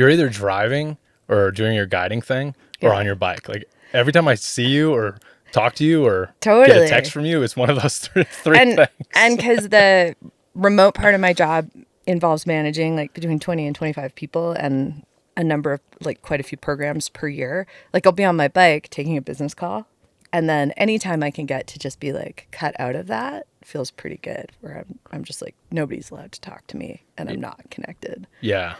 You're either driving or doing your guiding thing or on your bike. Like every time I see you or talk to you or get a text from you, it's one of those three things. And because the remote part of my job involves managing like between 20 and 25 people and a number of like quite a few programs per year. Like I'll be on my bike taking a business call, and then anytime I can get to just be like cut out of that feels pretty good, where I'm just like, nobody's allowed to talk to me and I'm not connected. Yeah.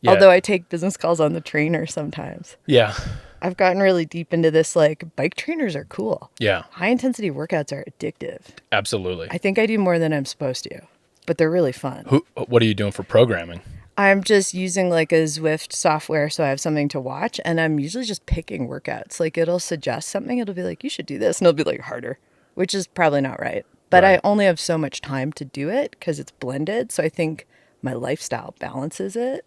Although I take business calls on the trainer sometimes. Yeah. I've gotten really deep into this, like bike trainers are cool. Yeah. High intensity workouts are addictive. Absolutely. I think I do more than I'm supposed to, but they're really fun. What are you doing for programming? I'm just using like a Zwift software so I have something to watch, and I'm usually just picking workouts. Like it'll suggest something, it'll be like, you should do this, and it'll be like harder, which is probably not right. But I only have so much time to do it because it's blended. So I think my lifestyle balances it.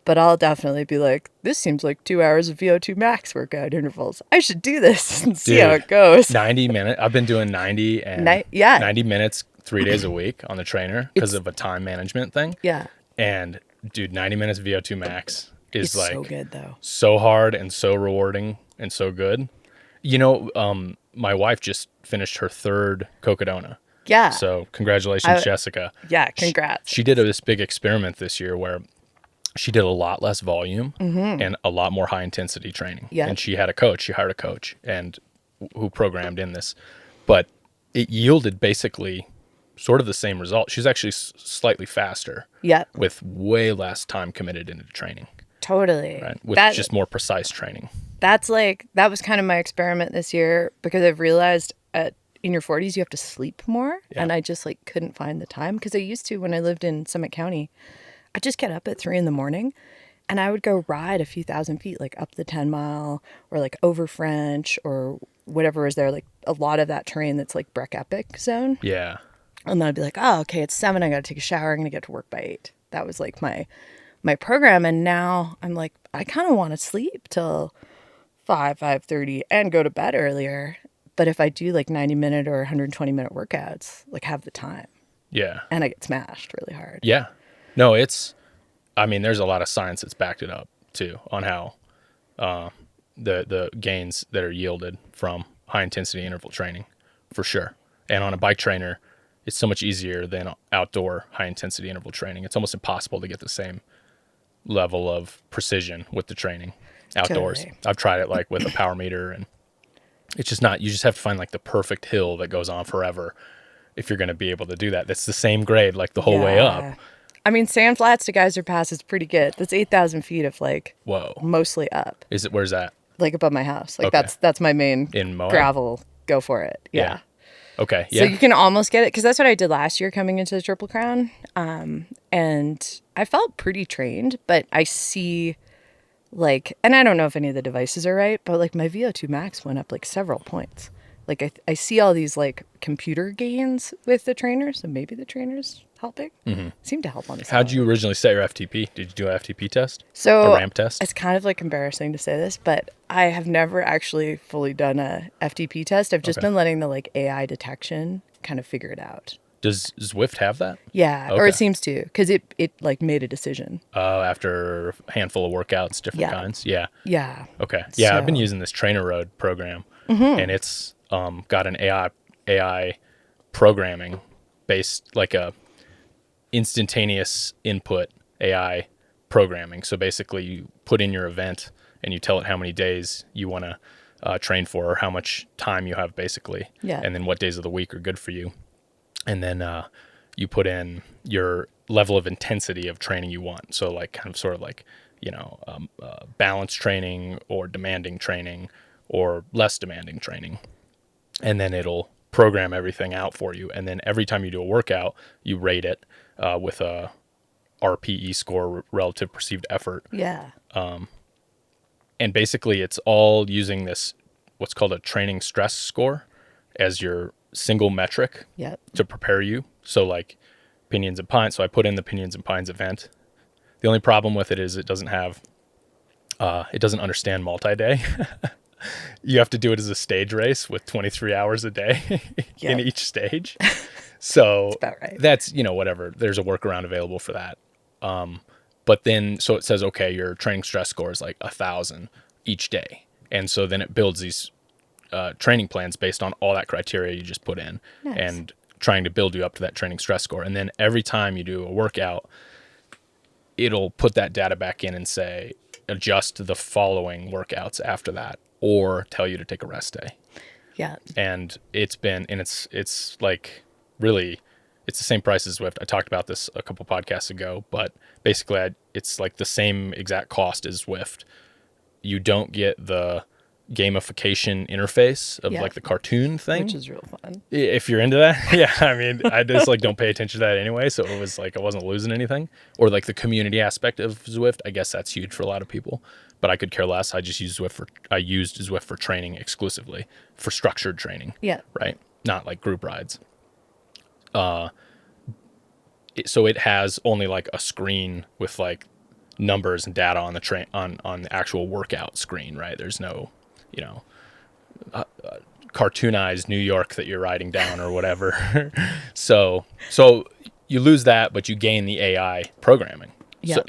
But I'll definitely be like, this seems like 2 hours of VO2 max workout intervals. I should do this and see how it goes. 90 minutes. I've been doing 90 and 90 minutes 3 days a week on the trainer because of a time management thing. Yeah. And dude, 90 minutes VO2 max is like so good though. So hard and so rewarding and so good. You know, my wife just finished her 3rd Cocodona. Yeah. So congratulations, Jessica. Yeah, congrats. She did this big experiment this year where she did a lot less volume and a lot more high intensity training. Yeah. And she had a coach. She hired a coach and who programmed in this. But it yielded basically sort of the same result. She's actually slightly faster. Yeah. With way less time committed into training. Totally. Right. With just more precise training. That was kind of my experiment this year, because I've realized in your 40s you have to sleep more. Yeah. And I just like couldn't find the time, because I used to, when I lived in Summit County, I'd just get up at 3 a.m. and I would go ride a few thousand feet, like up the 10 mile or like over French or whatever is there, like a lot of that terrain that's like Breck Epic zone. Yeah. And then I'd be like, oh, okay, it's 7. I got to take a shower. I'm going to get to work by 8. That was like my program. And now I'm like, I kind of want to sleep till 5:30 and go to bed earlier. But if I do like 90-minute or 120-minute workouts, like have the time. Yeah. And I get smashed really hard. Yeah. No, there's a lot of science that's backed it up too on how the gains that are yielded from high intensity interval training, for sure. And on a bike trainer, it's so much easier than outdoor high intensity interval training. It's almost impossible to get the same level of precision with the training outdoors. Totally. I've tried it like with a power meter, and it's just not, you just have to find like the perfect hill that goes on forever if you're going to be able to do that. That's the same grade like the whole way up. I mean, Sand Flats to Geyser Pass is pretty good. That's 8,000 feet of like, mostly up. Is it? Where's that? Like above my house. Like that's my main gravel. Go for it. Yeah. Okay. Yeah. So you can almost get it, because that's what I did last year coming into the Triple Crown. And I felt pretty trained, but I see like, and I don't know if any of the devices are right, but like my VO2 max went up like several points. Like I see all these like computer gains with the trainers, so maybe the trainers helping. Seem to help on this. How'd you originally set your FTP? Did you do an FTP test? So a ramp test? It's kind of like embarrassing to say this, but I have never actually fully done a FTP test. I've just been letting the like AI detection kind of figure it out. Does Zwift have that? Yeah, or it seems to, because it like made a decision. After a handful of workouts, different kinds. Yeah. Yeah. Okay. Yeah, so I've been using this Trainer Road program, and it's got an AI programming based, like a instantaneous input AI programming. So basically you put in your event and you tell it how many days you want to train for, or how much time you have basically. Yeah. And then what days of the week are good for you. And then you put in your level of intensity of training you want. So like kind of sort of like, balance training or demanding training or less demanding training. And then it'll program everything out for you. And then every time you do a workout, you rate it with a RPE score, relative perceived effort. Yeah. And basically it's all using this, what's called a training stress score as your single metric to prepare you. So like Pinyons and Pines. So I put in the Pinyons and Pines event. The only problem with it is it doesn't understand multi-day. You have to do it as a stage race with 23 hours a day in each stage. So that's about right. That's, whatever. There's a workaround available for that. But then, so it says, okay, your training stress score is like 1,000 each day. And so then it builds these training plans based on all that criteria you just put in, Nice. and trying to build you up to that training stress score. And then every time you do a workout, it'll put that data back in and say, adjust the following workouts after that, or tell you to take a rest day. Yeah. And it's like really, it's the same price as Zwift. I talked about this a couple podcasts ago, but basically it's like the same exact cost as Zwift. You don't get the gamification interface of like the cartoon thing, which is real fun. If you're into that. Yeah. I mean, I just like don't pay attention to that anyway. So it was like, I wasn't losing anything. Or like the community aspect of Zwift. I guess that's huge for a lot of people, but I could care less. I just used Zwift for training exclusively, for structured training. Yeah. Right. Not like group rides. So it has only like a screen with like numbers and data on the on the actual workout screen, right? There's no, cartoonized New York that you're riding down or whatever. so you lose that, but you gain the AI programming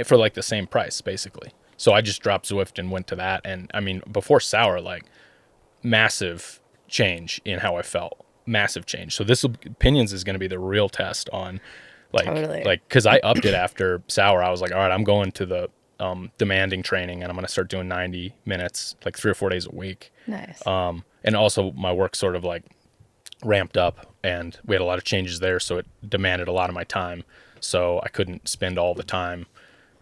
for like the same price, basically. So I just dropped Zwift and went to that. And I mean, before SAUER, like massive change in how I felt, massive change. So Pinyons is going to be the real test on like, cause I upped it after SAUER. I was like, all right, I'm going to the demanding training, and I'm going to start doing 90 minutes, like 3 or 4 days a week. Nice. And also my work sort of like ramped up, and we had a lot of changes there. So it demanded a lot of my time. So I couldn't spend all the time.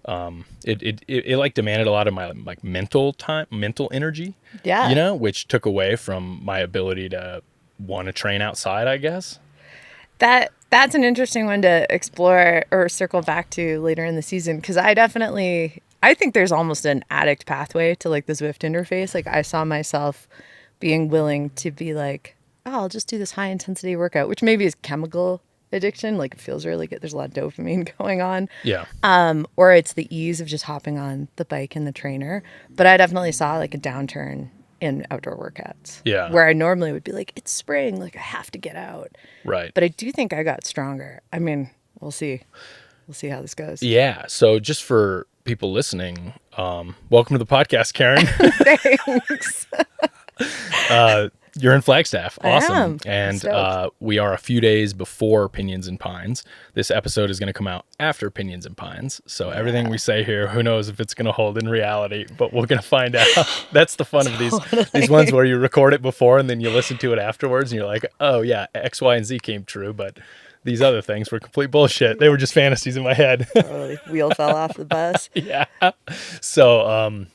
It like demanded a lot of my like mental energy, which took away from my ability to want to train outside, I guess. That's an interesting one to explore or circle back to later in the season, because I think there's almost an addict pathway to like the Zwift interface. Like I saw myself being willing to be like, oh, I'll just do this high intensity workout, which maybe is chemical addiction. Like it feels really good. There's a lot of dopamine going on. Yeah. Or it's the ease of just hopping on the bike and the trainer. But I definitely saw like a downturn in outdoor workouts. Yeah. Where I normally would be like, it's spring, like I have to get out. Right. But I do think I got stronger. I mean, we'll see. We'll see how this goes. Yeah. So just for people listening, welcome to the podcast, Karin. Thanks. You're in Flagstaff. Awesome. I am. And we are a few days before Pinyons and Pines. This episode is going to come out after Pinyons and Pines. So everything we say here, who knows if it's going to hold in reality, but we're going to find out. That's the fun of these ones where you record it before and then you listen to it afterwards and you're like, oh yeah, X, Y, and Z came true, but these other things were complete bullshit. They were just fantasies in my head. Totally. Wheel fell off the bus. Yeah. So,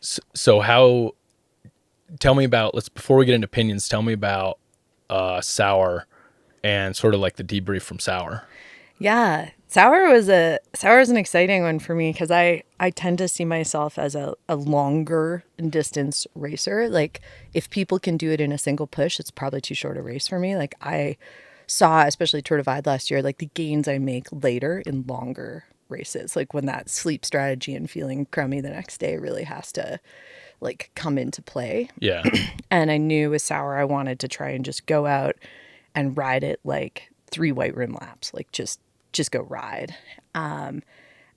so how... Tell me about, before we get into opinions, tell me about SAUER and sort of like the debrief from SAUER. Yeah. SAUER is an exciting one for me because I tend to see myself as a longer distance racer. Like if people can do it in a single push, it's probably too short a race for me. Like I saw, especially Tour Divide last year, like the gains I make later in longer races. Like when that sleep strategy and feeling crummy the next day really has to like come into play. Yeah. And I knew with SAUER I wanted to try and just go out and ride it like 3 white rim laps, like just go ride. And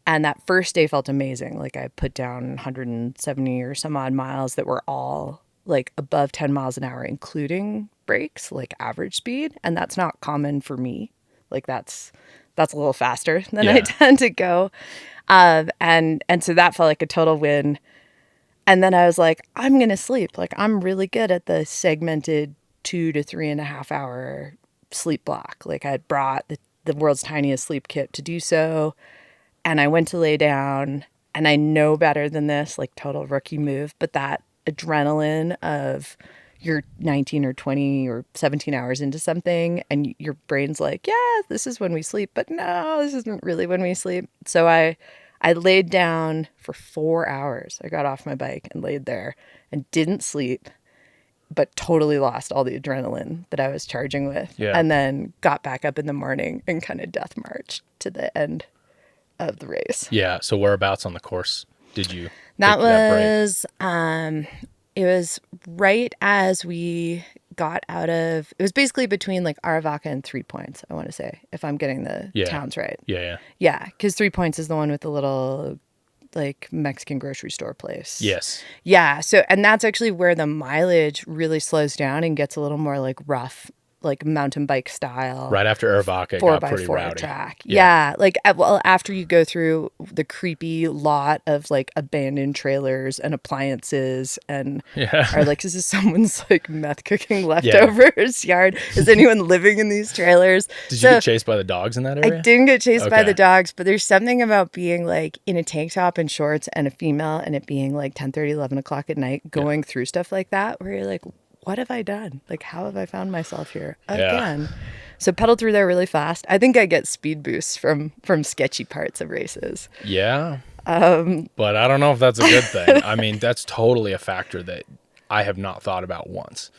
that first day felt amazing. Like I put down 170 or some odd miles that were all like above 10 miles an hour, including breaks, like average speed. And that's not common for me. Like that's a little faster than I tend to go. And so that felt like a total win. And then I was like, I'm going to sleep. Like, I'm really good at the segmented 2 to 3.5 hour sleep block. Like, I brought the world's tiniest sleep kit to do so. And I went to lay down, and I know better than this, like, total rookie move. But that adrenaline of you're 19 or 20 or 17 hours into something, and your brain's like, yeah, this is when we sleep. But no, this isn't really when we sleep. So I laid down for 4 hours. I got off my bike and laid there and didn't sleep, but totally lost all the adrenaline that I was charging with. Yeah. And then got back up in the morning and kind of death marched to the end of the race. Yeah. So whereabouts on the course did you That take that break? was, it was right as got out of, it was basically between like Aravaca and 3 Points, I want to say, if I'm getting the Yeah. towns right. Yeah. Yeah, because 3 Points is the one with the little like Mexican grocery store place. Yes. Yeah. So, and that's actually where the mileage really slows down and gets a little more like rough, like mountain bike style. Right after Aravaca, it Four got by pretty four rowdy. track. Yeah. Like, well, after you go through the creepy lot of like abandoned trailers and appliances and are like, is this someone's like meth cooking leftovers yard? Is anyone living in these trailers? Did you get chased by the dogs in that area? I didn't get chased by the dogs, but there's something about being like in a tank top and shorts and a female and it being like 10:30, 11 o'clock at night going through stuff like that where you're like, what have I done? Like, how have I found myself here again? So pedaled through there really fast. I think I get speed boosts from sketchy parts of races. Yeah. But I don't know if that's a good thing. I mean, that's totally a factor that I have not thought about once.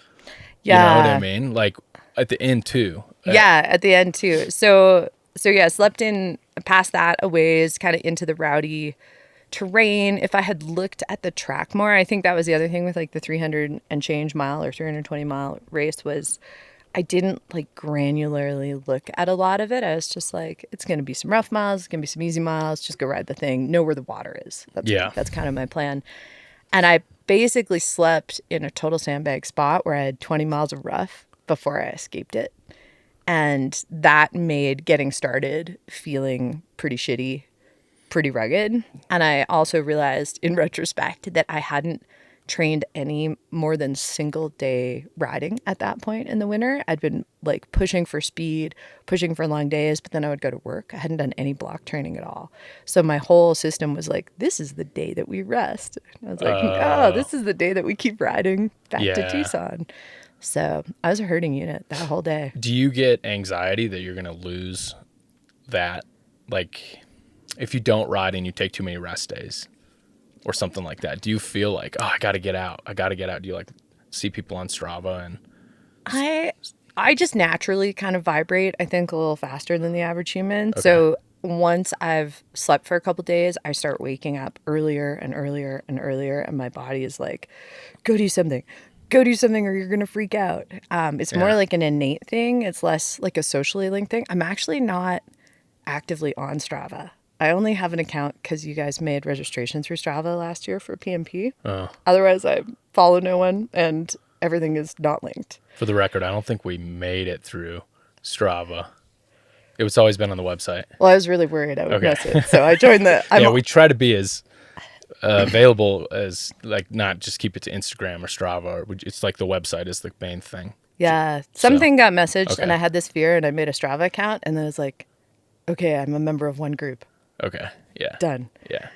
Yeah. You know what I mean? Like at the end too. Yeah, at the end too. So yeah, slept in past that a ways, kind of into the rowdy terrain. If I had looked at the track more, I think that was the other thing with like the 300 and change mile or 320 mile race was I didn't like granularly look at a lot of it. I was just like, it's going to be some rough miles, it's going to be some easy miles, just go ride the thing, know where the water is. That's kind of my plan. And I basically slept in a total sandbag spot where I had 20 miles of rough before I escaped it. And that made getting started feeling pretty shitty, pretty rugged. And I also realized in retrospect that I hadn't trained any more than single day riding at that point in the winter. I'd been like pushing for speed, pushing for long days, but then I would go to work. I hadn't done any block training at all. So my whole system was like, this is the day that we rest. And I was like, oh, this is the day that we keep riding back to Tucson. So I was a herding unit that whole day. Do you get anxiety that you're going to lose that? Like if you don't ride and you take too many rest days or something like that, do you feel like, oh, I got to get out. Do you like see people on Strava? And I just naturally kind of vibrate, I think, a little faster than the average human. Okay. So once I've slept for a couple days, I start waking up earlier and earlier and earlier. And my body is like, go do something or you're going to freak out. It's more like an innate thing. It's less like a socially linked thing. I'm actually not actively on Strava. I only have an account because you guys made registration through Strava last year for PMP. Otherwise, I follow no one and everything is not linked. For the record, I don't think we made it through Strava. It's always been on the website. Well, I was really worried I would miss it. So I joined the... we try to be as available as, like, not just keep it to Instagram or Strava. It's like the website is the main thing. Yeah. Something got messaged and I had this fear and I made a Strava account and then I was like, okay, I'm a member of one group. Okay. Yeah. Done. Yeah.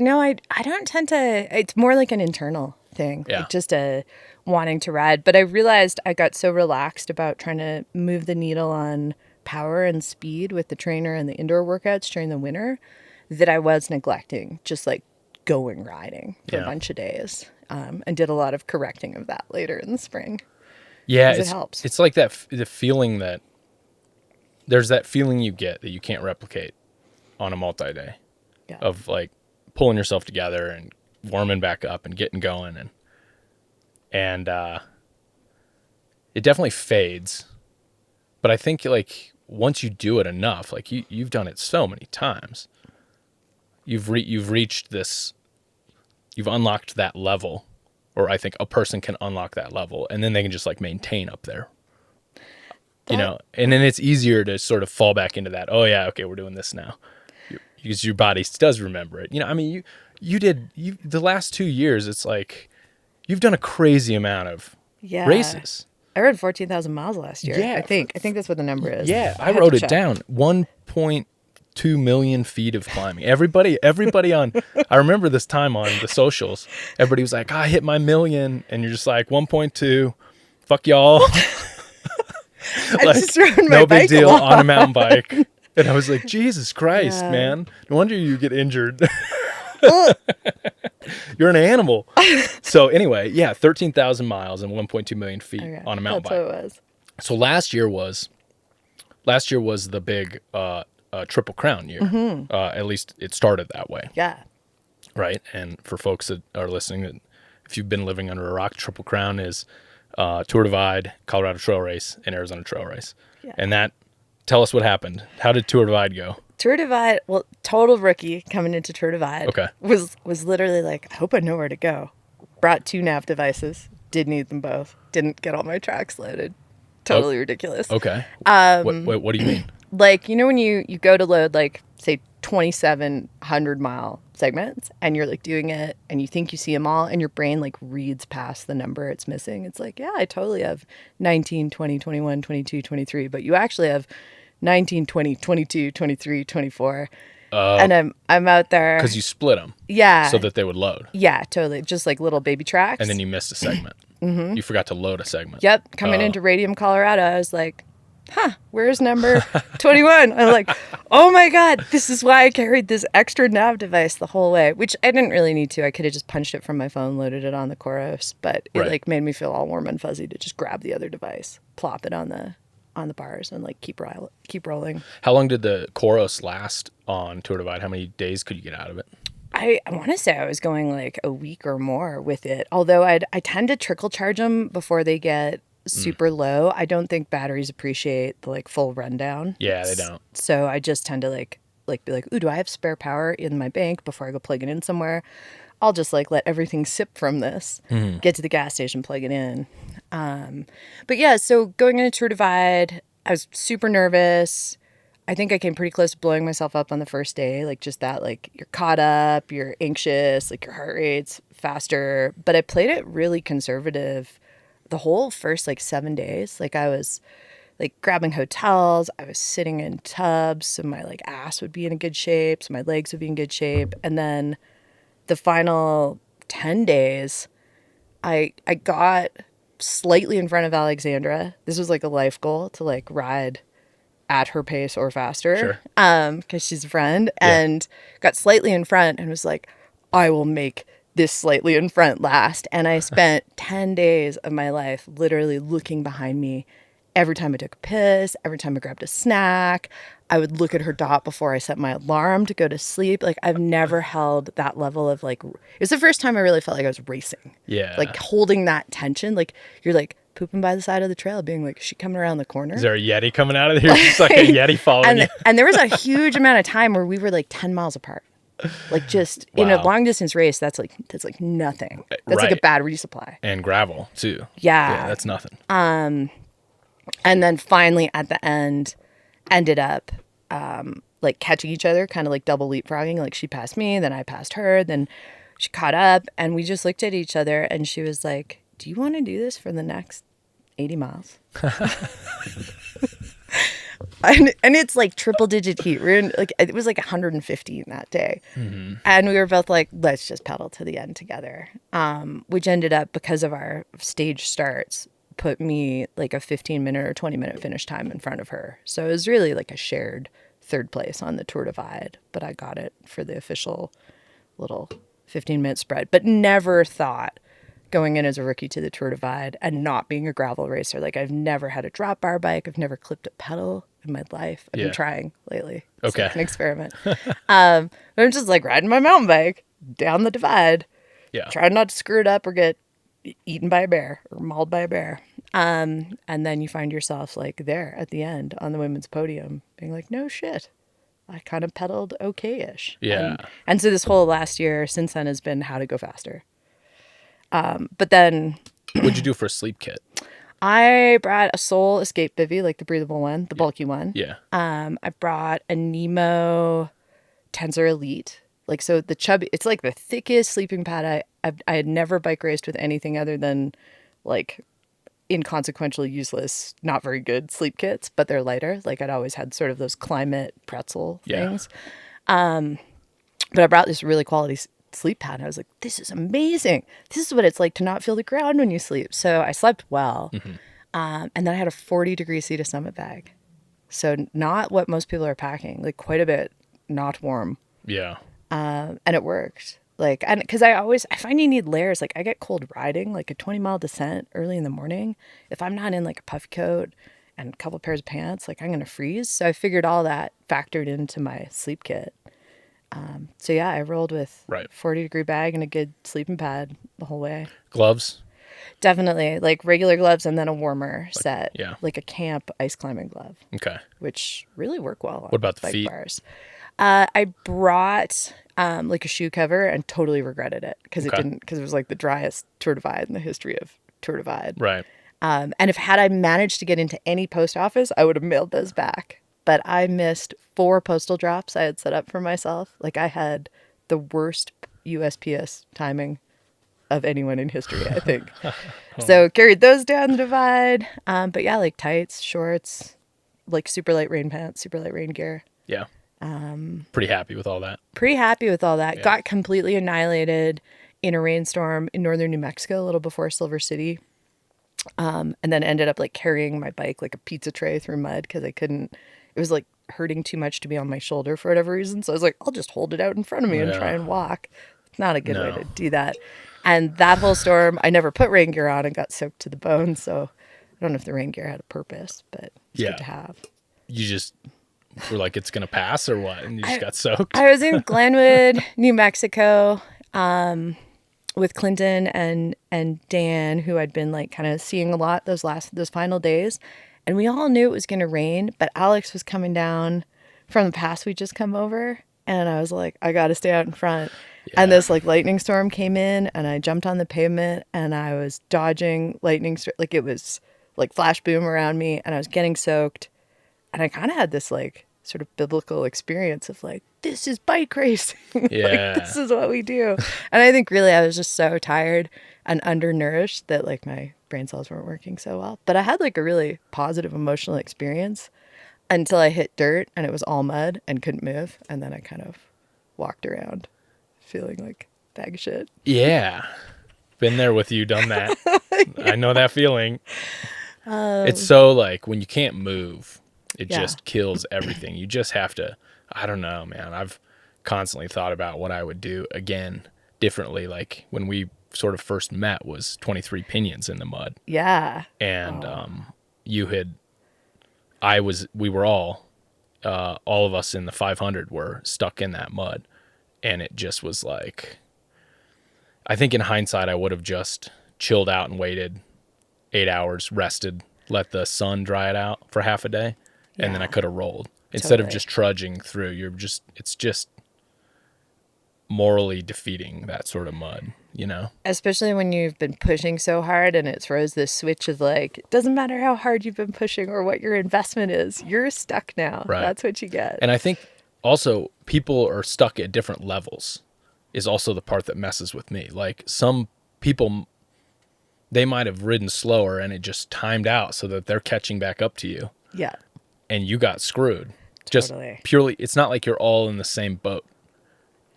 No, I don't tend to, it's more like an internal thing. Yeah. Like just a wanting to ride. But I realized I got so relaxed about trying to move the needle on power and speed with the trainer and the indoor workouts during the winter that I was neglecting just like going riding for a bunch of days. And did a lot of correcting of that later in the spring. Yeah. It helps. It's like that, the feeling that there's that feeling you get that you can't replicate on a multi-day of like pulling yourself together and warming back up and getting going. And it definitely fades, but I think like once you do it enough, like you've done it so many times, you've reached this, you've unlocked that level, or I think a person can unlock that level and then they can just like maintain up there. You know, and then it's easier to sort of fall back into that. Oh yeah, okay, we're doing this now, because your body does remember it. You know, I mean, you did the last 2 years. It's like you've done a crazy amount of races. I rode 14,000 miles last year. Yeah, I think that's what the number is. Yeah, I wrote it down. 1.2 million feet of climbing. Everybody on. I remember this time on the socials. Everybody was like, I hit my million, and you're just like 1.2. Fuck y'all. I like, just rode my no bike big deal along. on a mountain bike. And I was like, Jesus Christ, man. No wonder you get injured. You're an animal. So anyway, 13,000 miles and 1.2 million feet on a mountain bike. That's what it was. So last year was the big Triple Crown year. Mm-hmm. At least it started that way. Yeah. Right. And for folks that are listening, if you've been living under a rock, Triple Crown is Tour Divide, Colorado Trail Race, and Arizona Trail Race. Yeah. And tell us what happened. How did Tour Divide go? Tour Divide, well, total rookie coming into Tour Divide. Okay. Was literally like, I hope I know where to go. Brought 2 nav devices. Did need them both. Didn't get all my tracks loaded. Totally ridiculous. Okay. What do you mean? Like, you know when you go to load, like, say, 2,700-mile segments, and you're, like, doing it, and you think you see them all, and your brain, like, reads past the number it's missing. It's like, yeah, I totally have 19, 20, 21, 22, 23, but you actually have 19, 20, 22, 23, 24. And I'm out there. Because you split them. Yeah. So that they would load. Yeah, totally. Just like little baby tracks. And then you missed a segment. You forgot to load a segment. Yep. Coming into Radium, Colorado, I was like, where's number 21? I'm like, oh my God, this is why I carried this extra nav device the whole way, which I didn't really need to. I could have just punched it from my phone, loaded it on the Koros, but it like made me feel all warm and fuzzy to just grab the other device, plop it on the bars, and like keep rolling. How long did the Koros last on Tour Divide? How many days could you get out of it? I want to say I was going like a week or more with it. Although I tend to trickle charge them before they get super low. I don't think batteries appreciate the like full rundown. Yeah, they don't. So I just tend to like be like, ooh, do I have spare power in my bank before I go plug it in somewhere? I'll just like let everything sip from this, get to the gas station, plug it in. But yeah, so going into Tour Divide, I was super nervous. I think I came pretty close to blowing myself up on the first day. Like just that, like you're caught up, you're anxious, like your heart rate's faster. But I played it really conservative the whole first like 7 days. Like I was like grabbing hotels. I was sitting in tubs. So my like ass would be in a good shape. So my legs would be in good shape. And then the final 10 days, I got slightly in front of Alexandra. This was like a life goal to like ride at her pace or faster. Sure. Because she's a friend, and got slightly in front and was like, I will make this slightly in front last. And I spent 10 days of my life literally looking behind me every time I took a piss, every time I grabbed a snack. I would look at her dot before I set my alarm to go to sleep. Like I've never held that level of like, it's the first time I really felt like I was racing. Yeah. Like holding that tension. Like you're like pooping by the side of the trail being like, is she coming around the corner? Is there a Yeti coming out of there? Just like a Yeti following you. And there was a huge amount of time where we were like 10 miles apart. Like just in a long distance race, that's like nothing. That's like a bad resupply. And gravel too. Yeah. Yeah, that's nothing. And then finally at the end, ended up like catching each other, kind of like double leapfrogging. Like she passed me, then I passed her, then she caught up, and we just looked at each other, and she was like, do you want to do this for the next 80 miles? And it's like triple digit heat. We're in like, it was like 115 that day. And we were both like, let's just pedal to the end together. Which ended up, because of our stage starts, put me like a 15-minute or 20-minute finish time in front of her. So it was really like a shared third place on the Tour Divide, but I got it for the official little 15-minute spread. But never thought going in as a rookie to the Tour Divide and not being a gravel racer. Like I've never had a drop bar bike. I've never clipped a pedal in my life. I've been trying lately. It's like an experiment. I'm just like riding my mountain bike down the divide. Yeah. Trying not to screw it up or get eaten by a bear or mauled by a bear. And then you find yourself like there at the end on the women's podium being like, no shit. I kind of pedaled okay-ish. Yeah. And so this whole last year since then has been how to go faster. But then... What'd you do for a sleep kit? I brought a Soul Escape Bivy, like the breathable one, the bulky one. Yeah. I brought a Nemo Tensor Elite. Like, so the chubby, it's like the thickest sleeping pad I had never bike raced with anything other than like inconsequential, useless, not very good sleep kits, but they're lighter. Like I'd always had sort of those climate pretzel things. But I brought this really quality sleep pad. And I was like, this is amazing. This is what it's like to not feel the ground when you sleep. So I slept well. And then I had a 40-degree Sea to Summit bag. So not what most people are packing, like quite a bit not warm. Yeah. And it worked. Like, and because I find you need layers. Like I get cold riding, like a 20-mile descent early in the morning. If I'm not in like a puffy coat and a couple pairs of pants, like I'm going to freeze. So I figured all that factored into my sleep kit. So yeah, I rolled with 40-degree bag and a good sleeping pad the whole way. Gloves? Definitely like regular gloves and then a warmer set, yeah. like a camp ice climbing glove, Okay. which really work well What on about the bike feet? bars. I brought like a shoe cover and totally regretted it Okay. because it was like the driest Tour Divide in the history of Tour Divide. Right. And if had I managed to get into any post office, I would have mailed those back. But I missed 4 postal drops I had set up for myself. Like I had the worst USPS timing of anyone in history, I think. So carried those down the divide. But yeah, like tights, shorts, like super light rain pants, super light rain gear. Yeah. Pretty happy with all that. Pretty happy with all that. Yeah. Got completely annihilated in a rainstorm in northern New Mexico a little before Silver City. And then ended up like carrying my bike like a pizza tray through mud because I couldn't, it was like hurting too much to be on my shoulder for whatever reason. So I was like, I'll just hold it out in front of me and try Yeah. and walk. It's not a good way No. to do that. And that whole storm, I never put rain gear on and got soaked to the bone. So I don't know if the rain gear had a purpose, but it's Yeah. good to have. You just were like, it's gonna pass or what? And you just got soaked. I was in Glenwood, New Mexico, with Clinton and Dan, who I'd been like kind of seeing a lot those final days, and we all knew it was going to rain. But Alex was coming down from the pass we just come over, and I was like, I got to stay out in front. And Yeah. this like lightning storm came in, and I jumped on the pavement, and I was dodging like it was like flash boom around me, and I was getting soaked, and I kind of had this like sort of biblical experience of like, this is bike racing. Yeah. Like, this is what we do. And I think really I was just so tired and undernourished that like my brain cells weren't working so well. But I had like a really positive emotional experience until I hit dirt and it was all mud and couldn't move. And then I kind of walked around feeling like a bag of shit. Yeah. Been there with you, done that. I know that feeling. It's so like when you can't move, it Yeah. just kills everything. You just have to, I don't know, man. I've constantly thought about what I would do again differently. Like when we sort of first met was 23 Pinyons in the mud. Yeah. And you had, we were all of us in the 500 were stuck in that mud. And it just was like, I think in hindsight, I would have just chilled out and waited 8 hours, rested, let the sun dry it out for half a day. And then I Yeah. could have rolled instead of Totally. just trudging through. It's just morally defeating, that sort of mud, you know? Especially when you've been pushing so hard and it throws this switch of like, it doesn't matter how hard you've been pushing or what your investment is, you're stuck now. Right. That's what you get. And I think also people are stuck at different levels is also the part that messes with me. Like some people, they might have ridden slower and it just timed out so that they're catching back up to you Yeah. and you got screwed. Just Totally. purely, it's not like you're all in the same boat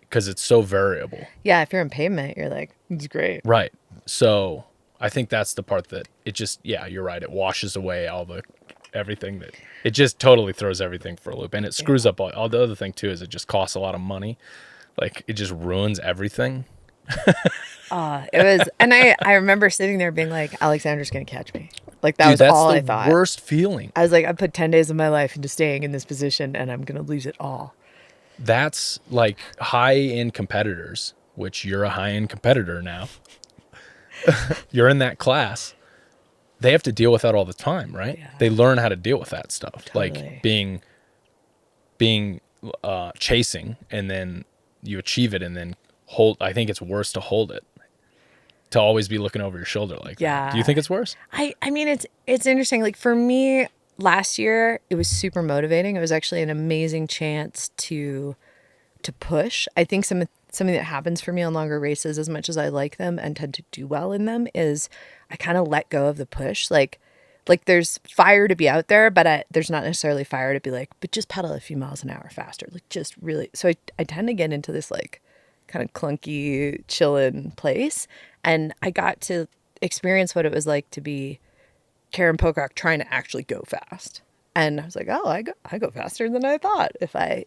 because it's so variable. Yeah. If you're on pavement, you're like, it's great. Right. So I think that's the part that it just, yeah, you're right. It washes away everything that it just totally throws everything for a loop, and it screws up all the other thing too is it just costs a lot of money. Like it just ruins everything. It was, and I remember sitting there being like, Alexander's going to catch me. Like that Dude, was that's all the I thought. worst feeling. I was like, I put 10 days of my life into staying in this position and I'm going to lose it all. That's like high-end competitors, which you're a high-end competitor now. You're in that class. They have to deal with that all the time, right? Yeah. They learn how to deal with that stuff. Totally. Like being chasing, and then you achieve it and then hold. I think it's worse to hold it, to always be looking over your shoulder like Yeah. that. Do you think it's worse? I mean, it's interesting. Like for me, last year, it was super motivating. It was actually an amazing chance to push. I think something that happens for me on longer races, as much as I like them and tend to do well in them, is I kind of let go of the push. Like there's fire to be out there, but there's not necessarily fire to be like, but just pedal a few miles an hour faster. Like just really. So I tend to get into this like kind of clunky, chillin' place. And I got to experience what it was like to be Karin Pocock trying to actually go fast. And I was like, oh, I go faster than I thought if I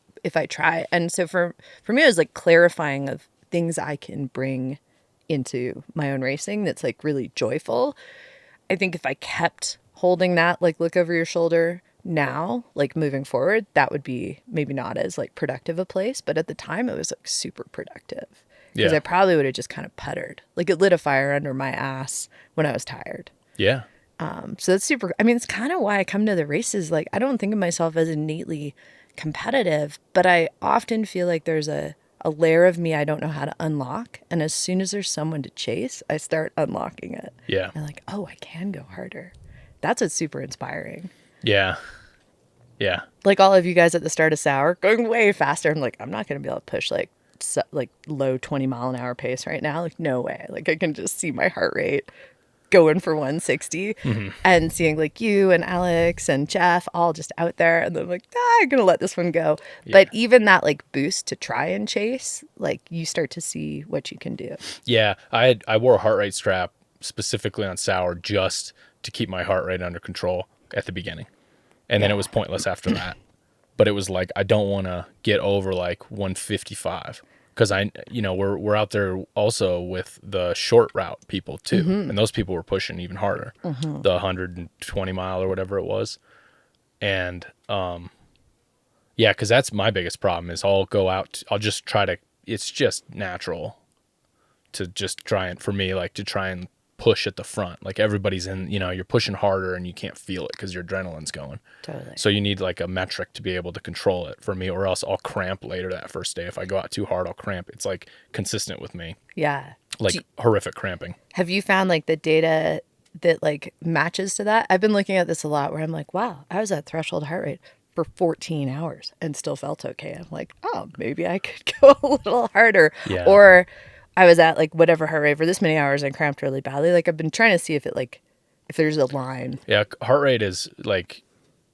try. And so for me, it was like clarifying of things I can bring into my own racing that's like really joyful. I think if I kept holding that like look over your shoulder now, like moving forward, that would be maybe not as like productive a place. But at the time, it was like super productive. because Yeah. I probably would have just kind of puttered. Like it lit a fire under my ass when I was tired. Yeah. So that's super. I mean, it's kind of why I come to the races. Like I don't think of myself as innately competitive, but I often feel like there's a layer of me I don't know how to unlock. And as soon as there's someone to chase, I start unlocking it. Yeah. And like, oh, I can go harder. That's what's super inspiring. Yeah. Yeah. Like all of you guys at the start of SAUER going way faster. I'm like, I'm not going to be able to push like low 20-mile-an-hour pace right now. Like no way. Like I can just see my heart rate going for 160 and seeing like you and Alex and Jeff all just out there. And then I'm like, I'm going to let this one go. Yeah. But even that like boost to try and chase, like you start to see what you can do. Yeah. I wore a heart rate strap specifically on SAUER just to keep my heart rate under control at the beginning. And then it was pointless after that. But it was like, I don't want to get over like 155 because we're out there also with the short route people too. And those people were pushing even harder, the 120 mile or whatever it was. And, yeah, cause that's my biggest problem is I'll go out, I'll just try to, it's just natural to just try and, for me, like to try and push at the front. Like everybody's in, you're pushing harder and you can't feel it because your adrenaline's going. Totally. So you need like a metric to be able to control it for me, or else I'll cramp later that first day. If I go out too hard, I'll cramp. It's like consistent with me, Yeah. like horrific cramping. Have you found like the data that like matches to that? I've been looking at this a lot where I'm like, wow, I was at threshold heart rate for 14 hours and still felt okay. I'm like, oh, maybe I could go a little harder. Yeah. Or I was at like whatever heart rate for this many hours and cramped really badly. Like I've been trying to see if if there's a line. Yeah. Heart rate is like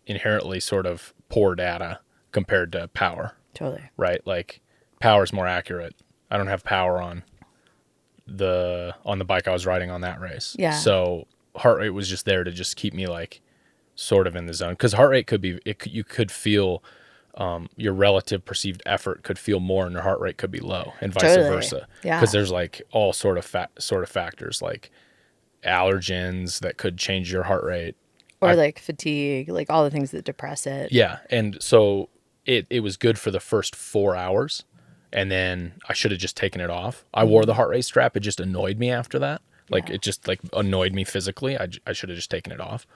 inherently sort of poor data compared to power. Totally. Right? Like power is more accurate. I don't have power on the bike I was riding on that race. Yeah. So heart rate was just there to just keep me like sort of in the zone, because heart rate could be, you could feel your relative perceived effort could feel more and your heart rate could be low, and vice Totally. versa. Yeah. Because there's like all sort of factors like allergens that could change your heart rate, Or like fatigue, like all the things that depress it. yeah. And so it was good for the first 4 hours, and then I should have just taken it off. I wore the heart rate strap. It just annoyed me after that. Like it just like annoyed me physically. I should have just taken it off.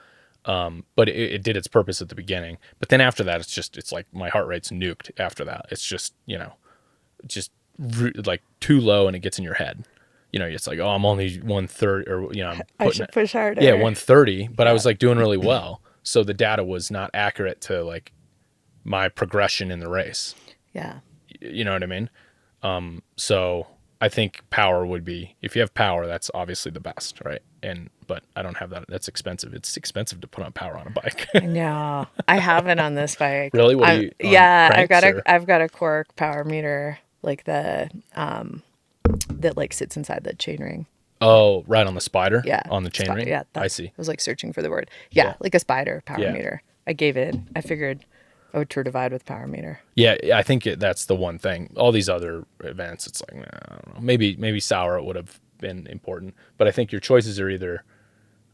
But it did its purpose at the beginning. But then after that, it's like my heart rate's nuked after that. It's just, like too low, and it gets in your head. It's like, oh, I'm only 130, or, I'm I should push harder. Yeah, 130, but I was like doing really well. So the data was not accurate to like my progression in the race. Yeah. You know what I mean? So I think power would be, if you have power, that's obviously the best, right? But I don't have that. That's expensive. It's expensive to put on power on a bike. No, I have it on this bike. Really? What do you? Yeah, Cranks, I've got a Cork power meter, like the that like sits inside the chainring. Oh, right on the spider. Yeah, on the chainring. Yeah, I see. I was like searching for the word. Yeah, Yeah. like a spider power Yeah. meter. I gave it. I figured I would tour divide with power meter. Yeah, I think that's the one thing. All these other events, it's like, I don't know. Maybe SAUER would have been important, but I think your choices are either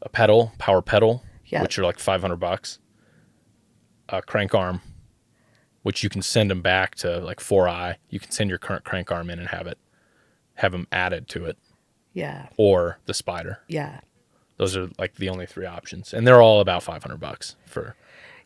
a power pedal, Yeah. which are like $500, a crank arm, which you can send them back to like 4i. You can send your current crank arm in and have them added to it, Yeah. or the spider. Yeah. Those are like the only three options, and they're all about $500 for.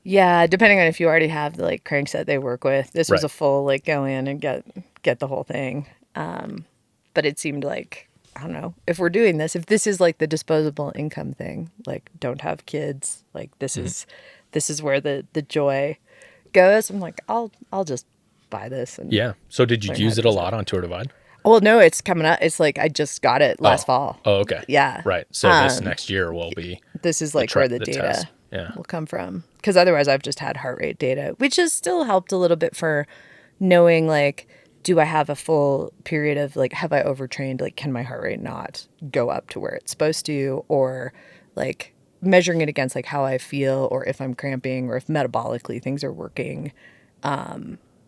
Yeah, depending on if you already have the like crank set they work with. This was Right. a full like go in and get the whole thing. But it seemed like, I don't know, if we're doing this, if this is like the disposable income thing, like don't have kids, like this is where the joy goes. I'm like, I'll just buy this and Yeah. So did you learn use how it to a use lot on Tour Divide? Well, no, it's coming up. It's like I just got it last fall. Oh, okay. Yeah. Right. So this next year will be. This is like where the data test. Yeah. will come from. Because otherwise I've just had heart rate data, which has still helped a little bit for knowing like, do I have a full period of like, have I overtrained? Like, can my heart rate not go up to where it's supposed to? Or like measuring it against like how I feel, or if I'm cramping, or if metabolically things are working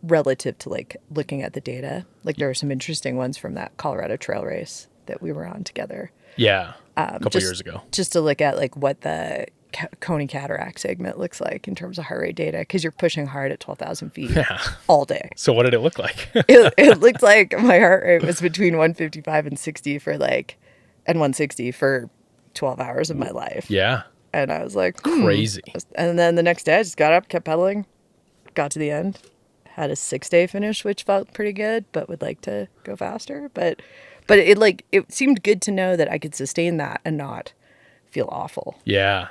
relative to like looking at the data. Like there were some interesting ones from that Colorado trail race that we were on together. Yeah. A couple years ago. Just to look at like what the Coney cataract segment looks like in terms of heart rate data, because you're pushing hard at 12,000 feet Yeah. all day. So what did it look like? It looked like my heart rate was between 155 and 60 for like, and 160 for 12 hours of my life. Yeah. And I was like, Crazy. And then the next day I just got up, kept pedaling, got to the end, had a 6-day finish, which felt pretty good, but would like to go faster. But it seemed good to know that I could sustain that and not feel awful. Yeah.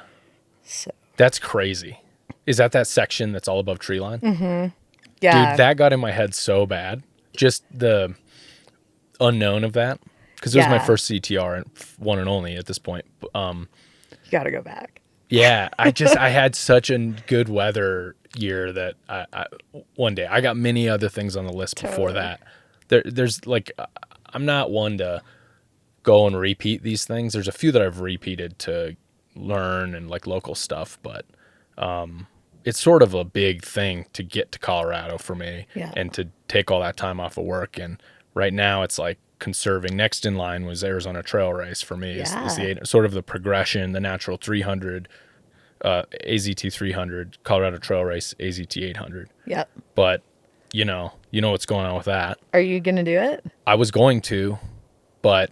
So That's crazy. Is that section that's all above tree line? Mm-hmm. Yeah. Dude, that got in my head so bad. Just the unknown of that. Because it was my first CTR and one and only at this point. You got to go back. Yeah. I had such a good weather year that one day I got many other things on the list before that. There's like, I'm not one to go and repeat these things. There's a few that I've repeated to learn and like local stuff, but it's sort of a big thing to get to Colorado for me and to take all that time off of work. And right now it's like conserving. Next in line was Arizona Trail Race for me. Is the sort of the progression, the natural 300, AZT 300, Colorado Trail Race, AZT 800. Yep. But you know what's going on with that. Are you going to do it? I was going to, but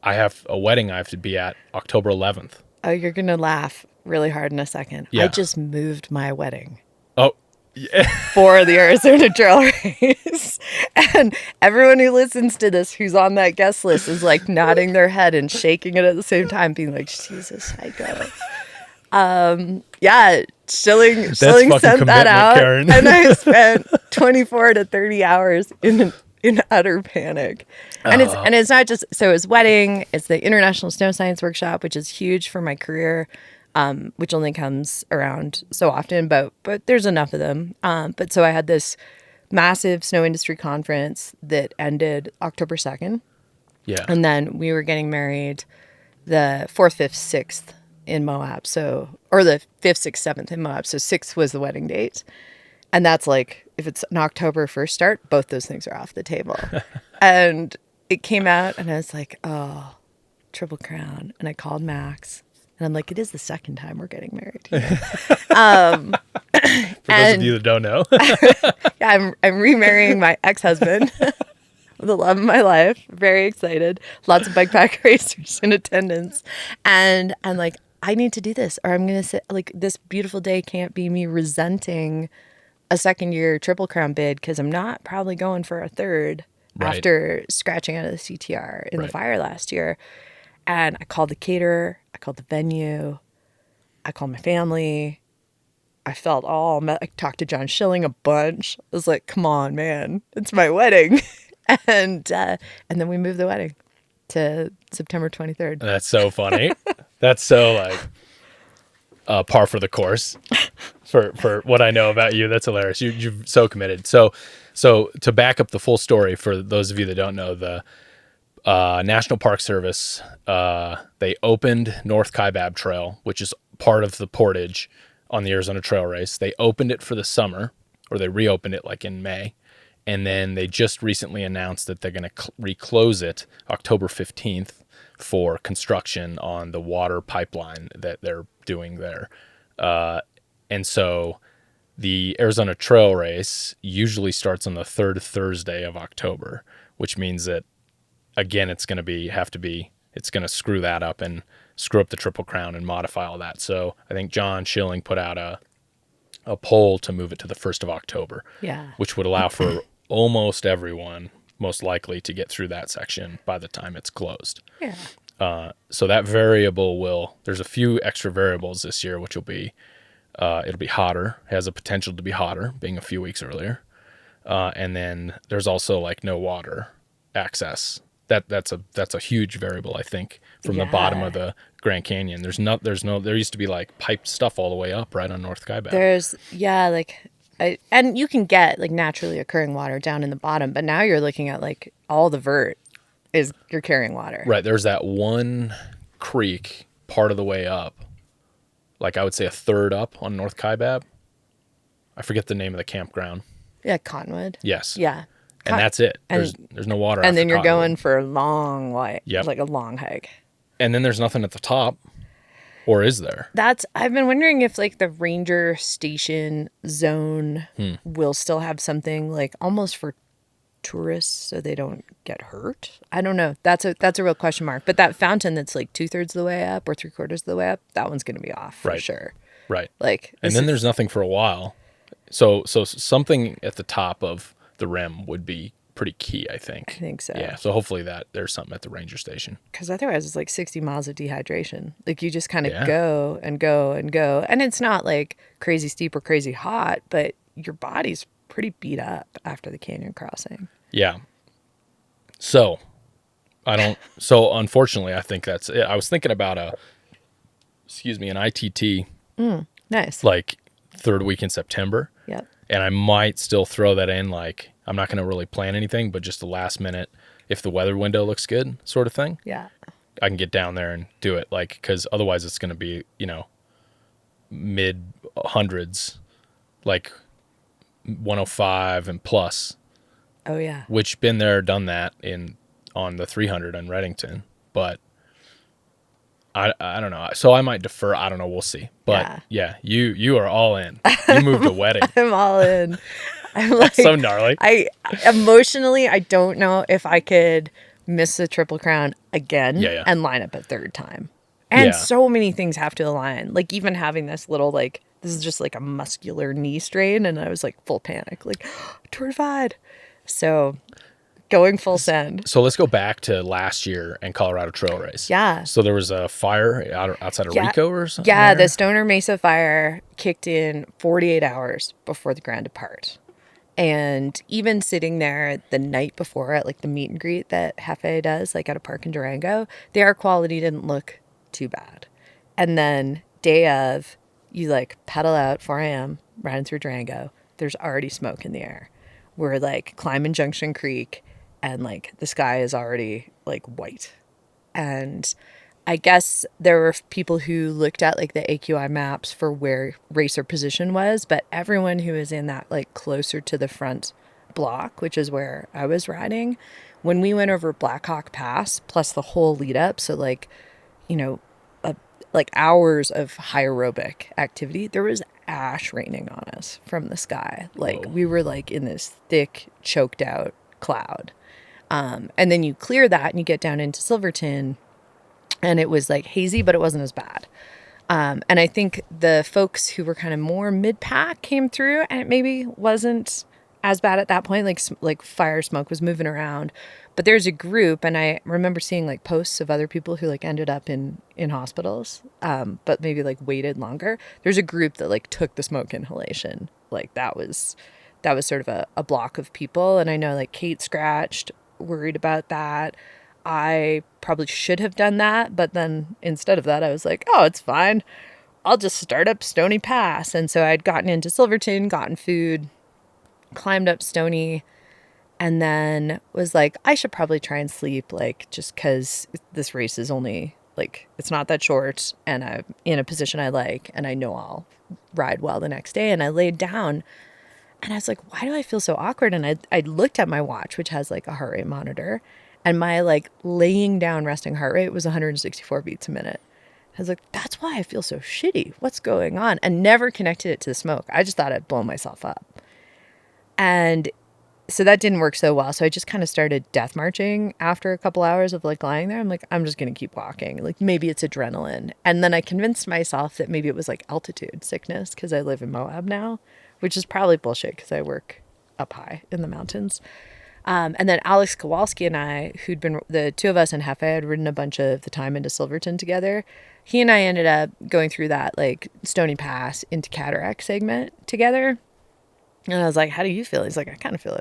I have a wedding I have to be at October 11th. Oh, you're going to laugh really hard in a second. Yeah. I just moved my wedding Oh, yeah. for the Arizona Trail Race. And everyone who listens to this who's on that guest list is like nodding their head and shaking it at the same time, being like, Jesus, I go. Yeah, Schilling sent that out, Karen. And I spent 24 to 30 hours in utter panic. And it's not just, so it's wedding, it's the International Snow Science Workshop, which is huge for my career, which only comes around so often, but there's enough of them. But so I had this massive snow industry conference that ended October 2nd. Yeah. And then we were getting married the 4th, 5th, 6th in Moab. So, or the 5th, 6th, 7th in Moab. So 6th was the wedding date. And that's like, if it's an October 1st start, both those things are off the table. And it came out and I was like, oh, Triple Crown. And I called Max and I'm like, it is the second time we're getting married. For those of you that don't know. Yeah, I'm remarrying my ex-husband. The love of my life. Very excited. Lots of bike pack racers in attendance. And I'm like, I need to do this or I'm going to sit, like, this beautiful day can't be me resenting a second year Triple Crown bid because I'm not probably going for a third after scratching out of the CTR in the fire last year. And I called the caterer. I called the venue. I called my family. I felt I talked to John Schilling a bunch. I was like, come on, man. It's my wedding. And then we moved the wedding to September 23rd. That's so funny. That's so like par for the course for what I know about you. That's hilarious. You're so committed. So to back up the full story for those of you that don't know, the National Park Service, they opened North Kaibab Trail, which is part of the portage on the Arizona Trail Race. They opened it for the summer, or they reopened it like in May. And then they just recently announced that they're going to reclose it October 15th for construction on the water pipeline that they're doing there. And so the Arizona Trail Race usually starts on the third Thursday of October, which means that, again, it's going to screw that up and screw up the Triple Crown and modify all that. So I think John Schilling put out a poll to move it to the 1st of October, which would allow for almost everyone, most likely, to get through that section by the time it's closed. Yeah. So that variable there's a few extra variables this year, which will be, it'll be hotter, has a potential to be hotter, being a few weeks earlier. And then there's also like no water access. That's a huge variable, I think, from the bottom of the Grand Canyon. There used to be like piped stuff all the way up right on North Kaibab. And you can get like naturally occurring water down in the bottom, but now you're looking at like all the vert you're carrying water. Right. There's that one creek part of the way up, like I would say a third up on North Kaibab. I forget the name of the campground. Yeah, Cottonwood. Yes. Yeah. And that's it. There's no water. And then you're Cottonwood. going for a long way, like a long hike. And then there's nothing at the top. Or is there? I've been wondering if like the ranger station zone will still have something like almost for tourists so they don't get hurt. I don't know. That's a real question mark. But that fountain that's like 2/3 of the way up or 3/4 of the way up, that one's gonna be off for Right. sure. Right. Like And this then is there's nothing for a while. So something at the top of the rim would be pretty key, I think. I think so. Yeah. So hopefully there's something at the ranger station. Because otherwise it's like 60 miles of dehydration. Like you just kind of Yeah. go and go and go. And it's not like crazy steep or crazy hot, but your body's pretty beat up after the canyon crossing. Yeah. So so unfortunately, I think that's it. I was thinking about an ITT Nice. like third week in September. Yep. And I might still throw that in. Like, I'm not going to really plan anything, but just the last minute, if the weather window looks good, sort of thing, Yeah. I can get down there and do it. Like, because otherwise it's going to be, mid hundreds, like 105 and plus, Oh yeah. which been there, done that on the 300 in Reddington. But I don't know. So I might defer. I don't know. We'll see. But yeah, you are all in. You moved a wedding. I'm all in. I'm like So gnarly. I emotionally I don't know if I could miss the Triple Crown again Yeah. and line up a third time. And Yeah. so many things have to align. Like even having this little like this is just like a muscular knee strain and I was like full panic. Like Tour Divide. So going full send. So let's go back to last year and Colorado Trail Race. Yeah. So there was a fire outside of Rico or something? Yeah, there? the Stoner Mesa fire kicked in 48 hours before the Grand Depart. And even sitting there the night before at like the meet and greet that Hefe does, like at a park in Durango, the air quality didn't look too bad. And then day of, you like pedal out 4 a.m. riding through Durango. There's already smoke in the air. We're like climbing Junction Creek and like the sky is already like white. And I guess there were people who looked at like the AQI maps for where racer position was, but everyone who was in that like closer to the front block, which is where I was riding, when we went over Blackhawk Pass, plus the whole lead up, so like, like hours of high aerobic activity, there was ash raining on us from the sky. Like we were like in this thick, choked out cloud. And then you clear that and you get down into Silverton and it was like hazy, but it wasn't as bad. And I think the folks who were kind of more mid-pack came through and it maybe wasn't as bad at that point. Like fire smoke was moving around, but there's a group and I remember seeing like posts of other people who like ended up in hospitals, but maybe like waited longer. There's a group that like took the smoke inhalation. Like that was sort of a block of people. And I know like Kate scratched, worried about that. I probably should have done that, but then instead of that, I was like, oh, it's fine. I'll just start up Stony Pass. And so I'd gotten into Silverton, gotten food, climbed up Stony, and then was like, I should probably try and sleep, like, just because this race is only, like, it's not that short, and I'm in a position I like, and I know I'll ride well the next day. And I laid down, and I was like, why do I feel so awkward? And I looked at my watch, which has, like, a heart rate monitor, and my, like, laying down resting heart rate was 164 beats a minute. I was like, that's why I feel so shitty. What's going on? And never connected it to the smoke. I just thought I'd blow myself up. And so that didn't work so well. So I just kind of started death marching after a couple hours of like lying there. I'm like, I'm just going to keep walking. Like maybe it's adrenaline. And then I convinced myself that maybe it was like altitude sickness because I live in Moab now, which is probably bullshit because I work up high in the mountains. And then Alex Kowalski and I, who'd been, the two of us in Hefe had ridden a bunch of the time into Silverton together. He and I ended up going through that like Stony Pass into Cataract segment together. And I was like, how do you feel? He's like, I kind of feel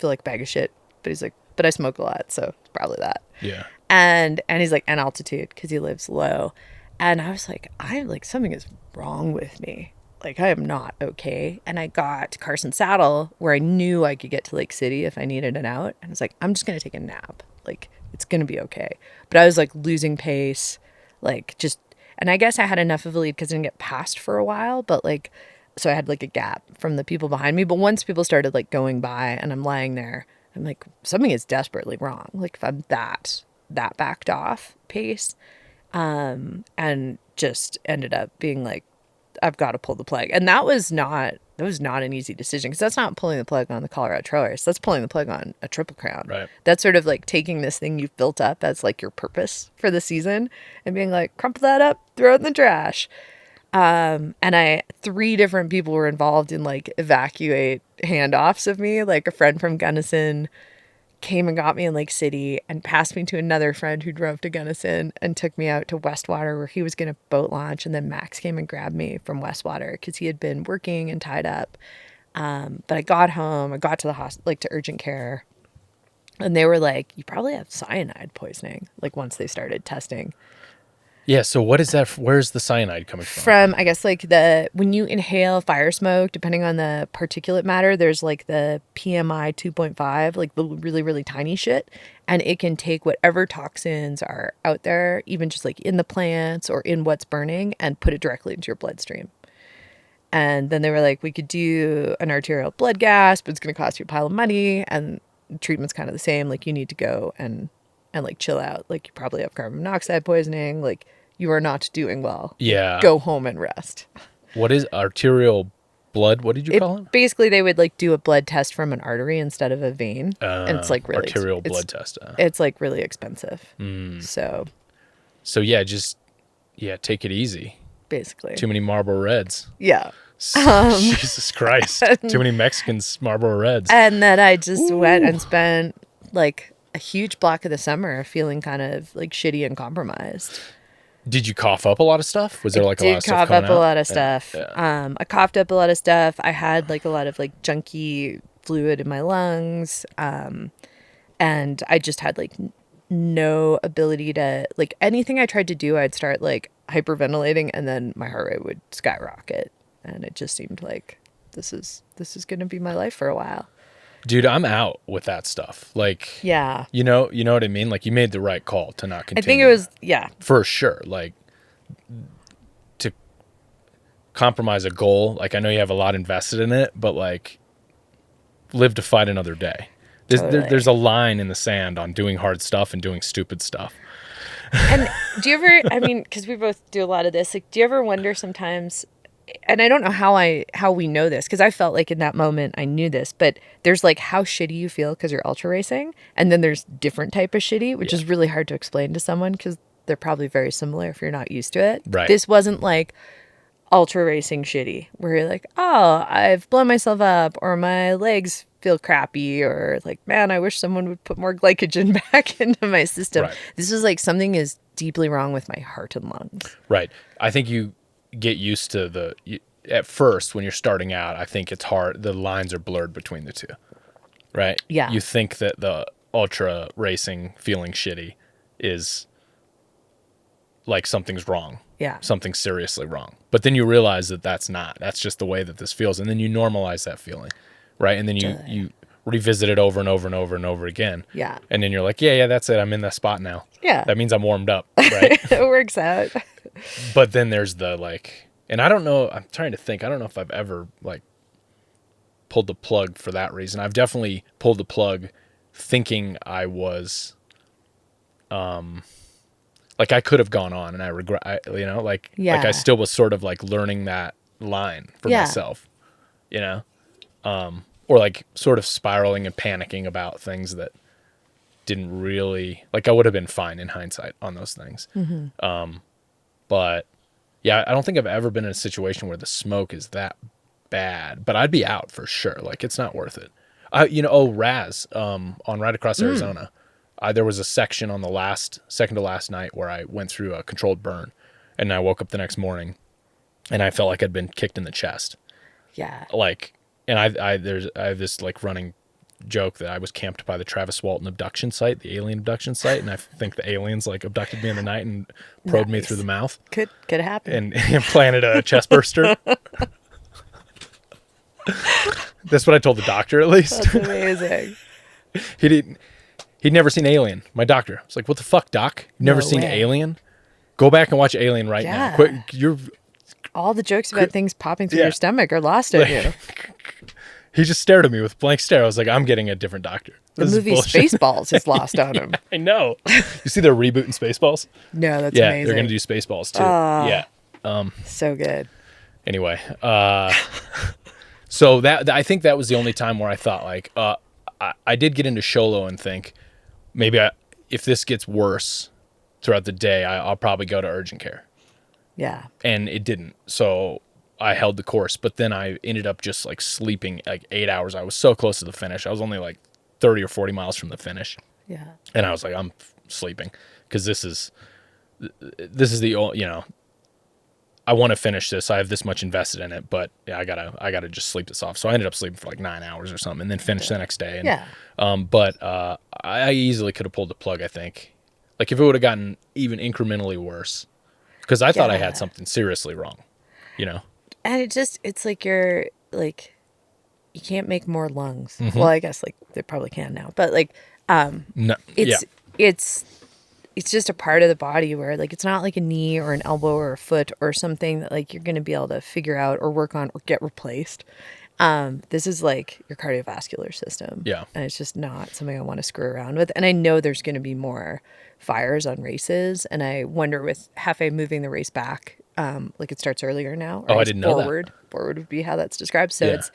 like a bag of shit. But he's like, but I smoke a lot, so it's probably that. Yeah. And he's like, and altitude, because he lives low. And I was like, I'm like, something is wrong with me. Like, I am not okay. And I got to Carson Saddle, where I knew I could get to Lake City if I needed an out. And I was like, I'm just going to take a nap. Like, it's going to be okay. But I was like losing pace, like just, and I guess I had enough of a lead because I didn't get passed for a while, but like, so I had like a gap from the people behind me. But once people started like going by and I'm lying there, I'm like, something is desperately wrong. Like if I'm that backed off pace. and just ended up being like, I've got to pull the plug. And that was not an easy decision, because that's not pulling the plug on the Colorado Trail Race. That's pulling the plug on a Triple Crown. Right. That's sort of like taking this thing you've built up as like your purpose for the season and being like, crumple that up, throw it in the trash. And 3 different people were involved in like evacuate handoffs of me. Like a friend from Gunnison came and got me in Lake City and passed me to another friend who drove to Gunnison and took me out to Westwater, where he was going to boat launch. And then Max came and grabbed me from Westwater because he had been working and tied up. But I got home, I got to the hospital, like to urgent care, and they were like, you probably have cyanide poisoning. Like once they started testing. Yeah. So what is that? Where's the cyanide coming from? From, I guess, like when you inhale fire smoke, depending on the particulate matter, there's like the PMI 2.5, like the really, really tiny shit. And it can take whatever toxins are out there, even just like in the plants or in what's burning, and put it directly into your bloodstream. And then they were like, we could do an arterial blood gas, but it's going to cost you a pile of money. And the treatment's kind of the same. Like you need to go and like chill out. Like you probably have carbon monoxide poisoning. Like you are not doing well. Yeah. Go home and rest. What is arterial blood? What did you call it? Basically, they would like do a blood test from an artery instead of a vein. And it's like really arterial blood test. It's like really expensive. So yeah, take it easy. Basically. Too many Marlboro Reds. Yeah. Jesus Christ. Too many Mexicans Marlboro Reds. And then I just went and spent like a huge block of the summer feeling kind of like shitty and compromised. Did you cough up a lot of stuff? Was there like a lot of stuff cough coming up a out? lot of stuff. Yeah. I coughed up a lot of stuff. I had like a lot of like junky fluid in my lungs. And I just had like no ability to, like, anything I tried to do, I'd start like hyperventilating and then my heart rate would skyrocket. And it just seemed like this is going to be my life for a while. Dude, I'm out with that stuff. Like, yeah, you know what I mean? Like, you made the right call to not continue. I think it was, yeah, for sure. Like, to compromise a goal. Like, I know you have a lot invested in it, but like, live to fight another day. There's a line in the sand on doing hard stuff and doing stupid stuff. And do you ever? I mean, because we both do a lot of this. Like, do you ever wonder sometimes? And I don't know how we know this, because I felt like in that moment I knew this, but there's like how shitty you feel because you're ultra racing, and then there's different type of shitty, which is really hard to explain to someone because they're probably very similar if you're not used to it. Right. This wasn't like ultra racing shitty where you're like, oh, I've blown myself up, or my legs feel crappy, or like, man, I wish someone would put more glycogen back into my system. Right. This was like something is deeply wrong with my heart and lungs. Right. I think you get used to at first when you're starting out, I think it's hard. The lines are blurred between the two, right? Yeah. You think that the ultra racing feeling shitty is like something's wrong. Yeah. Something's seriously wrong. But then you realize that that's not. That's just the way that this feels. And then you normalize that feeling, right? And then you revisit it over and over and over and over again. Yeah. And then you're like, yeah, that's it. I'm in that spot now. Yeah. That means I'm warmed up, right? It works out. But then there's the like, and I don't know, I'm trying to think, I don't know if I've ever like pulled the plug for that reason. I've definitely pulled the plug thinking I was, like I could have gone on, and I regret, like I still was sort of like learning that line for myself, or like sort of spiraling and panicking about things that didn't really, like I would have been fine in hindsight on those things. Mm-hmm. But yeah, I don't think I've ever been in a situation where the smoke is that bad, but I'd be out for sure. Like it's not worth it. Raz, on Ride Across Arizona, there was a section on the second to last night where I went through a controlled burn, and I woke up the next morning and I felt like I'd been kicked in the chest. Yeah. Like, and I have this like running joke that I was camped by the Travis Walton abduction site, the alien abduction site, and I think the aliens like abducted me in the night and probed me through the mouth. Could happen. And implanted a chest burster. That's what I told the doctor, at least. That's amazing. He'd never seen Alien. My doctor was like, "What the fuck, doc? You've never seen Alien? Go back and watch Alien right now. Quick, all the jokes about things popping through your stomach are lost on you." He just stared at me with a blank stare. I was like, I'm getting a different doctor. The This is movie bullshit. Spaceballs is lost on him. I know. You see they're rebooting Spaceballs? No, that's Yeah, amazing. they're going to do Spaceballs too. Yeah. So good. Anyway, so that I think that was the only time where I thought like I did get into Sholo and think maybe if this gets worse throughout the day, I'll probably go to urgent care. Yeah. And it didn't. So I held the course, but then I ended up just like sleeping like 8 hours. I was so close to the finish. I was only like 30 or 40 miles from the finish. Yeah. And I was like, I'm sleeping because this is the only, I want to finish this. I have this much invested in it, but yeah, I gotta just sleep this off. So I ended up sleeping for like 9 hours or something, and then finished the next day. And, Yeah. But I easily could have pulled the plug. I think, like if it would have gotten even incrementally worse, because I thought I had Yeah. something seriously wrong. And it's like you're like, you can't make more lungs. Mm-hmm. Well, I guess like they probably can now, but like, No, yeah, it's just a part of the body where like it's not like a knee or an elbow or a foot or something that like you're going to be able to figure out or work on or get replaced. This is like your cardiovascular system. Yeah. And it's just not something I want to screw around with. And I know there's going to be more fires on races, and I wonder with Hefe moving the race back, like it starts earlier now. Oh, I didn't know that. Forward would be how that's described. So Yeah. it's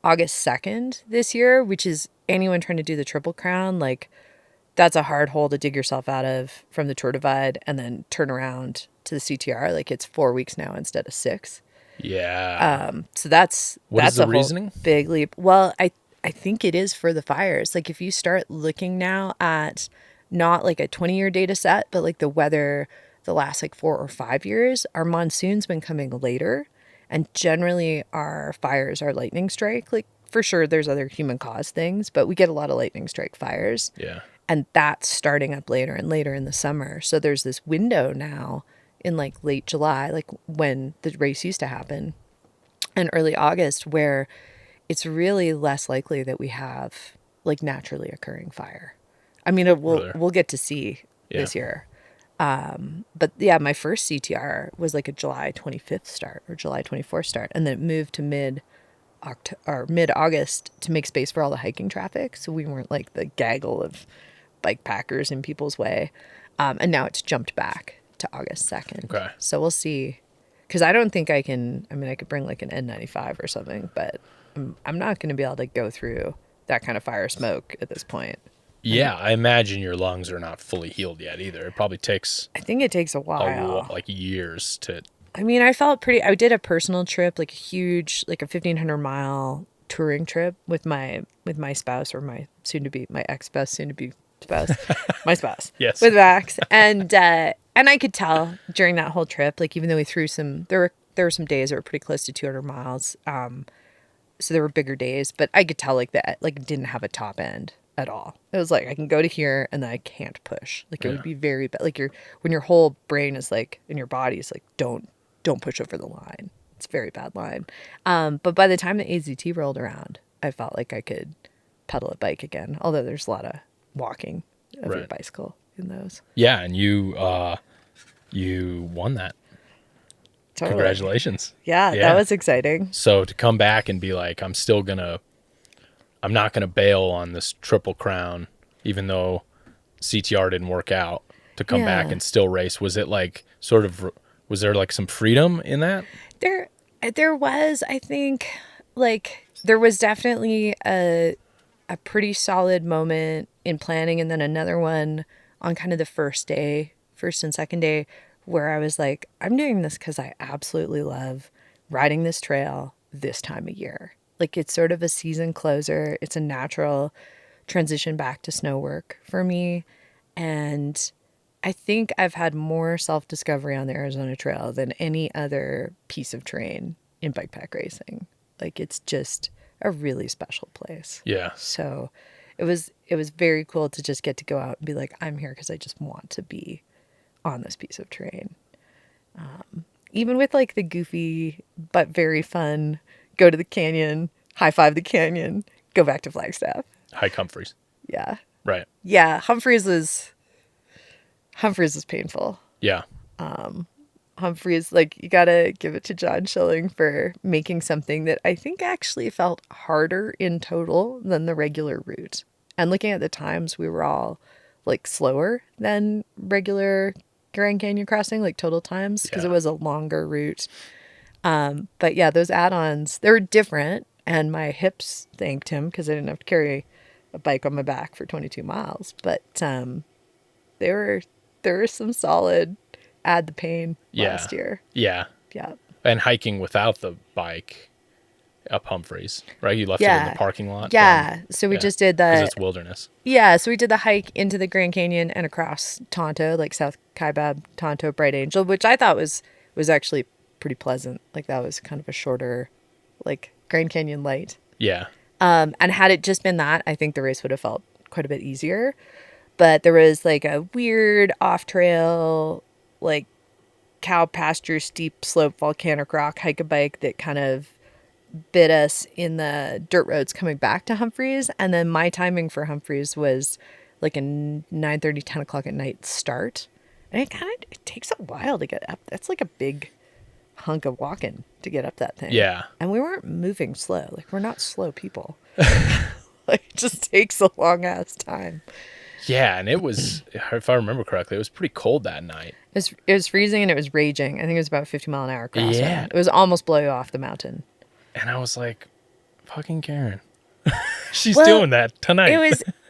August 2nd this year, which is anyone trying to do the Triple Crown, like that's a hard hole to dig yourself out of from the Tour Divide and then turn around to the CTR. Like it's 4 weeks now instead of 6. yeah. So that's What is that's the a whole reasoning? big leap. Well, I think it is for the fires. Like if you start looking now at not like a 20-year data set, but like the weather the last like 4 or 5 years, our monsoon's been coming later, and generally our fires are lightning strike. Like for sure there's other human caused things, but we get a lot of lightning strike fires. Yeah. And that's starting up later and later in the summer. So there's this window now in like late July, like when the race used to happen, and early August, where it's really less likely that we have like naturally occurring fire. I mean, we'll get to see this year. But yeah, my first CTR was like a July 25th start or July 24th start. And then it moved to mid-August to make space for all the hiking traffic. So we weren't like the gaggle of bike packers in people's way. And now it's jumped back to August 2nd. Okay. So we'll see. Because I don't think I could bring like an N95 or something, but I'm not going to be able to go through that kind of fire smoke at this point. Yeah, I imagine your lungs are not fully healed yet either. It probably takes I think it takes a while. like years to. I mean, I did a personal trip, like a huge, like a 1,500-mile touring trip with my spouse, or my ex-spouse, soon-to-be spouse, my spouse. Yes. With Max. And I could tell during that whole trip, like even though we threw there were some days that were pretty close to 200 miles. So there were bigger days, but I could tell like that, like it didn't have a top end at all. It was like, I can go to here and then I can't push. Like it would be very bad. Like when your whole brain is like, and your body is like, don't push over the line. It's a very bad line. But by the time the AZT rolled around, I felt like I could pedal a bike again. Although there's a lot of walking of your bicycle in those. Yeah, and you won that. Totally. Congratulations. Yeah, that was exciting. So to come back and be like, I'm not gonna bail on this Triple Crown, even though CTR didn't work out, to come back and still race. Was it like was there like some freedom in that? There was, I think, like there was definitely a pretty solid moment in planning, and then another one on kind of the first and second day, where I was like, I'm doing this because I absolutely love riding this trail this time of year. Like it's sort of a season closer. It's a natural transition back to snow work for me. And I think I've had more self-discovery on the Arizona Trail than any other piece of terrain in bike pack racing. Like it's just a really special place. Yeah. So it was very cool to just get to go out and be like, I'm here because I just want to be on this piece of terrain. Even with like the goofy but very fun, go to the canyon, high five the canyon, go back to Flagstaff. Hike Humphreys. Yeah. Right. Yeah. Humphreys was painful. Yeah. Humphreys, like, you gotta give it to John Schilling for making something that I think actually felt harder in total than the regular route. And looking at the times, we were all like slower than regular Grand Canyon crossing, like total times, because it Yeah. was a longer route. But yeah, those add-ons, they were different, and my hips thanked him because I didn't have to carry a bike on my back for 22 miles. But they were there were some solid add the pain Yeah. last year. Yeah. Yeah. And hiking without the bike up Humphreys, right? You left it in the Yeah. parking lot. Yeah. So we just did Because the it's wilderness. yeah, so we did the hike into the Grand Canyon and across Tonto, like South Kaibab, Tonto, Bright Angel, which I thought was actually pretty pleasant. Like that was kind of a shorter like Grand Canyon light. Yeah. And had it just been that, I think the race would have felt quite a bit easier. But there was like a weird off trail, like cow pasture, steep slope, volcanic rock, hike a bike that kind of bit us in the dirt roads coming back to Humphreys. And then my timing for Humphreys was like a 9:30, 10 o'clock at night start. And it takes a while to get up. That's like a big hunk of walking to get up that thing. Yeah. And we weren't moving slow. Like, we're not slow people. Like, it just takes a long ass time. Yeah. And it was, if I remember correctly, it was pretty cold that night. It was freezing and it was raging. I think it was about 50-mile-an-hour crosswind. Yeah. It was almost blow you off the mountain. And I was like, fucking Karen. She's Well, doing that tonight.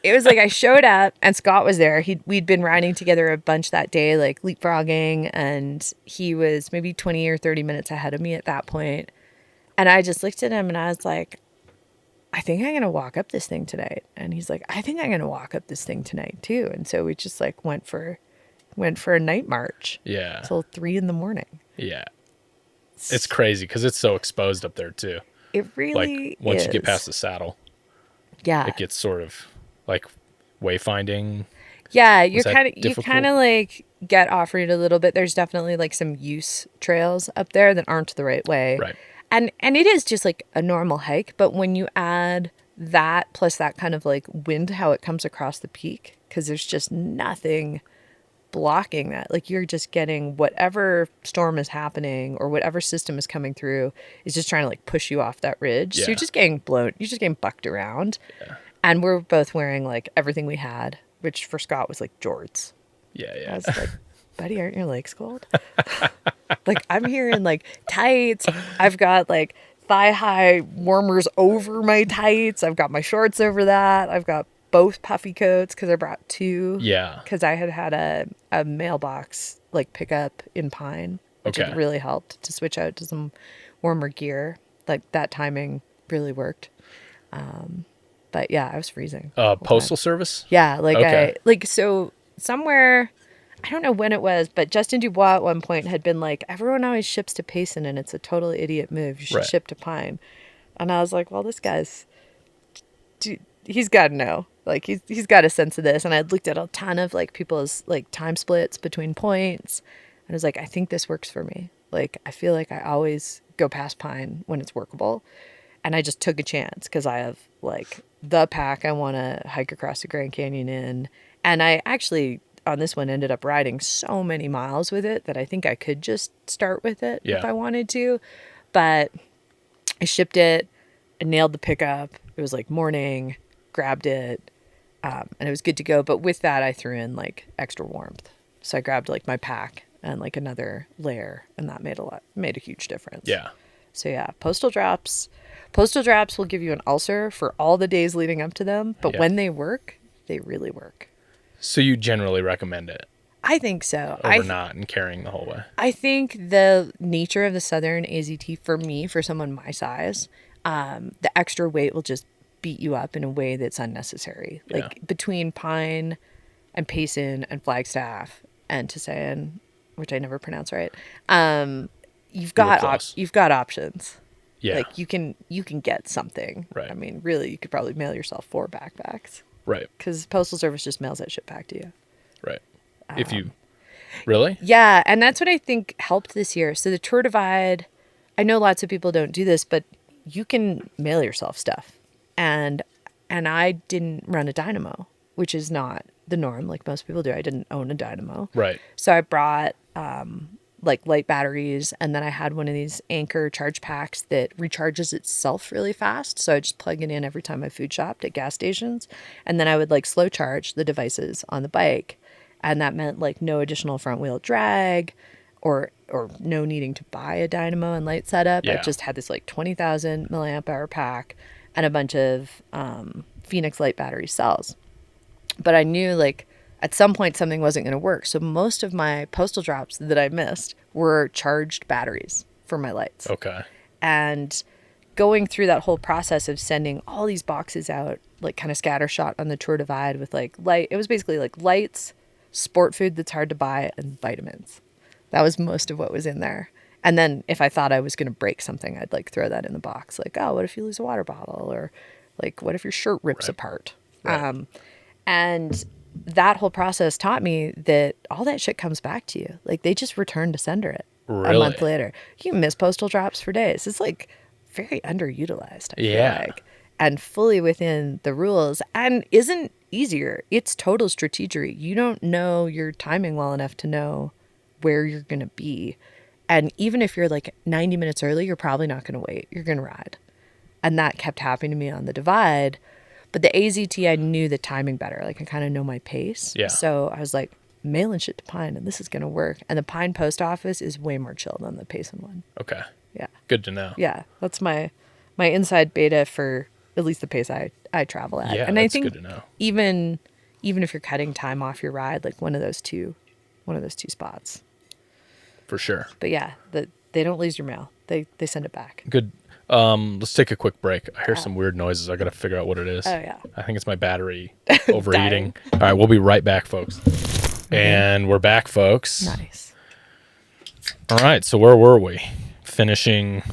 It was like I showed up and Scott was there. We'd been riding together a bunch that day, like leapfrogging, and he was maybe 20 or 30 minutes ahead of me at that point. And I just looked at him and I was like, I think I'm going to walk up this thing tonight. And he's like, I think I'm going to walk up this thing tonight too. And so we just like went for a night march Yeah. till 3 a.m. Yeah. It's crazy because it's so exposed up there too. It really Like once you get is. past the saddle, Yeah. it gets sort of like wayfinding. Yeah, Was you that kind difficult? of like get off road a little bit. There's definitely like some use trails up there that aren't the right way. Right. And it is just like a normal hike, but when you add that plus that kind of like wind how it comes across the peak, because there's just nothing blocking that. Like you're just getting whatever storm is happening or whatever system is coming through is just trying to like push you off that ridge. So Yeah. you're just getting blown, you're just getting bucked around. Yeah. And we're both wearing like everything we had, which for Scott was like jorts. Yeah. I Yeah. was like, buddy, aren't your legs cold? Like, I'm here in like tights. I've got like thigh high warmers over my tights. I've got my shorts over that. I've got both puffy coats because I brought two. Yeah. Because I had a mailbox like pickup in Pine, which Okay. had really helped to switch out to some warmer gear. Like that timing really worked. But yeah, I was freezing. the whole time. Postal service? Yeah, like Okay. so somewhere, I don't know when it was, but Justin Dubois at one point had been like, everyone always ships to Payson and it's a total idiot move. You should Right. ship to Pine. And I was like, well, this guy's, he's got to know. Like he's got a sense of this. And I'd looked at a ton of like people's like time splits between points. And I was like, I think this works for me. Like, I feel like I always go past Pine when it's workable. And I just took a chance because I have like the pack I want to hike across the Grand Canyon in. And I actually, on this one, ended up riding so many miles with it that I think I could just start with it if Yeah. I wanted to. But I shipped it, I nailed the pickup. It was like morning, grabbed it, and it was good to go. But with that, I threw in like extra warmth. So I grabbed like my pack and like another layer, and that made a huge difference. Yeah. So yeah, postal drops will give you an ulcer for all the days leading up to them, but Yeah. when they work, they really work. So you generally recommend it I think so. over not and carrying the whole way. I think the nature of the Southern AZT for me, for someone my size, the extra weight will just beat you up in a way that's unnecessary. Yeah. Like between Pine and Payson and Flagstaff and Tusayan, which I never pronounce right, you've got close. you've got options. Yeah. Like you can get something. Right. I mean, really, you could probably mail yourself 4 backpacks Right. because Postal Service just mails that shit back to you. Right. If you really? Yeah, and that's what I think helped this year. So the Tour Divide, I know lots of people don't do this, but you can mail yourself stuff. And I didn't run a dynamo, which is not the norm like most people do. I didn't own a dynamo. Right. So I brought like light batteries, and then I had one of these Anchor charge packs that recharges itself really fast. So I just plug it in every time I food shopped at gas stations, and then I would like slow charge the devices on the bike, and that meant like no additional front wheel drag, or no needing to buy a dynamo and light setup. I Yeah. just had this like 20,000 milliamp hour pack and a bunch of Phoenix light battery cells. But I knew like at some point something wasn't going to work. So most of my postal drops that I missed were charged batteries for my lights. Okay. And going through that whole process of sending all these boxes out, like kind of scattershot on the Tour Divide with like light, it was basically like lights, sport food that's hard to buy, and vitamins. That was most of what was in there. And then if I thought I was going to break something, I'd like throw that in the box. Like, oh, what if you lose a water bottle? Or like, what if your shirt rips apart? Right. And that whole process taught me that all that shit comes back to you. Like they just return to sender it a Really? month later. You miss postal drops for days. It's like very underutilized, I feel like. And fully within the rules, and isn't easier. It's total strategery. You don't know your timing well enough to know where you're going to be. And even if you're like 90 minutes early, you're probably not going to wait. You're going to ride. And that kept happening to me on the Divide. But the AZT, I knew the timing better. Like I kind of know my pace. Yeah. So I was like, mailing shit to Pine and this is going to work. And the Pine post office is way more chill than the Payson one. Okay. Yeah. Good to know. Yeah. That's my inside beta for at least the pace I travel at. Yeah, and that's I think good to know. even if you're cutting time off your ride, like one of those two spots. For sure. But yeah, they don't lose your mail. They send it back. Good. Let's take a quick break. I hear some weird noises. I got to figure out what it is. Oh, yeah. I think it's my battery overheating. All right, we'll be right back, folks. And we're back, folks. Nice. All right, so where were we? Finishing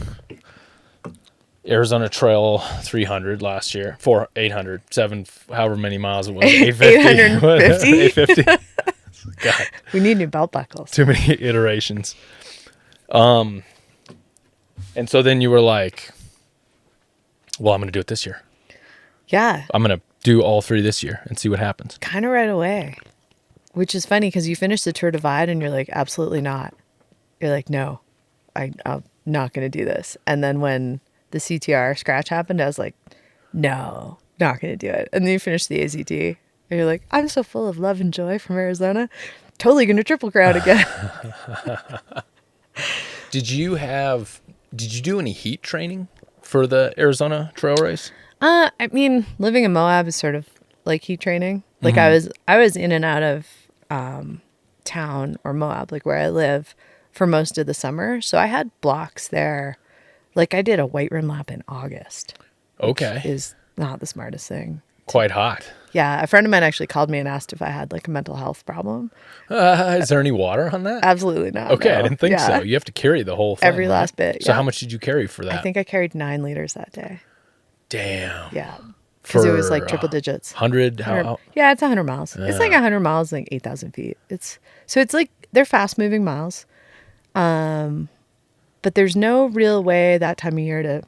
Arizona Trail 300 last year. 800, 7, however many miles it was. 850. 850. God, We need new belt buckles. too many iterations. And so then you were like, well, I'm going to do it this year. Yeah. I'm going to do all 3 this year and see what happens. Kind of right away. Which is funny because you finish the Tour Divide and you're like, absolutely not. You're like, no, I'm not going to do this. And then when the CTR scratch happened, I was like, no, not going to do it. And then you finish the AZT and you're like, I'm so full of love and joy from Arizona. Totally going to triple crown again. Did you do any heat training for the Arizona Trail race? I mean, living in Moab is sort of like heat training. Like I was in and out of town or Moab, like where I live, for most of the summer. So I had blocks there. Like I did a white rim lap in August. Okay. Which is not the smartest thing. Quite hot. Yeah, a friend of mine actually called me and asked if I had like a mental health problem. Is there any water on that? Absolutely not. Okay, no. I didn't think Yeah. so. You have to carry the whole thing. Every right? last bit. So yeah. how much did you carry for that? I think I carried 9 liters that day. Damn. Yeah. Because it was like For, triple digits. 100? 100 How? Yeah, it's 100 miles. It's like 100 miles, like 8,000 feet. It's like they're fast moving miles. But there's no real way that time of year to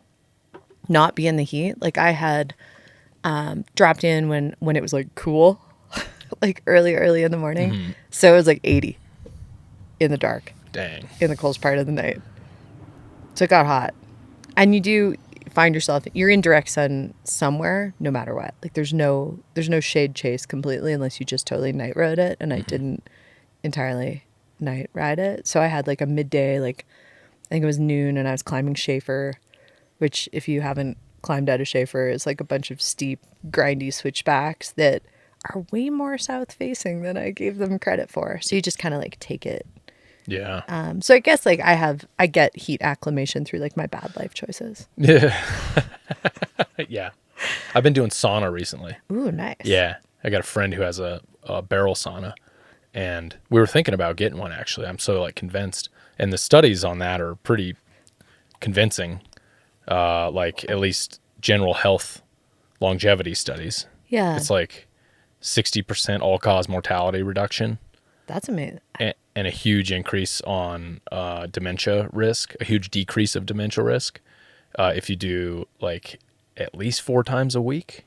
not be in the heat. Like I had dropped in when it was like cool, like early in the morning. Mm-hmm. So it was like 80 in the dark, Dang. in the coldest part of the night. So it got hot. And you do find yourself, you're in direct sun somewhere, no matter what. Like there's no shade chase completely unless you just totally night rode it. And I didn't entirely night ride it. So I had like a midday, like I think it was noon, and I was climbing Schaefer, which if you haven't climbed out of Schaefer is like a bunch of steep, grindy switchbacks that are way more south facing than I gave them credit for. So you just kind of like take it. Yeah. So I guess like I get heat acclimation through like my bad life choices. Yeah. Yeah. I've been doing sauna recently. Ooh, nice. Yeah. I got a friend who has a barrel sauna, and we were thinking about getting one, actually. I'm so like convinced. And the studies on that are pretty convincing, like at least general health longevity studies. Yeah. It's like 60% all-cause mortality reduction. That's amazing. And a huge increase on dementia risk, a huge decrease of dementia risk if you do like at least 4 times a week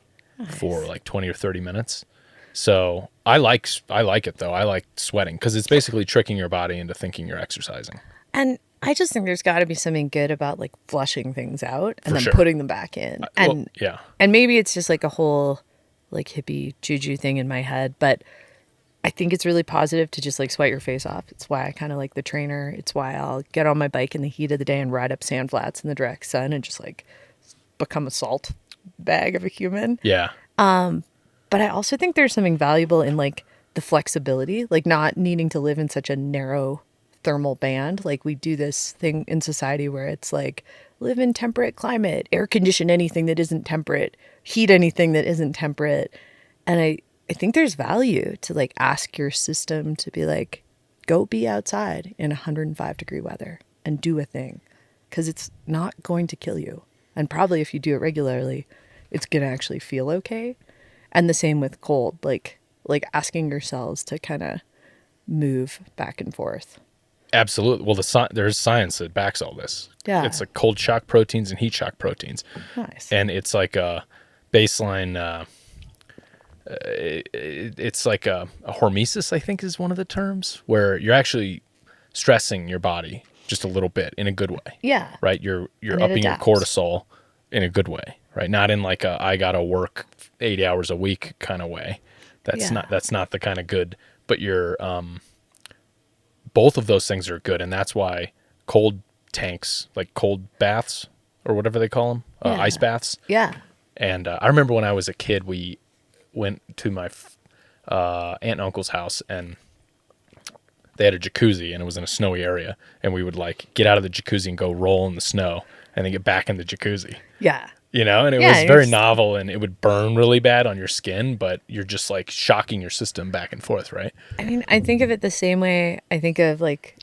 for like 20 or 30 minutes. So I like it though. I like sweating because it's basically tricking your body into thinking you're exercising. And I just think there's got to be something good about like flushing things out and For then sure. putting them back in. Well, yeah. And maybe it's just like a whole like hippie juju thing in my head, but I think it's really positive to just like sweat your face off. It's why I kind of like the trainer. It's why I'll get on my bike in the heat of the day and ride up sand flats in the direct sun and just like become a salt bag of a human. Yeah. But I also think there's something valuable in like the flexibility, like not needing to live in such a narrow thermal band. Like we do this thing in society where it's like live in temperate climate, air condition anything that isn't temperate, heat anything that isn't temperate. And I think there's value to like ask your system to be like, go be outside in 105-degree weather and do a thing because it's not going to kill you. And probably if you do it regularly, it's going to actually feel okay. And the same with cold, like asking yourselves to kind of move back and forth. Absolutely. Well, there's science that backs all this. Yeah. It's like cold shock proteins and heat shock proteins. Nice. And it's like a baseline, it's like a hormesis, I think is one of the terms, where you're actually stressing your body just a little bit in a good way. Yeah. Right? You're And it upping your adapts. cortisol in a good way, right? Not in like a I gotta work 80 hours a week kind of way. That's Yeah. not the kind of good, but you're both of those things are good, and that's why cold tanks, like cold baths or whatever they call them, Yeah. ice baths. Yeah. And I remember when I was a kid, we went to my aunt and uncle's house, and they had a jacuzzi, and it was in a snowy area, and we would like get out of the jacuzzi and go roll in the snow, and then get back in the jacuzzi. Yeah. You know, and it Yeah, was and very it's- novel, and it would burn really bad on your skin, but you're just like shocking your system back and forth, right? I mean, I think of it the same way I think of like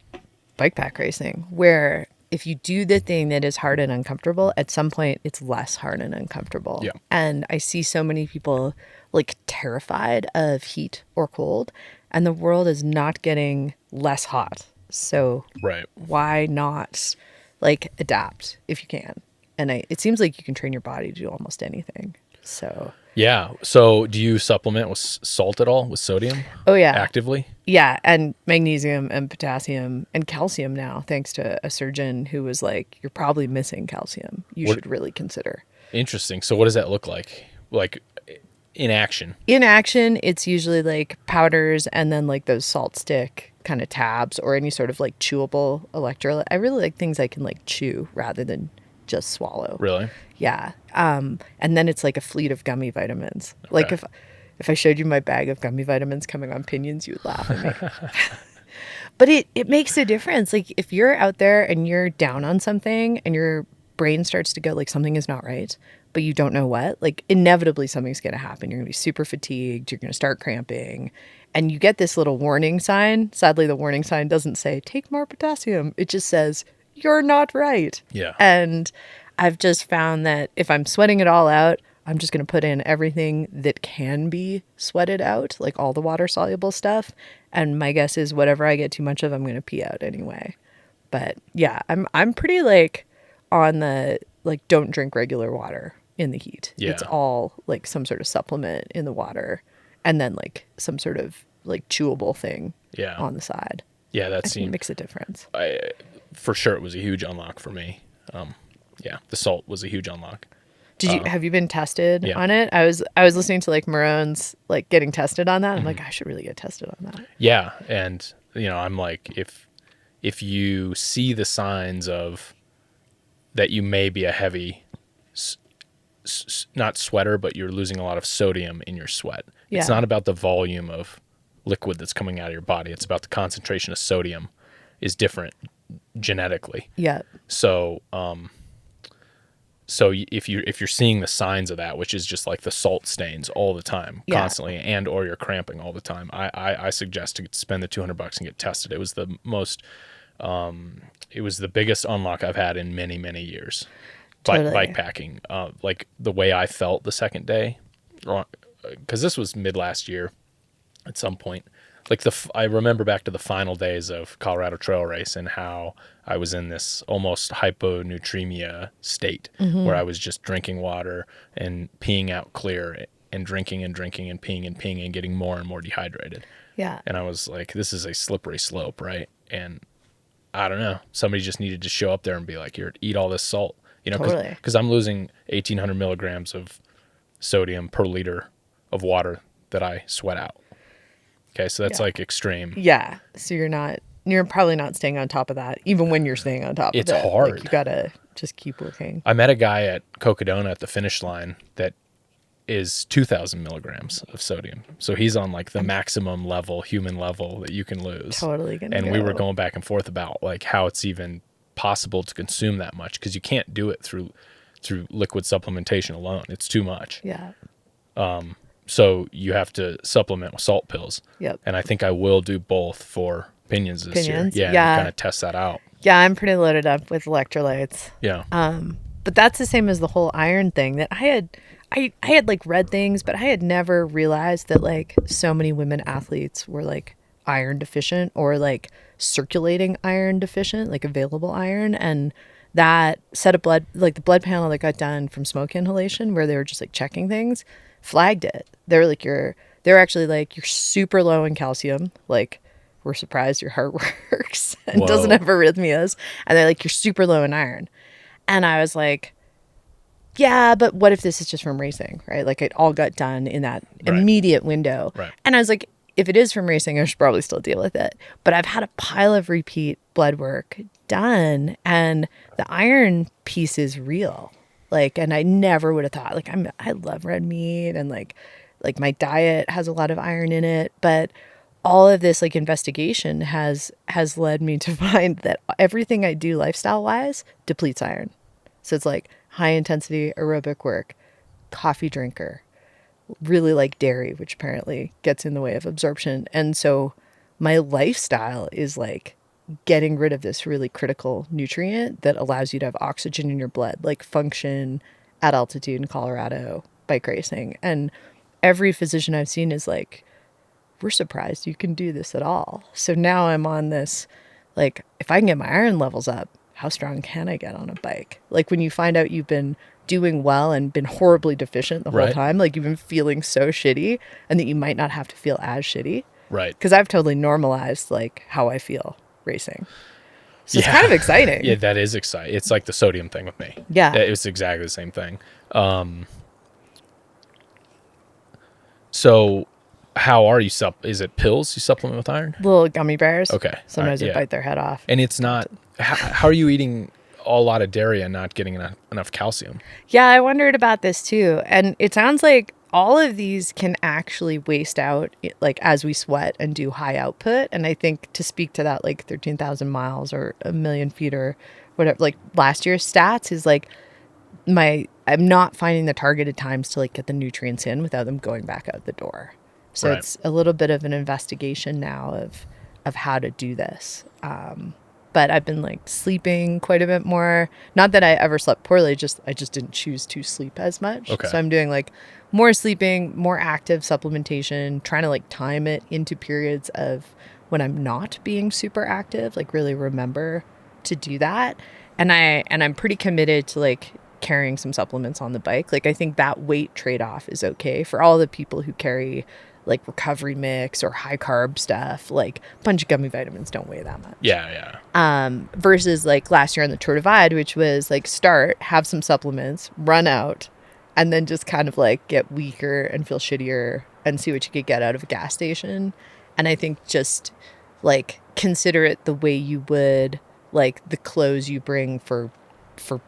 bike pack racing, where if you do the thing that is hard and uncomfortable, at some point it's less hard and uncomfortable. Yeah. And I see so many people like terrified of heat or cold, and the world is not getting less hot. So Right. why not like adapt if you can? And it seems like you can train your body to do almost anything. So, Yeah. So do you supplement with salt at all, with sodium? oh yeah. Actively? Yeah, and magnesium and potassium and calcium now, thanks to a surgeon who was like, you're probably missing calcium. You should really consider. Interesting. So what does that look like? Like in action? In action, it's usually like powders and then like those salt stick kind of tabs or any sort of like chewable electrolyte. I really like things I can like chew rather than just swallow. Really? Yeah. And then it's like a fleet of gummy vitamins. Like Okay. if I showed you my bag of gummy vitamins coming on Pinyons, you would laugh at me. But it makes a difference. Like if you're out there and you're down on something and your brain starts to go like something is not right, but you don't know what, like inevitably something's going to happen. You're going to be super fatigued. You're going to start cramping. And you get this little warning sign. Sadly, the warning sign doesn't say take more potassium. It just says you're not right. Yeah. And I've just found that if I'm sweating it all out, I'm just going to put in everything that can be sweated out, like all the water soluble stuff. And my guess is whatever I get too much of, I'm going to pee out anyway. But yeah, I'm pretty like on the like don't drink regular water in the heat. Yeah. It's all like some sort of supplement in the water and then like some sort of like chewable thing Yeah. on the side. Yeah, that I think it seemed makes a difference. for sure it was a huge unlock for me. Yeah, the salt was a huge unlock. Have you been tested yeah. on it? I was listening to like Marone's like getting tested on that. I'm like, I should really get tested on that. Yeah, and you know, I'm like if you see the signs of that you may be a heavy not sweater, but you're losing a lot of sodium in your sweat. It's Yeah. not about the volume of liquid that's coming out of your body. It's about the concentration of sodium is different genetically. Yeah. So, if you're seeing the signs of that, which is just like the salt stains all the time, Yeah. constantly, and or you're cramping all the time, I suggest to spend the $200 and get tested. It was the most, it was the biggest unlock I've had in many, many years. Totally. Bike packing, like the way I felt the second day, because this was mid last year at some point. Like I remember back to the final days of Colorado Trail Race and how I was in this almost hyponatremia state where I was just drinking water and peeing out clear and drinking and drinking and peeing and getting more and more dehydrated. Yeah. And I was like, this is a slippery slope, right? And I don't know. Somebody just needed to show up there and be like, here, eat all this salt. You know, Totally. because I'm losing 1,800 milligrams of sodium per liter of water that I sweat out. Okay, so that's Yeah. like extreme. Yeah. So you're probably not staying on top of that, even when you're staying on top It's of it. hard. Like, you gotta just keep working. I met a guy at Cocodona at the finish line that is 2,000 milligrams of sodium. So he's on like the maximum level, human level that you can lose. Totally gonna And go. we were going back and forth about like how it's even possible to consume that much, because you can't do it through liquid supplementation alone. It's too much. Yeah. So you have to supplement with salt pills. Yep. And I think I will do both for Pinyons this Pinyons? year. Yeah, Yeah. and kind of test that out. Yeah, I'm pretty loaded up with electrolytes. Yeah. But that's the same as the whole iron thing that I had like read things, but I had never realized that like so many women athletes were like iron deficient or like circulating iron deficient, like available iron. And that set of blood, like the blood panel that got done from smoke inhalation, where they were just like checking things, flagged it. They were like, they're actually like, you're super low in calcium. Like, we're surprised your heart works and Whoa. doesn't have arrhythmias. And they're like, you're super low in iron. And I was like, yeah, but what if this is just from racing, right? Like, it all got done in that immediate window. Right. And I was like, if it is from racing, I should probably still deal with it. But I've had a pile of repeat blood work done, and the iron piece is real. Like, and I never would have thought, like, I love red meat, and like my diet has a lot of iron in it, but all of this like investigation has led me to find that everything I do lifestyle wise depletes iron. So it's like high intensity aerobic work, coffee drinker, really like dairy, which apparently gets in the way of absorption. And so my lifestyle is like getting rid of this really critical nutrient that allows you to have oxygen in your blood, like function at altitude in Colorado, bike racing. And every physician I've seen is like, we're surprised you can do this at all. So now I'm on this, like, if I can get my iron levels up, how strong can I get on a bike? Like, when you find out you've been doing well and been horribly deficient the whole time, like you've been feeling so shitty, and that you might not have to feel as shitty. Right. Because I've totally normalized like how I feel racing. So it's kind of exciting. Yeah, that is exciting. It's like the sodium thing with me. Yeah. It's exactly the same thing. So how are you is it pills you supplement with iron? Little gummy bears. Okay. Sometimes All they right, yeah. bite their head off. And it's not, how are you eating a lot of dairy and not getting enough calcium? Yeah, I wondered about this too. And it sounds like all of these can actually waste out like as we sweat and do high output. And I think to speak to that, like 13,000 miles or a million feet or whatever, like last year's stats is like I'm not finding the targeted times to like get the nutrients in without them going back out the door. So it's a little bit of an investigation now of how to do this. But I've been like sleeping quite a bit more. Not that I ever slept poorly, I just didn't choose to sleep as much. Okay. So I'm doing like more sleeping, more active supplementation, trying to like time it into periods of when I'm not being super active, like really remember to do that. And I'm pretty committed to like carrying some supplements on the bike. Like, I think that weight trade-off is okay for all the people who carry like recovery mix or high carb stuff. Like, a bunch of gummy vitamins don't weigh that much. Yeah. Versus like last year on the Tour Divide, which was like start, have some supplements, run out, and then just kind of like get weaker and feel shittier and see what you could get out of a gas station. And I think just like consider it the way you would like the clothes you bring for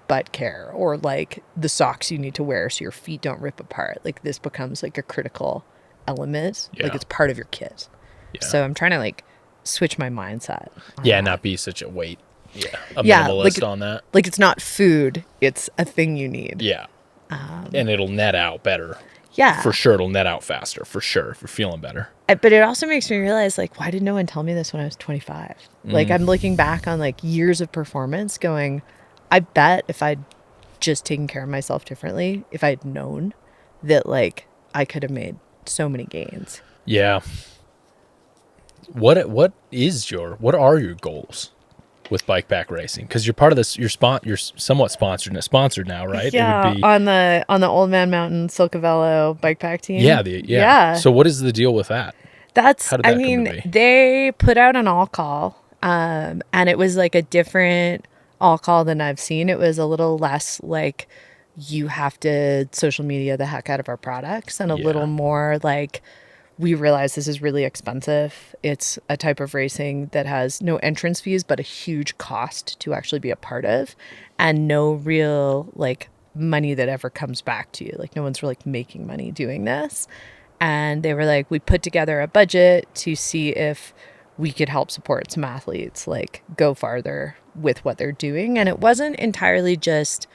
butt care, or like the socks you need to wear so your feet don't rip apart. Like, this becomes like a critical element. Yeah. Like, it's part of your kit. Yeah. So I'm trying to like switch my mindset. Yeah, not be such a weight. Yeah. A Yeah, minimalist like, on that. Like, it's not food, it's a thing you need. Yeah. And it'll net out better. Yeah. For sure, it'll net out faster. For sure, if you're feeling better. But it also makes me realize, like, why did no one tell me this when I was 25? Like, I'm looking back on like years of performance going, I bet if I'd just taken care of myself differently, if I'd known that like I could have made so many gains. Yeah. What are your goals? with bike pack racing? Because you're part of this. You're somewhat sponsored now, right? It would Yeah, be on the Old Man Mountain Silcavello bike pack team. yeah. So what is the deal with that? That's, How did I that come to mean, be? they put out an all call, and it was like a different all call than I've seen. It was a little less like you have to social media the heck out of our products, and a Yeah. little more like we realize this is really expensive. It's a type of racing that has no entrance fees, but a huge cost to actually be a part of, and no real like money that ever comes back to you. Like no one's really making money doing this. And they were like, we put together a budget to see if we could help support some athletes, like go farther with what they're doing. And it wasn't entirely just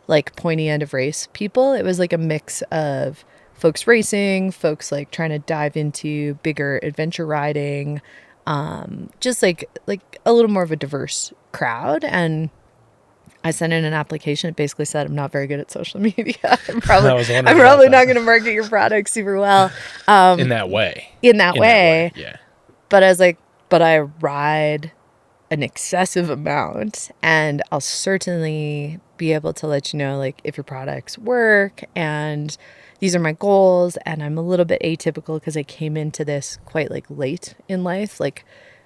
like pointy end of race people. It was like a mix of folks racing, folks like trying to dive into bigger adventure riding, just like a little more of a diverse crowd. And I sent in an application. It basically said I'm not very good at social media. I'm I was wondering I'm about probably that. not going to market your product super well In that way. in that way. Yeah. But I was like, but I ride an excessive amount, and I'll certainly be able to let you know like if your products work, and these are my goals. And I'm a little bit atypical because I came into this quite like late in life. Like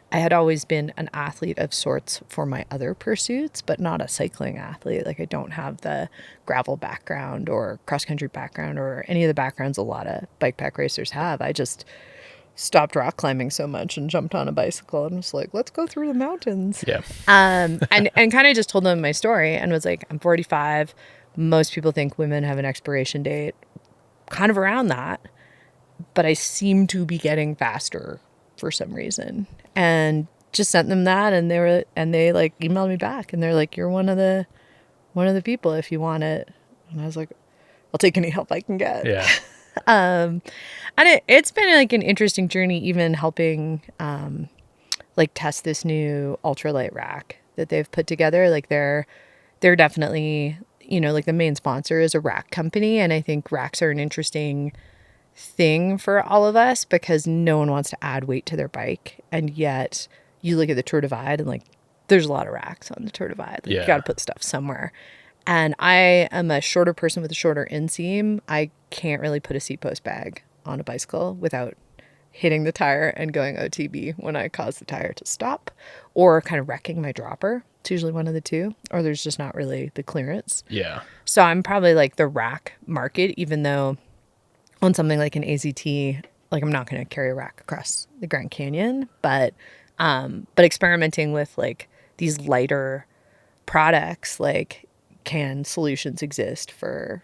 I had always been an athlete of sorts for my other pursuits, but not a cycling athlete. Like I don't have the gravel background or cross country background or any of the backgrounds a lot of bike pack racers have. I just stopped rock climbing so much and jumped on a bicycle and was like, let's go through the mountains. Yeah. And kind of just told them my story and was like, I'm 45. Most people think women have an expiration date kind of around that, but I seem to be getting faster for some reason. And just sent them that, and they like emailed me back, and they're like, you're one of the people if you want it. And I was like, I'll take any help I can get. Yeah. And it's been like an interesting journey, even helping like test this new ultralight rack that they've put together. Like they're definitely, you know, like the main sponsor is a rack company, and I think racks are an interesting thing for all of us because no one wants to add weight to their bike, and yet you look at the Tour Divide and like there's a lot of racks on the Tour Divide. Like, Yeah. you got to put stuff somewhere. And I am a shorter person with a shorter inseam. I can't really put a seat post bag on a bicycle without hitting the tire and going OTB when I cause the tire to stop, or kind of wrecking my dropper. It's usually one of the two, or there's just not really the clearance. Yeah. So I'm probably like the rack market, even though on something like an AZT, like I'm not going to carry a rack across the Grand Canyon, but experimenting with like these lighter products, like can solutions exist for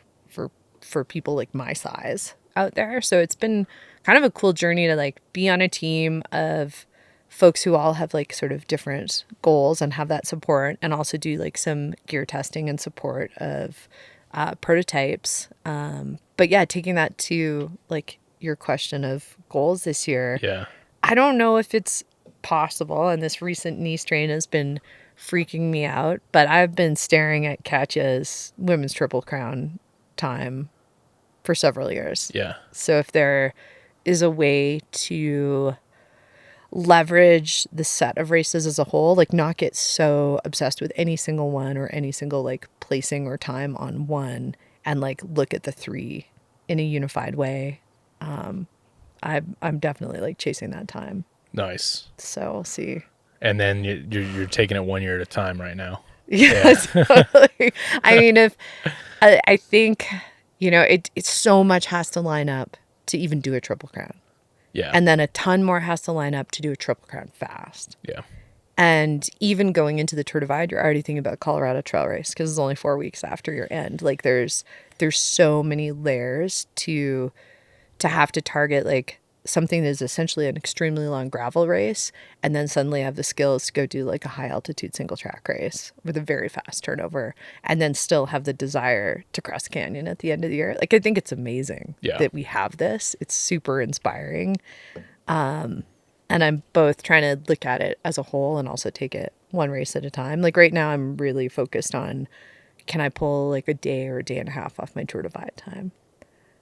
people like my size out there? So it's been kind of a cool journey to like be on a team of folks who all have like sort of different goals and have that support, and also do like some gear testing and support of prototypes. But yeah, taking that to like your question of goals this year. Yeah. I don't know if it's possible, and this recent knee strain has been freaking me out, but I've been staring at Katya's women's triple crown time for several years. Yeah. So if there is a way to leverage the set of races as a whole, like not get so obsessed with any single one or any single like placing or time on one, and like look at the three in a unified way. I'm definitely like chasing that time. Nice. So we'll see. And then you're taking it 1 year at a time right now. Yeah, totally. I mean, if I think, you know, it's so much has to line up to even do a triple crown. Yeah. And then a ton more has to line up to do a triple crown fast. Yeah. And even going into the Tour Divide, you're already thinking about Colorado Trail Race because it's only 4 weeks after your end. Like there's so many layers to have to target like something that is essentially an extremely long gravel race, and then suddenly have the skills to go do like a high altitude single track race with a very fast turnover, and then still have the desire to cross the canyon at the end of the year. Like I think it's amazing that we have this. It's super inspiring. And I'm both trying to look at it as a whole and also take it one race at a time. Like right now I'm really focused on, can I pull like a day or a day and a half off my Tour Divide time?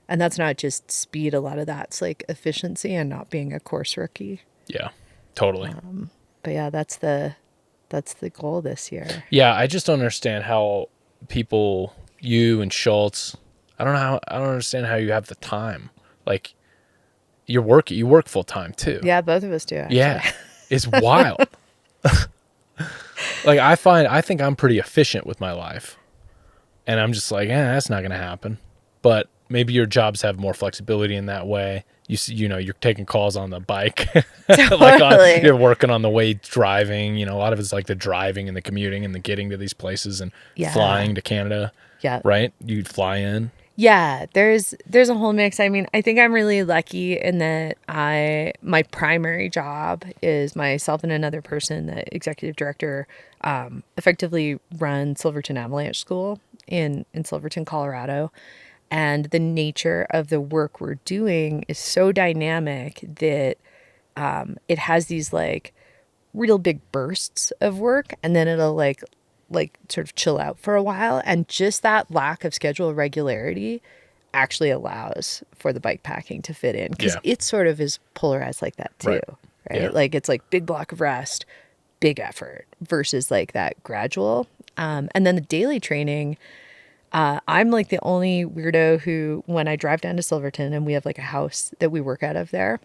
And that's not just speed. A lot of that's like efficiency and not being a course rookie. Yeah. Totally. But yeah, that's the That's the goal this year. Yeah, I just don't understand how people, you and Schultz, I don't understand how you have the time. Like you work full time too. Yeah, both of us do, actually. Yeah. It's wild. Like I think I'm pretty efficient with my life. And I'm just like, that's not going to happen. But maybe your jobs have more flexibility in that way. You know, you're taking calls on the bike. Totally. You're working on the way driving. You know, a lot of it's like the driving and the commuting and the getting to these places and Yeah. flying to Canada. Yeah. Right? You'd fly in. Yeah, there's a whole mix. I mean, I think I'm really lucky in that my primary job is myself and another person, the executive director, effectively run Silverton Avalanche School in Silverton, Colorado. And the nature of the work we're doing is so dynamic that it has these like real big bursts of work, and then it'll like sort of chill out for a while. And just that lack of schedule regularity actually allows for the bike packing to fit in, because it sort of is polarized like that too. Right? Yeah. Like it's like big block of rest, big effort versus like that gradual. And then the daily training, I'm like the only weirdo who, when I drive down to Silverton and we have like a house that we work out of there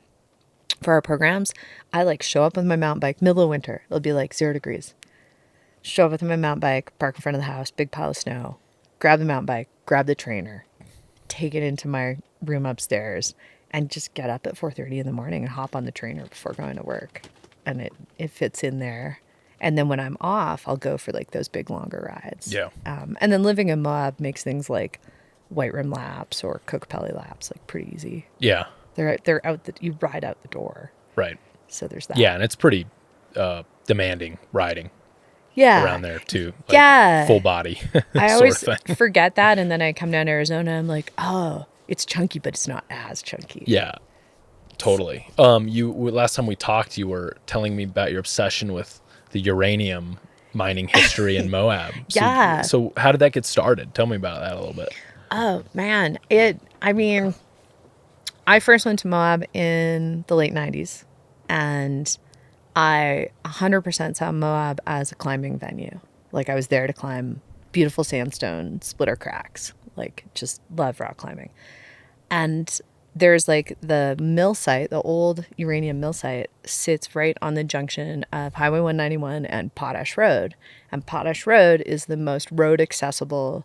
for our programs, I like show up with my mountain bike, middle of winter. It'll be like 0 degrees. Show up with my mountain bike, park in front of the house, big pile of snow, grab the mountain bike, grab the trainer, take it into my room upstairs, and just get up at 4:30 in the morning and hop on the trainer before going to work. And it fits in there. And then when I'm off, I'll go for like those big longer rides. Yeah. And then living in Moab makes things like white rim laps or Kokopelli laps like pretty easy. Yeah. They're out you ride out the door. Right. So there's that. Yeah, and it's pretty demanding riding. Yeah. Around there too. Like Yeah. Full body. I sort always of thing. forget that, and then I come down to Arizona, I'm like, oh, it's chunky, but it's not as chunky. Yeah. Totally. Last time we talked, you were telling me about your obsession with the uranium mining history in Moab. Yeah. So how did that get started? Tell me about that a little bit. Oh man. I first went to Moab in the late 90s, and I 100% saw Moab as a climbing venue. Like I was there to climb beautiful sandstone, splitter cracks, like just love rock climbing. And there's like the mill site, the old uranium mill site sits right on the junction of Highway 191 and Potash Road. And Potash Road is the most road accessible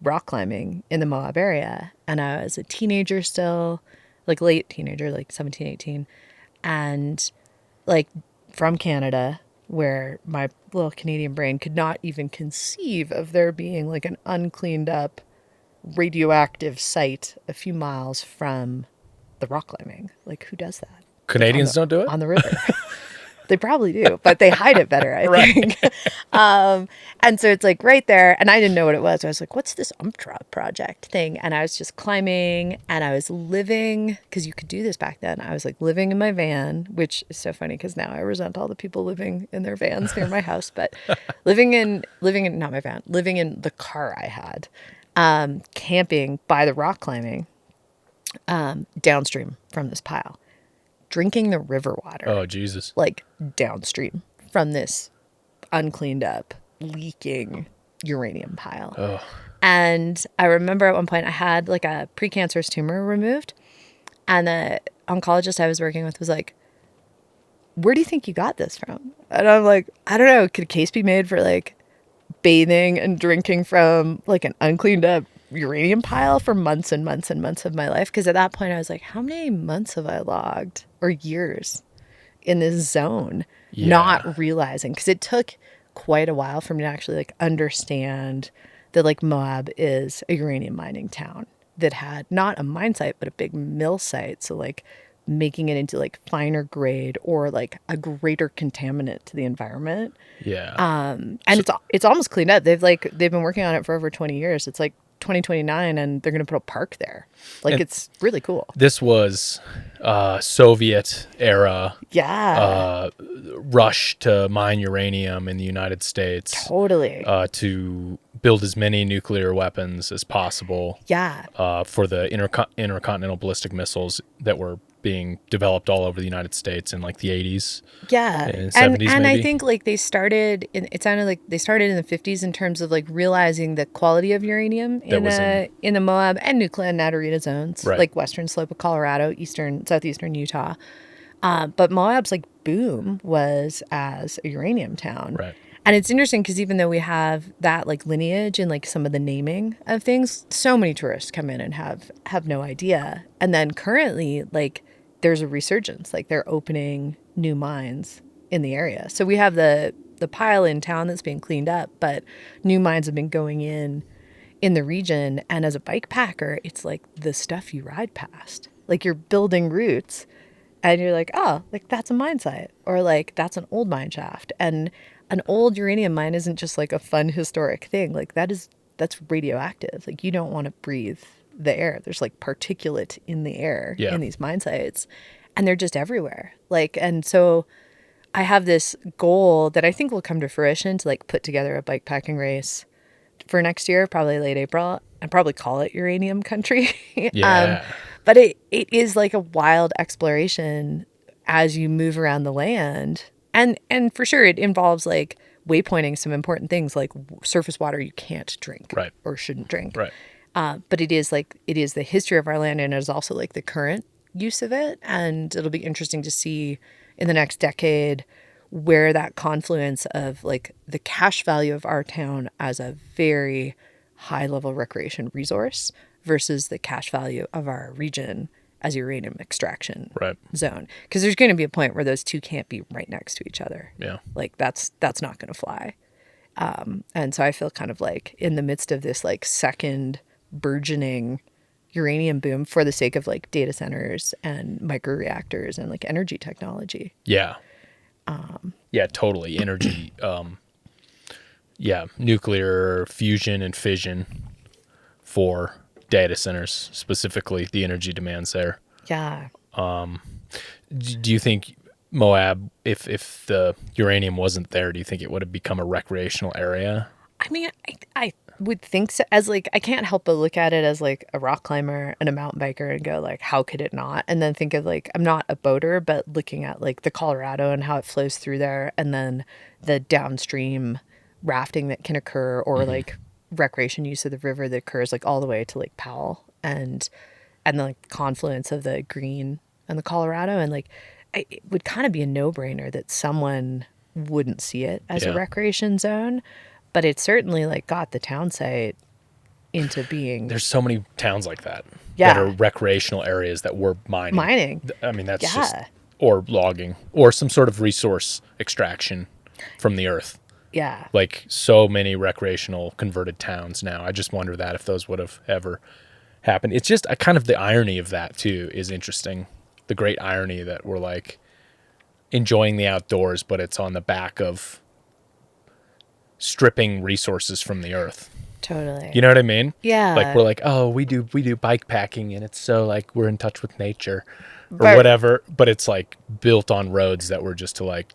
rock climbing in the Moab area. And I was a teenager still, like late teenager, like 17, 18. And like from Canada, where my little Canadian brain could not even conceive of there being like an uncleaned up radioactive site a few miles from the rock climbing. Like, who does that? Canadians don't do it? On the river. They probably do, but they hide it better, I think. And so it's like right there, and I didn't know what it was. I was like, what's this project thing? And I was just climbing, and I was living, because you could do this back then. I was like living in my van, which is so funny because now I resent all the people living in their vans near my house, but living in not my van, living in the car I had, camping by the rock climbing, downstream from this pile, drinking the river water. Oh, Jesus. Like downstream from this uncleaned up, leaking uranium pile. Oh. And I remember at one point I had like a precancerous tumor removed, and the oncologist I was working with was like, where do you think you got this from? And I'm like, I don't know. Could a case be made for like bathing and drinking from like an uncleaned up uranium pile for months and months and months of my life? Because at that point I was like, how many months have I logged, or years, in this zone? Yeah. Not realizing, because it took quite a while for me to actually like understand that like Moab is a uranium mining town that had not a mine site but a big mill site. So like making it into like finer grade or like a greater contaminant to the environment. Yeah. And it's almost cleaned up. They've been working on it for over 20 years. It's like 2029, and they're going to put a park there. Like, and it's really cool. This was Soviet era. Yeah. Rush to mine uranium in the United States. Totally. To build as many nuclear weapons as possible. Yeah. For the intercontinental ballistic missiles that were being developed all over the United States in like the 80s Yeah. and And 70s and I maybe. think like it sounded like they started in the 50s in terms of like realizing the quality of uranium That was in the Moab and Nuclear and Natarita zones, Right. like western slope of Colorado, southeastern Utah. But Moab's like boom was as a uranium town. Right. And it's interesting because even though we have that like lineage and like some of the naming of things, so many tourists come in and have no idea. And then currently, like there's a resurgence, like they're opening new mines in the area. So we have the pile in town that's being cleaned up, but new mines have been going in the region. And as a bike packer, it's like the stuff you ride past. Like you're building routes and you're like, oh, like that's a mine site, or like that's an old mine shaft. And an old uranium mine isn't just like a fun historic thing. Like that's radioactive. Like you don't want to breathe the air. There's like particulate in the air Yeah. in these mine sites, and they're just everywhere. Like, and so I have this goal that I think will come to fruition to like put together a bike packing race for next year, probably late April, and probably call it Uranium Country. Yeah. But it is like a wild exploration as you move around the land. And for sure, it involves like waypointing some important things like surface water you can't drink Right. or shouldn't drink. Right. But it is the history of our land, and it is also like the current use of it. And it'll be interesting to see in the next decade where that confluence of like the cash value of our town as a very high level recreation resource versus the cash value of our region as a uranium extraction Right. zone. Because there's going to be a point where those two can't be right next to each other. Yeah. Like that's not going to fly. And so I feel kind of like in the midst of this like second burgeoning uranium boom for the sake of like data centers and microreactors and like energy technology. Yeah. Yeah, totally. Energy. Yeah, nuclear fusion and fission for data centers, specifically the energy demands there. Yeah. Do you think Moab, if the uranium wasn't there, do you think it would have become a recreational area? I mean, I would think so. As like, I can't help but look at it as like a rock climber and a mountain biker and go like, how could it not? And then think of like, I'm not a boater, but looking at like the Colorado and how it flows through there, and then the downstream rafting that can occur, or like recreation use of the river that occurs like all the way to Lake Powell, and the like confluence of the Green and the Colorado, and like it would kind of be a no-brainer that someone wouldn't see it as a Yeah. recreation zone. But it certainly like got the town site into being There's so many towns like that Yeah. that are recreational areas that were mining. mining. I mean, that's Yeah. just, or logging, or some sort of resource extraction from the earth. Yeah. Like so many recreational converted towns now. I just wonder that if those would have ever happened. It's just a kind of the irony of that too is interesting. The great irony that we're like enjoying the outdoors, but it's on the back of stripping resources from the earth. Totally. You know what I mean? Yeah. Like we're like, oh, we do bike packing, and it's so like we're in touch with nature or But- whatever. But it's like built on roads that were just to like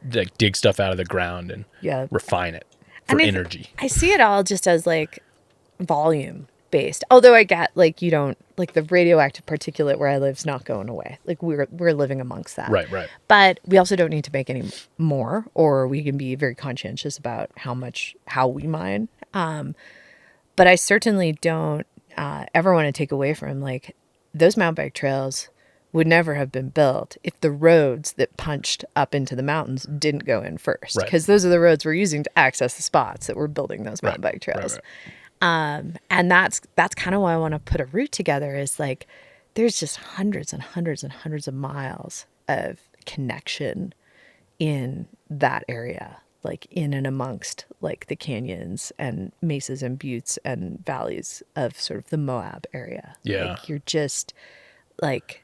dig stuff out of the ground and Yeah. refine it for And energy. I see it all just as like volume based. Although I get like you don't like the radioactive particulate where I live is not going away. Like we're living amongst that. Right, right. But we also don't need to make any more, or we can be very conscientious about how we mine. But I certainly don't ever want to take away from like those mountain bike trails would never have been built if the roads that punched up into the mountains didn't go in first. Right. Because those are the roads we're using to access the spots that we're building those mountain bike trails. Right. And that's kind of why I want to put a route together is like there's just hundreds and hundreds and hundreds of miles of connection in that area, like in and amongst like the canyons and mesas and buttes and valleys of sort of the Moab area. Yeah. Like you're just like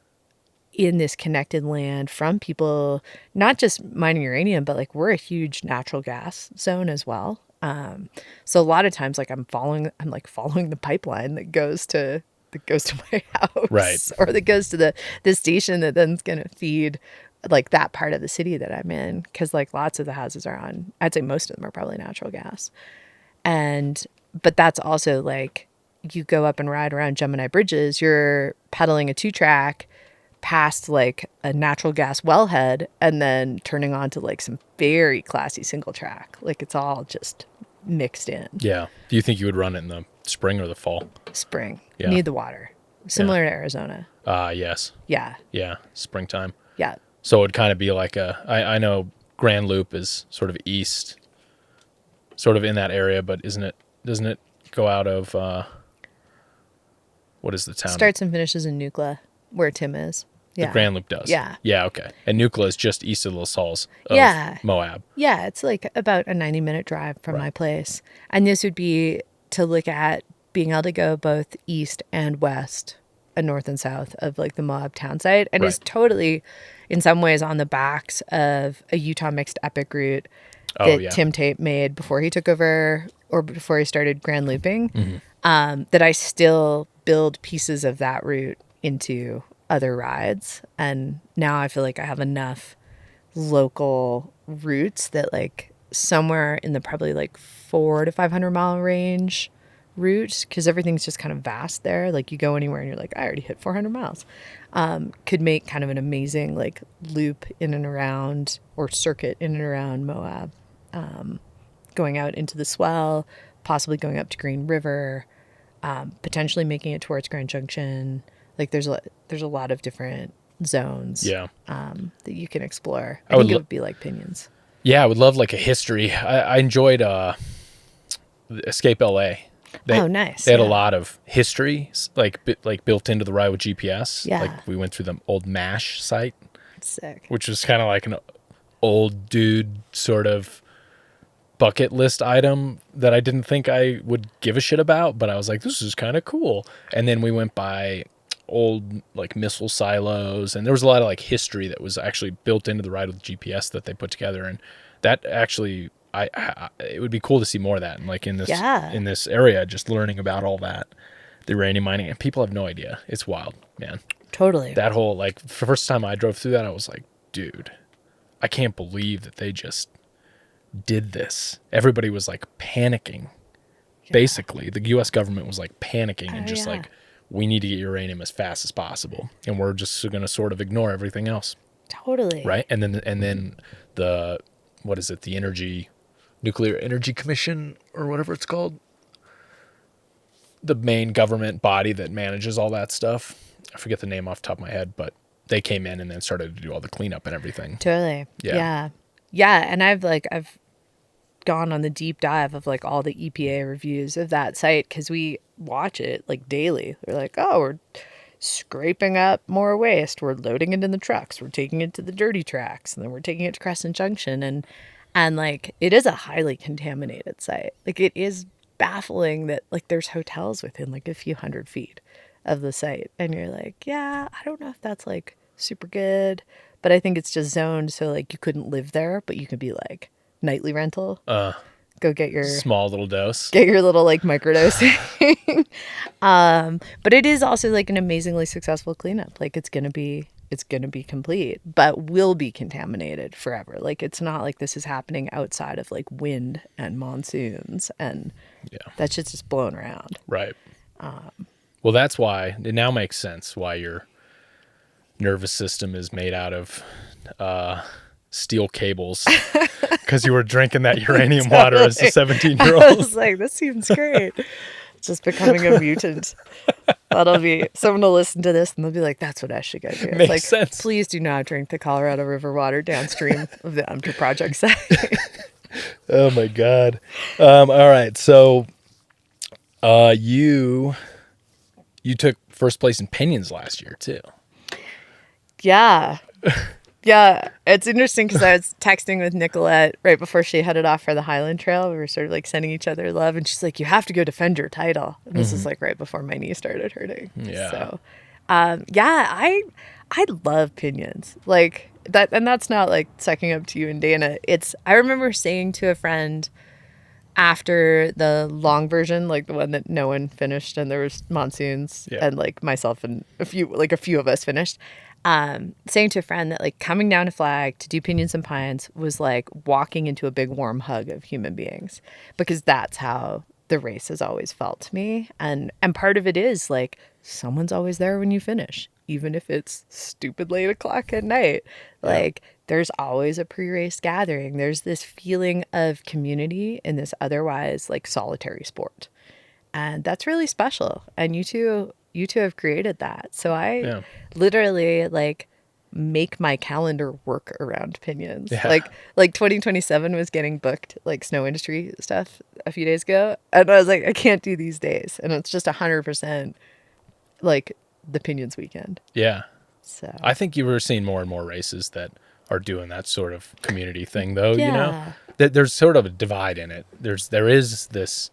in this connected land from people, not just mining uranium, but like we're a huge natural gas zone as well. So a lot of times like I'm following the pipeline that goes to my house, Right. or that goes to the station that then's going to feed like that part of the city that I'm in. Cause like lots of the houses are on, I'd say most of them are probably natural gas. But that's also like, you go up and ride around Gemini bridges, you're pedaling a 2-track past like a natural gas wellhead and then turning on to like some very classy single track. Like it's all just mixed in. Yeah. Do you think you would run it in the spring or the fall? Spring. Yeah. Need the water. Similar to Arizona. Yes. Yeah. Yeah. Springtime. Yeah. So it would kind of be like I know Grand Loop is sort of east, sort of in that area, but doesn't it go out of, what is the town? Starts and finishes in Nucla, where Tim is. Yeah. The Grand Loop does. Yeah. Yeah, okay. And Nucla is just east of Los Halls of Yeah. Moab. Yeah, it's like about a 90-minute drive from my place. And this would be to look at being able to go both east and west and north and south of like the Moab town site. And it's totally, in some ways, on the backs of a Utah mixed epic route that Tim Tate made before he took over or before he started Grand Looping. That I still build pieces of that route into other rides. And now I feel like I have enough local routes that like somewhere in the probably like 400 to 500 mile range route, because everything's just kind of vast there. Like you go anywhere and you're like, I already hit 400 miles. Could make kind of an amazing like loop in and around, or circuit in and around Moab, going out into the swell, possibly going up to Green River, potentially making it towards Grand Junction. Like there's a lot of different zones that you can explore. I think it would be like Pinyons. Yeah, I would love like a history. I enjoyed Escape LA. Nice. They had a lot of history like built into the ride with GPS. Yeah. Like we went through the old MASH site. Sick. Which was kind of like an old dude sort of bucket list item that I didn't think I would give a shit about, but I was like, this is kind of cool. And then we went by old like missile silos, and there was a lot of like history that was actually built into the ride with GPS that they put together, and that actually it would be cool to see more of that, and like in this area, just learning about all that, the uranium mining, and people have no idea. It's wild, man. Totally. That whole like the first time I drove through that, I was like, dude, I can't believe that they just did this. Everybody was like panicking. Basically, the U.S. government was like panicking and just like, we need to get uranium as fast as possible, and we're just going to sort of ignore everything else. Totally. Right. And then the, what is it? The Nuclear Energy Commission or whatever it's called. The main government body that manages all that stuff. I forget the name off the top of my head, but they came in and then started to do all the cleanup and everything. Totally. Yeah. And I've gone on the deep dive of like all the EPA reviews of that site, because we watch it like daily. They're like, oh, we're scraping up more waste, we're loading it in the trucks, we're taking it to the dirty tracks, and then we're taking it to Crescent Junction, and like it is a highly contaminated site. Like it is baffling that like there's hotels within like a few hundred feet of the site, and you're like, yeah, I don't know if that's like super good, but I think it's just zoned so like you couldn't live there, but you could be like nightly rental. Go get your small little dose. Get your little like microdosing. But it is also like an amazingly successful cleanup. Like it's gonna be complete, but will be contaminated forever. Like it's not like this is happening outside of like wind and monsoons, and that shit's just blowing around. Right. Well, that's why it now makes sense why your nervous system is made out of steel cables, because you were drinking that uranium water as a 17-year-old. I was like, this seems great. Just becoming a mutant. That'll be, someone will listen to this and they'll be like, that's what I should go do. Makes like, sense. Please do not drink the Colorado River water downstream of the UMTR project site. Oh my God. All right. So you took first place in Pinyons last year too. Yeah. Yeah, it's interesting because I was texting with Nicolette right before she headed off for the Highland Trail. We were sort of like sending each other love, and she's like, you have to go defend your title. And this is like right before my knee started hurting. Yeah. So, I love Pinyons. Like that, and that's not like sucking up to you and Dana. I remember saying to a friend after the long version, like the one that no one finished and there was monsoons and like myself and a few of us finished. saying to a friend that like coming down to Flag to do Pinyons and Pines was like walking into a big warm hug of human beings, because that's how the race has always felt to me. And part of it is like someone's always there when you finish, even if it's stupid late o'clock at night. Like there's always a pre-race gathering. There's this feeling of community in this otherwise like solitary sport. And that's really special. And you two have created that. So I Yeah. literally like make my calendar work around Pinyons. Yeah. Like 2027 was getting booked, like snow industry stuff a few days ago. And I was like, I can't do these days. And it's just 100% like the Pinyons weekend. Yeah. So I think you were seeing more and more races that are doing that sort of community thing, though. You know, Yeah. there's sort of a divide in it. There is this,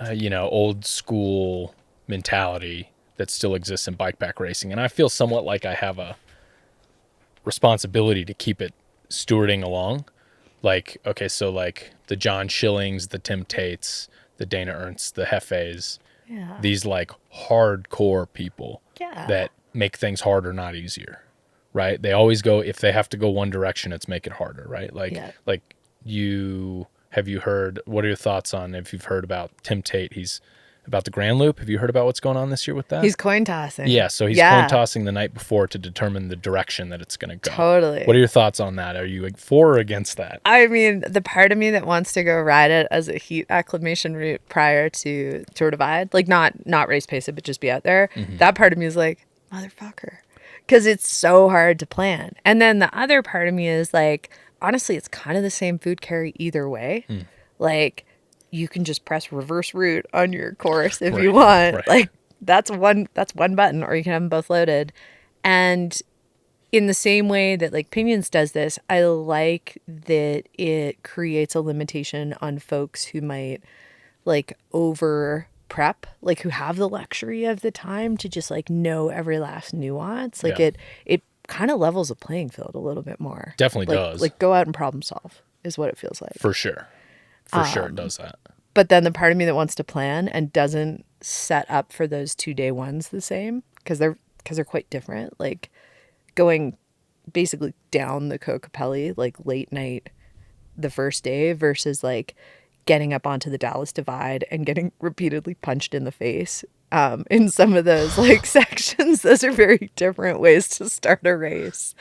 old school mentality that still exists in bikepack racing, and I feel somewhat like I have a responsibility to keep it stewarding along. Like, okay, so like the John Schillings, the Tim Tates, the Dana Ernsts, the Hefes, Yeah. these like hardcore people Yeah. that make things harder, not easier, right? They always go, if they have to go one direction, it's make it harder, right? Like, Yeah. like have you heard, what are your thoughts on, if you've heard about Tim Tate, he's about the Grand Loop. Have you heard about what's going on this year with that? He's coin tossing. Yeah, so he's coin tossing the night before to determine the direction that it's going to go. Totally. What are your thoughts on that? Are you for or against that? I mean, the part of me that wants to go ride it as a heat acclimation route prior to Tour Divide, like not race pace it, but just be out there. Mm-hmm. That part of me is like, motherfucker, because it's so hard to plan. And then the other part of me is like, honestly, it's kind of the same food carry either way. Like, you can just press reverse route on your course if you want. Right. Like that's one button, or you can have them both loaded. And in the same way that like Pinyons does this, I like that it creates a limitation on folks who might like over prep, like who have the luxury of the time to just like know every last nuance. Like Yeah. it kind of levels the playing field a little bit more. Definitely Like, does. Like go out and problem solve is what it feels like. For sure. For sure it does that. But then the part of me that wants to plan and doesn't set up for those 2-day ones the same, because they're quite different. Like going basically down the Kokopelli like late night the first day versus like getting up onto the Dallas Divide and getting repeatedly punched in the face in some of those like sections. Those are very different ways to start a race.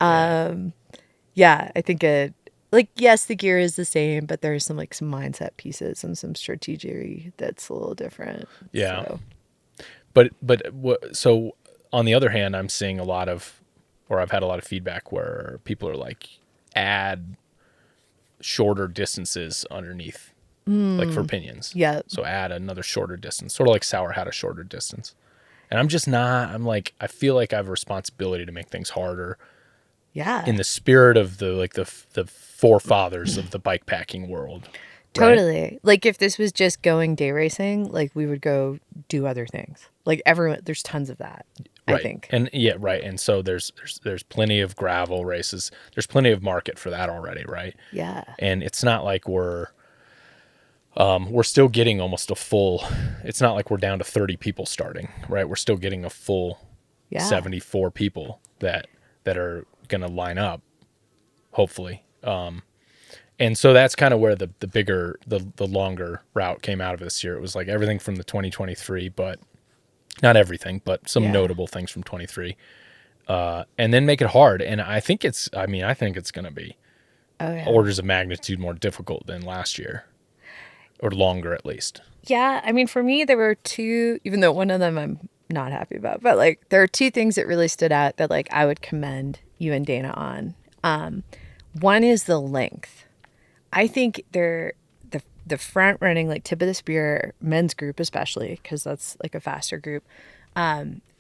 Yeah, I think it, like, yes, the gear is the same, but there's some like some mindset pieces and some strategy that's a little different. Yeah. So, So on the other hand, I'm seeing I've had a lot of feedback where people are like, add shorter distances underneath, like for Pinyons. yeah. So add another shorter distance, sort of like SAUER had a shorter distance. And I'm like, I feel like I have a responsibility to make things harder Yeah. in the spirit of the forefathers of the bikepacking world. Right? Totally. Like if this was just going day racing, like we would go do other things. Like everyone, there's tons of that. Right. I think. And yeah, right. And so there's plenty of gravel races. There's plenty of market for that already, right? Yeah. And it's not like we're still getting almost a full. It's not like we're down to 30 people starting, right? We're still getting a full 74 people that are going to line up, hopefully. And so that's kind of where the bigger, the longer route came out of this year. It was like everything from the 2023, but not everything, but some notable things from 23. And then make it hard. And I think it's going to be orders of magnitude more difficult than last year, or longer at least. Yeah. I mean, for me, there were two, even though one of them I'm not happy about, but like there are two things that really stood out that like I would commend you and Dana on. One is the length. I think they're the front running, like tip of the spear men's group, especially because that's like a faster group.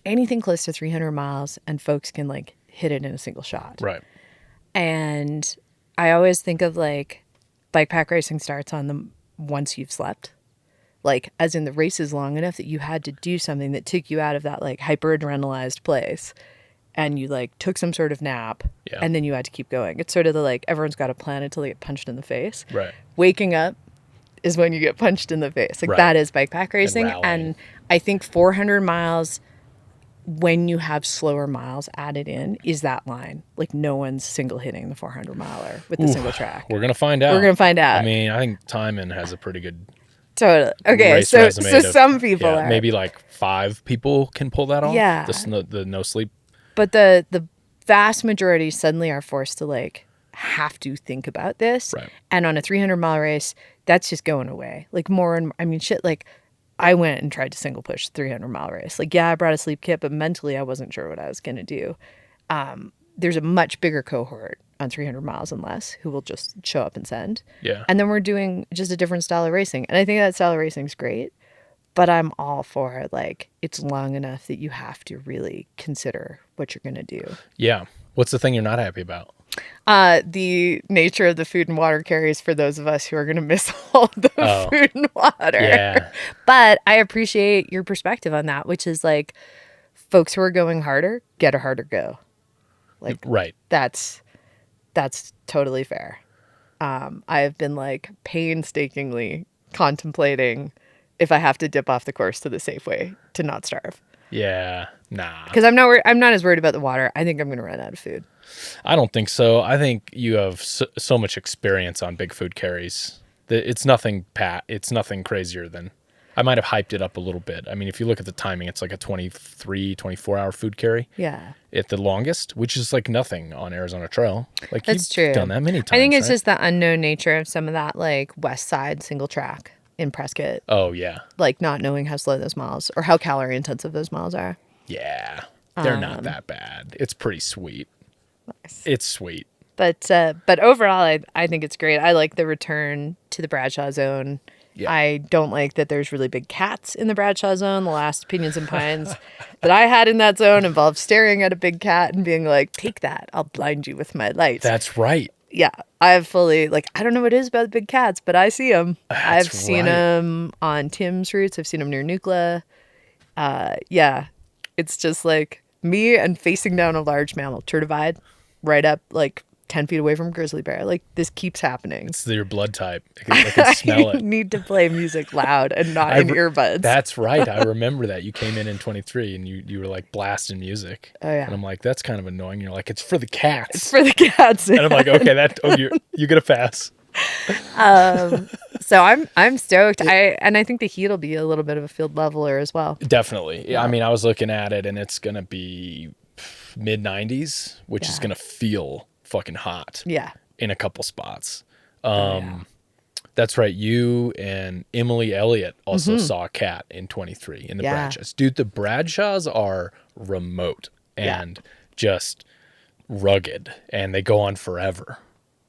Anything close to 300 miles and folks can like hit it in a single shot. Right. And I always think of like bikepack racing starts on them once you've slept. Like as in the race is long enough that you had to do something that took you out of that like hyper adrenalized place. And you like took some sort of nap and then you had to keep going. It's sort of the like everyone's got a plan until they get punched in the face. Right. Waking up is when you get punched in the face. Like that is bikepack racing. And I think 400 miles when you have slower miles added in is that line. Like no one's single hitting the 400 miler with the single track. We're going to find out. We're going to find out. I mean, I think Timon has a pretty good totally. Okay, race so resume some people are. Maybe like 5 people can pull that off. Yeah. The no sleep. But the vast majority suddenly are forced to like have to think about this. Right. And on a 300-mile race, that's just going away. Like more and I mean, shit, like I went and tried to single push 300-mile race. Like, yeah, I brought a sleep kit, but mentally I wasn't sure what I was going to do. There's a much bigger cohort on 300 miles and less who will just show up and send. Yeah. And then we're doing just a different style of racing. And I think that style of racing is great, but I'm all for like, it's long enough that you have to really consider what you're going to do. Yeah. What's the thing you're not happy about? The nature of the food and water carries for those of us who are going to miss all the food and water. Yeah. But I appreciate your perspective on that, which is like folks who are going harder, get a harder go. Like, right. That's totally fair. I have been like painstakingly contemplating if I have to dip off the course to the Safeway to not starve. Yeah. Nah. Because I'm not as worried about the water. I think I'm going to run out of food. I don't think so. I think you have so much experience on big food carries. It's nothing, Pat. It's nothing crazier than... I might have hyped it up a little bit. I mean, if you look at the timing, it's like a 24-hour food carry. Yeah. At the longest, which is like nothing on Arizona Trail. Like, That's you've true. done that many times, I think it's right? just the unknown nature of some of that, like, west side single track in Prescott. Oh, yeah. Like, not knowing how slow those miles or how calorie intensive those miles are. Yeah. They're not that bad. It's pretty sweet. Nice. It's sweet. But overall, I think it's great. I like the return to the Bradshaw zone. Yeah. I don't like that there's really big cats in the Bradshaw zone. The last Pinyons and Pines that I had in that zone involved staring at a big cat and being like, take that. I'll blind you with my lights. That's right. Yeah. I've fully, like, I don't know what it is about the big cats, but I see them. I've seen them on Tim's routes. I've seen them near Nucla. Yeah. It's just like me and facing down a large mammal. Turtivide, right up like 10 feet away from grizzly bear. Like, this keeps happening. It's your blood type. I can smell I it. need to play music loud and not in earbuds. That's right. I remember that. You came in 23 and you were like blasting music. Oh, yeah. And I'm like, that's kind of annoying. You're like, it's for the cats. It's for the cats. And I'm like, okay, you get a pass. So I'm stoked. I think the heat will be a little bit of a field leveler as well. Definitely. Yeah. I mean, I was looking at it and it's going to be mid 90s, which is going to feel fucking hot. Yeah. In a couple spots. That's right. You and Emily Elliott also saw a cat in 23 in the Bradshaws. Dude, the Bradshaws are remote and just rugged, and they go on forever.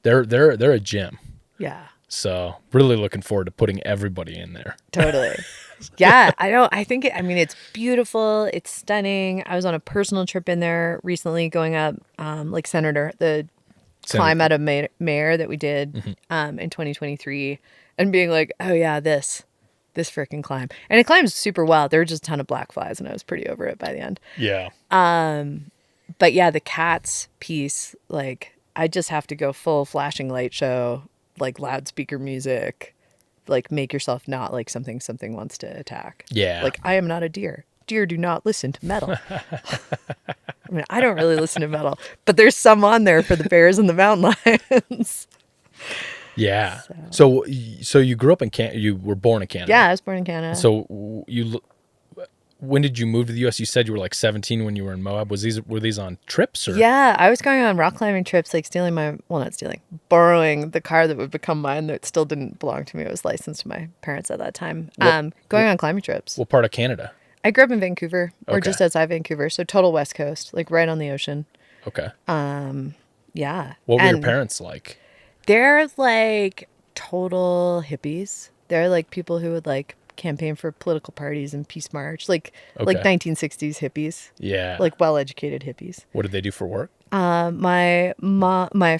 They're a gym. Yeah. So really looking forward to putting everybody in there. Totally. Yeah. It's beautiful. It's stunning. I was on a personal trip in there recently going up, like the climb out of Mayor that we did in 2023 and being like, oh yeah, this freaking climb. And it climbs super well. There were just a ton of black flies and I was pretty over it by the end. Yeah. But yeah, the cats piece, like I just have to go full flashing light show, like loudspeaker music, like make yourself not like something wants to attack. Yeah. Like I am not a deer. Deer do not listen to metal. I mean, I don't really listen to metal, but there's some on there for the bears and the mountain lions. Yeah. So you grew up in Canada. You were born in Canada. Yeah, I was born in Canada. So when did you move to the U.S.? You said you were like 17 when you were in Moab. Were these on trips? Or? Yeah, I was going on rock climbing trips, like borrowing the car that would become mine that still didn't belong to me. It was licensed to my parents at that time. Going on climbing trips. What part of Canada? I grew up in Vancouver, or just outside Vancouver, so total West Coast, like right on the ocean. Okay. Yeah. What were your parents like? They're like total hippies. They're like people who would like campaign for political parties and peace march, like 1960s hippies. Yeah. Like well-educated hippies. What did they do for work? My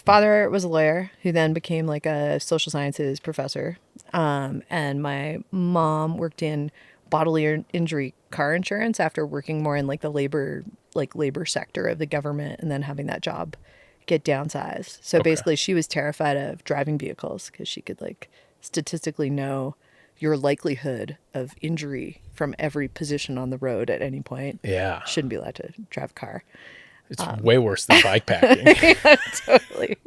father was a lawyer who then became like a social sciences professor. And my mom worked in bodily injury car insurance after working more in like the labor sector of the government and then having that job get downsized. So basically she was terrified of driving vehicles because she could like statistically know your likelihood of injury from every position on the road at any point. Yeah. Shouldn't be allowed to drive a car. It's way worse than bike packing. Yeah, totally.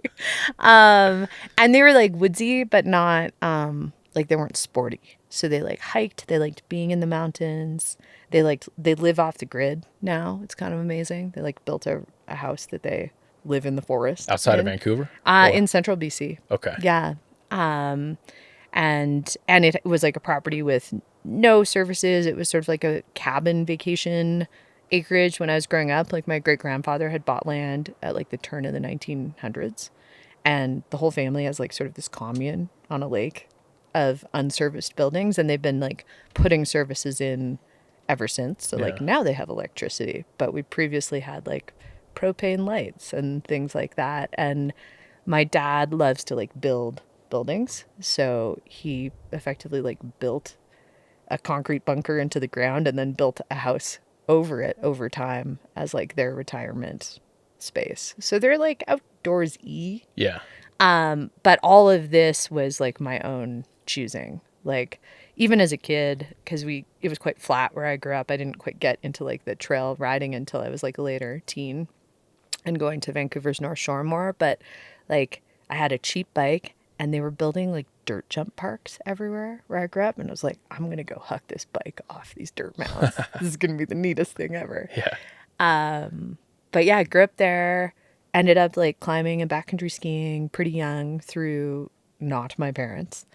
And they were like woodsy, but not like they weren't sporty. So they like hiked. They liked being in the mountains. They live off the grid now. It's kind of amazing. They like built a house that they live in the forest Outside of Vancouver? in central BC. Okay. Yeah. And it was like a property with no services. It was sort of like a cabin vacation acreage when I was growing up. Like my great grandfather had bought land at like the turn of the 1900s, and the whole family has like sort of this commune on a lake of unserviced buildings, and they've been like putting services in ever since. So like Yeah. now they have electricity, but we previously had like propane lights and things like that. And my dad loves to like build buildings, so he effectively like built a concrete bunker into the ground and then built a house over it over time as like their retirement space. So they're like outdoorsy. Yeah. But all of this was like my own choosing. Like even as a kid, because it was quite flat where I grew up, I didn't quite get into like the trail riding until I was like a later teen and going to Vancouver's North Shore more. But like I had a cheap bike and they were building like dirt jump parks everywhere where I grew up. And I was like, I'm going to go huck this bike off these dirt mounds. This is going to be the neatest thing ever. Yeah. But yeah, I grew up there, ended up like climbing and backcountry skiing pretty young through not my parents,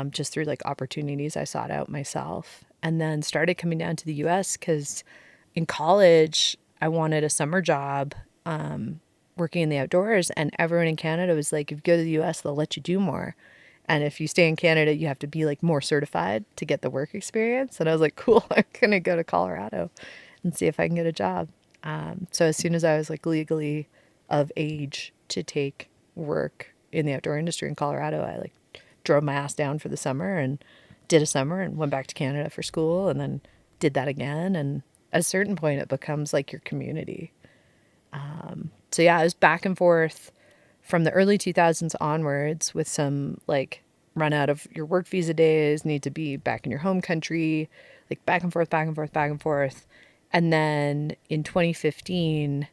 just through like opportunities I sought out myself. And then started coming down to the US because in college, I wanted a summer job working in the outdoors. And everyone in Canada was like, if you go to the US, they'll let you do more. And if you stay in Canada, you have to be like more certified to get the work experience. And I was like, cool, I'm going to go to Colorado and see if I can get a job. So as soon as I was like legally of age to take work in the outdoor industry in Colorado, I like drove my ass down for the summer and did a summer and went back to Canada for school and then did that again. And at a certain point, it becomes like your community. So yeah, I was back and forth from the early 2000s onwards with some like run out of your work visa days, need to be back in your home country, like back and forth, back and forth, back and forth. And then in 2015,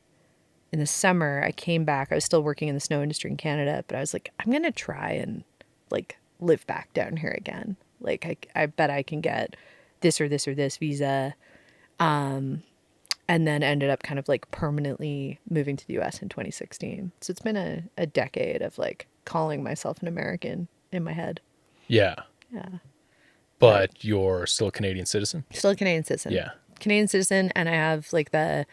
in the summer, I came back. I was still working in the snow industry in Canada, but I was like, I'm going to try and like live back down here again. Like I bet I can get this or this or this visa. And then ended up kind of like permanently moving to the US in 2016. So it's been a decade of like calling myself an American in my head. Yeah. Yeah. But you're still a Canadian citizen? Still a Canadian citizen. Yeah. Canadian citizen, and I have like the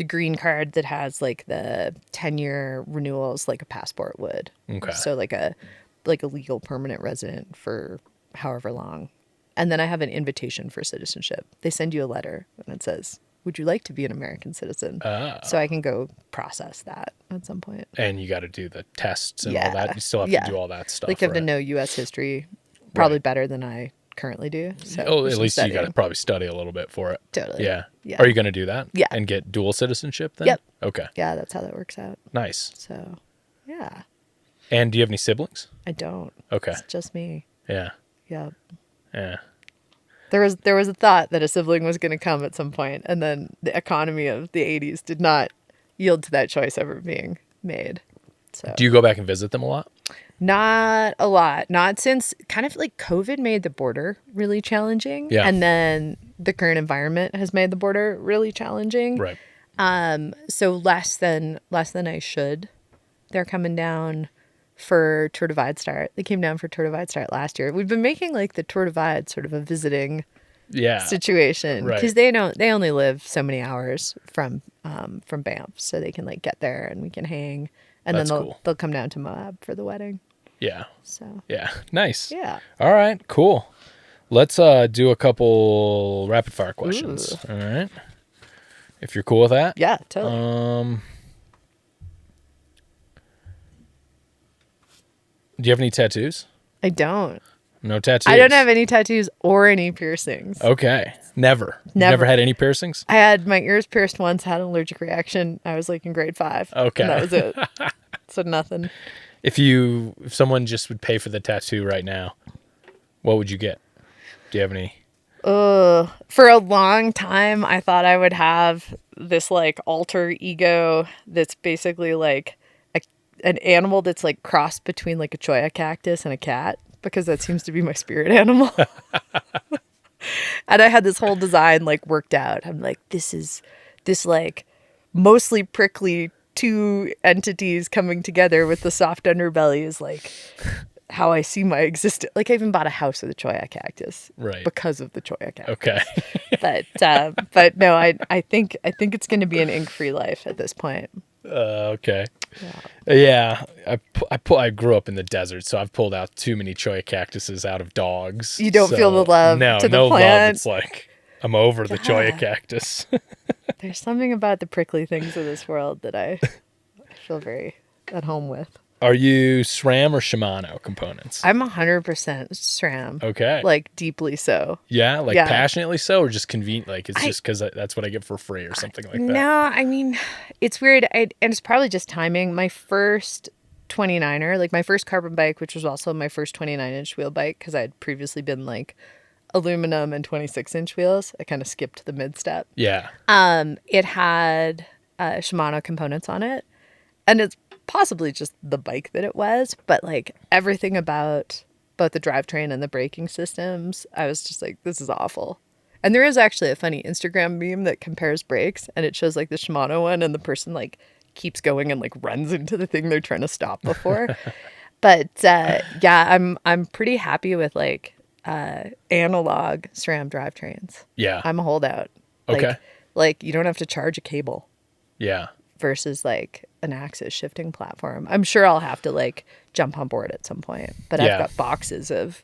green card that has like the 10-year renewals like a passport would. Okay. So like a legal permanent resident for however long. And then I have an invitation for citizenship. They send you a letter and it says, would you like to be an American citizen? So I can go process that at some point. And you got to do the tests and all Yeah. that. You still have Yeah. to do all that stuff. Like I have to right? know U.S. history probably Right. better than I currently do. So Oh, there's at some least you got to studying. probably study a little bit for it. Totally. Yeah. Yeah. Are you going to do that? Yeah. And get dual citizenship then? Yep. Okay. Yeah, that's how that works out. Nice. So, yeah, And do you have any siblings? I don't. Okay. It's just me. Yeah. Yep. Yeah. There was a thought that a sibling was going to come at some point, and then the economy of the 80s did not yield to that choice ever being made. So Do you go back and visit them a lot? not a lot. Not since kind of like COVID made the border really challenging. Yeah. And then the current environment has made the border really challenging. Right. So less than I should. They're coming down for Tour Divide Start. They came down for Tour Divide Start last year. We've been making like the Tour Divide sort of a visiting Yeah. situation Right. because they only live so many hours from Banff, so they can like get there and we can hang, and That's then cool. they'll come down to Moab for the wedding. Yeah. So Yeah. Nice. yeah. All right. Cool. Let's do a couple rapid fire questions. Ooh. All right. If you're cool with that. Yeah, totally. Do you have any tattoos? I don't. No tattoos. I don't have any tattoos or any piercings. Okay. Never. You've Never. never had any piercings? I had my ears pierced once, had an allergic reaction. I was like in grade 5. Okay. And that was it. So nothing. If someone just would pay for the tattoo right now, what would you get? Do you have any? For a long time, I thought I would have this like alter ego that's basically like an animal that's like crossed between like a cholla cactus and a cat, because that seems to be my spirit animal. And I had this whole design like worked out. I'm like, this is this like mostly prickly two entities coming together with the soft underbelly is like how I see my existence. Like I even bought a house with a cholla cactus, Right. because of the cholla cactus. Okay. But no, I think it's going to be an ink-free life at this point. Okay. Yeah. I grew up in the desert, so I've pulled out too many cholla cactuses out of dogs. You don't feel the love to the no love. plant? It's like I'm over the cholla cactus. There's something about the prickly things of this world that I feel very at home with. Are you SRAM or Shimano components? I'm 100% SRAM. Okay. Like deeply so. Yeah, Yeah. passionately so, or just convenient? Like it's just because that's what I get for free or something like that. No, I mean, it's weird. And it's probably just timing. My first 29er, like my first carbon bike, which was also my first 29-inch wheel bike, because I had previously been like aluminum and 26-inch wheels. I kind of skipped the mid step. Yeah. It had Shimano components on it. And it's possibly just the bike that it was, but like everything about both the drivetrain and the braking systems, I was just like, this is awful. And there is actually a funny Instagram meme that compares brakes, and it shows like the Shimano one, and the person like keeps going and like runs into the thing they're trying to stop before. But yeah, I'm pretty happy with like analog SRAM drivetrains. Yeah. I'm a holdout. Okay. Like you don't have to charge a cable Yeah. versus like an axis shifting platform. I'm sure I'll have to like jump on board at some point, but Yeah. I've got boxes of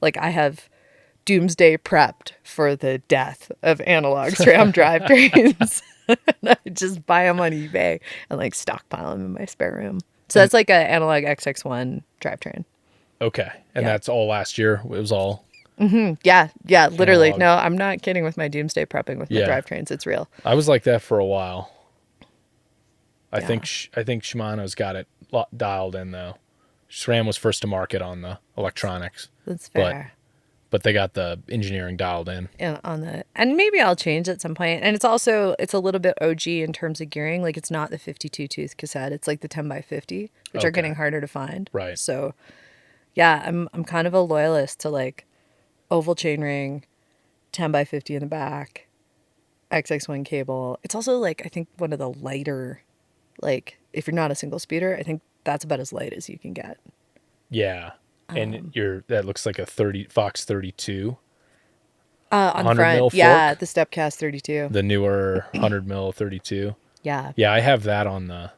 like, I have doomsday prepped for the death of analog SRAM drivetrains. And I just buy them on eBay and like stockpile them in my spare room. So that's like an analog XX1 drivetrain. Okay. And Yeah. that's all last year. It was all. Yeah, literally. Analog. No, I'm not kidding with my doomsday prepping with my Yeah. drivetrains. It's real. I was like that for a while. I Yeah. think Shimano's got it dialed in though. SRAM was first to market on the electronics, That's fair. but they got the engineering dialed in. And maybe I'll change at some point. And it's a little bit OG in terms of gearing. Like it's not the 52 tooth cassette. It's like the 10x50, which are Okay. getting harder to find. Right. So yeah, I'm kind of a loyalist to like oval chainring, 10x50 in the back, XX1 cable. It's also like, I think one of the lighter, like if you're not a single speeder, I think that's about as light as you can get. Yeah. And that looks like a Fox 32. On the 100 front, mil yeah, fork? the Stepcast 32. The newer 100 mil 32. Yeah. Yeah, I have that on the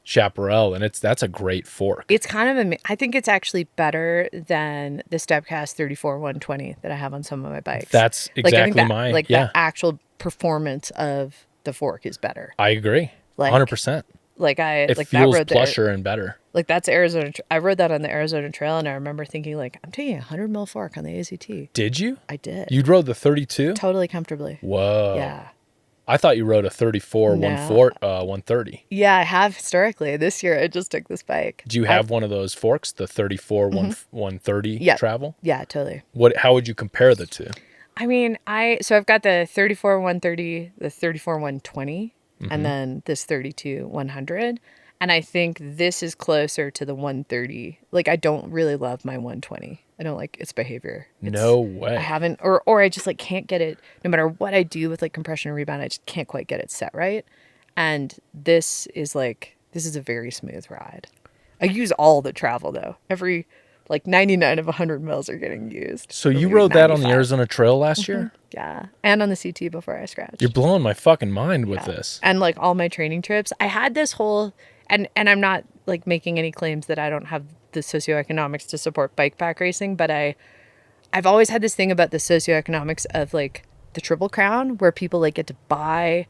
Chaparral, and that's a great fork. It's kind of, I think it's actually better than the Stepcast 34 120 that I have on some of my bikes. That's Like, I think exactly that, my yeah. the actual performance of the fork is better. I agree. Like, 100%. Like It like feels that road plusher and better. Like that's Arizona. I rode that on the Arizona Trail, and I remember thinking like, I'm taking a 100 mil fork on the AZT. Did you? I did. You rode the 32? Totally comfortably. Whoa. Yeah. I thought you rode a 34 No. 130. Yeah, I have historically. This year, I just took this bike. Do you have one of those forks, the 34 130 Yeah. travel? Yeah, totally. How would you compare the two? I mean, so I've got the 34 130, the 34 120, and then this 32 100. And I think this is closer to the 130. Like, I don't really love my 120. I don't like its behavior. No way. I haven't, or I just like can't get it, no matter what I do with like compression and rebound, I just can't quite get it set right. And this is a very smooth ride. I use all the travel though. Every, like 99 of 100 mils are getting used. So you Maybe rode that on the 95. Arizona Trail last year? Yeah. And on the CT before I scratched. You're blowing my fucking mind with this. And like all my training trips, I had this whole, and I'm not like making any claims that I don't have the socioeconomics to support bike pack racing, but I've always had this thing about the socioeconomics of like the Triple Crown, where people like get to buy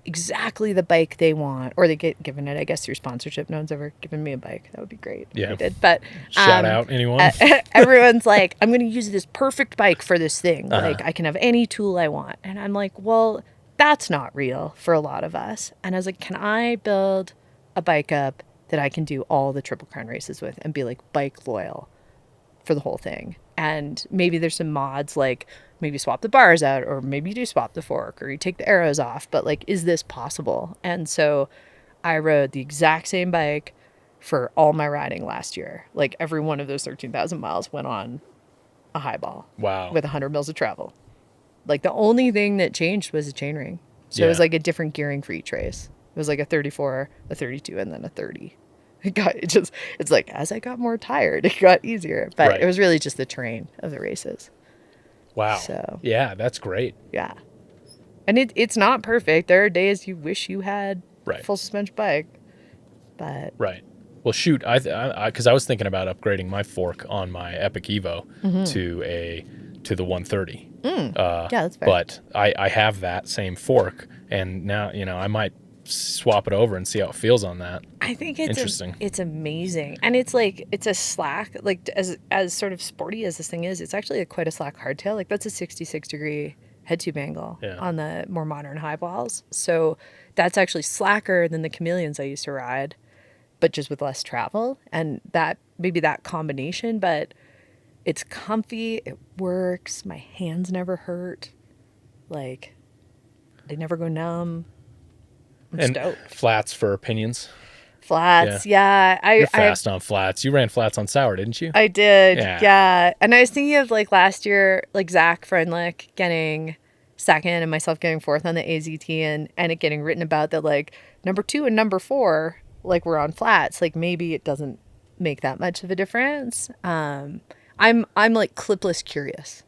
exactly the bike they want, or they get given it, I guess, through sponsorship. No one's ever given me a bike. That would be great. Yeah. If they did. But Shout out anyone? Everyone's like, I'm going to use this perfect bike for this thing. Like I can have any tool I want. And I'm like, well, that's not real for a lot of us. And I was like, can I build a bike up that I can do all the Triple Crown races with and be like bike loyal for the whole thing? And maybe there's some mods, like maybe swap the bars out, or maybe you do swap the fork, or you take the arrows off. But like, is this possible? And so I rode the exact same bike for all my riding last year. Like every one of those 13,000 miles went on a highball. Wow. With 100 mils of travel. Like the only thing that changed was the chainring. So it was Yeah. like a different gearing for each race. It was like a 34, a 32, and then a 30. It's like as I got more tired, it got easier. But Right. it was really just the terrain of the races. Wow. So Yeah, that's great. yeah. And it's not perfect. There are days you wish you had a Right. full suspension bike. But Right. Well, shoot, because I was thinking about upgrading my fork on my Epic Evo to the 130. yeah, that's fair. But I have that same fork, and now I might swap it over and see how it feels on that. I think it's Interesting. It's amazing, and it's like it's a slack, like as sort of sporty as this thing is, it's actually quite a slack hardtail. Like that's a 66-degree head tube angle Yeah. on the more modern high balls. So that's actually slacker than the Chameleons I used to ride, but just with less travel, and that maybe that combination. But it's comfy, it works. My hands never hurt, like they never go numb. I'm And stoked. flats for Pinyons. Flats, Yeah. yeah. You're fast on flats. You ran flats on SAUER, didn't you? I did, Yeah. yeah. And I was thinking of like last year, like Zach Frenlick getting second and myself getting fourth on the AZT, and it getting written about that like number 2 and number 4 like were on flats. Like maybe it doesn't make that much of a difference. I'm like clipless curious.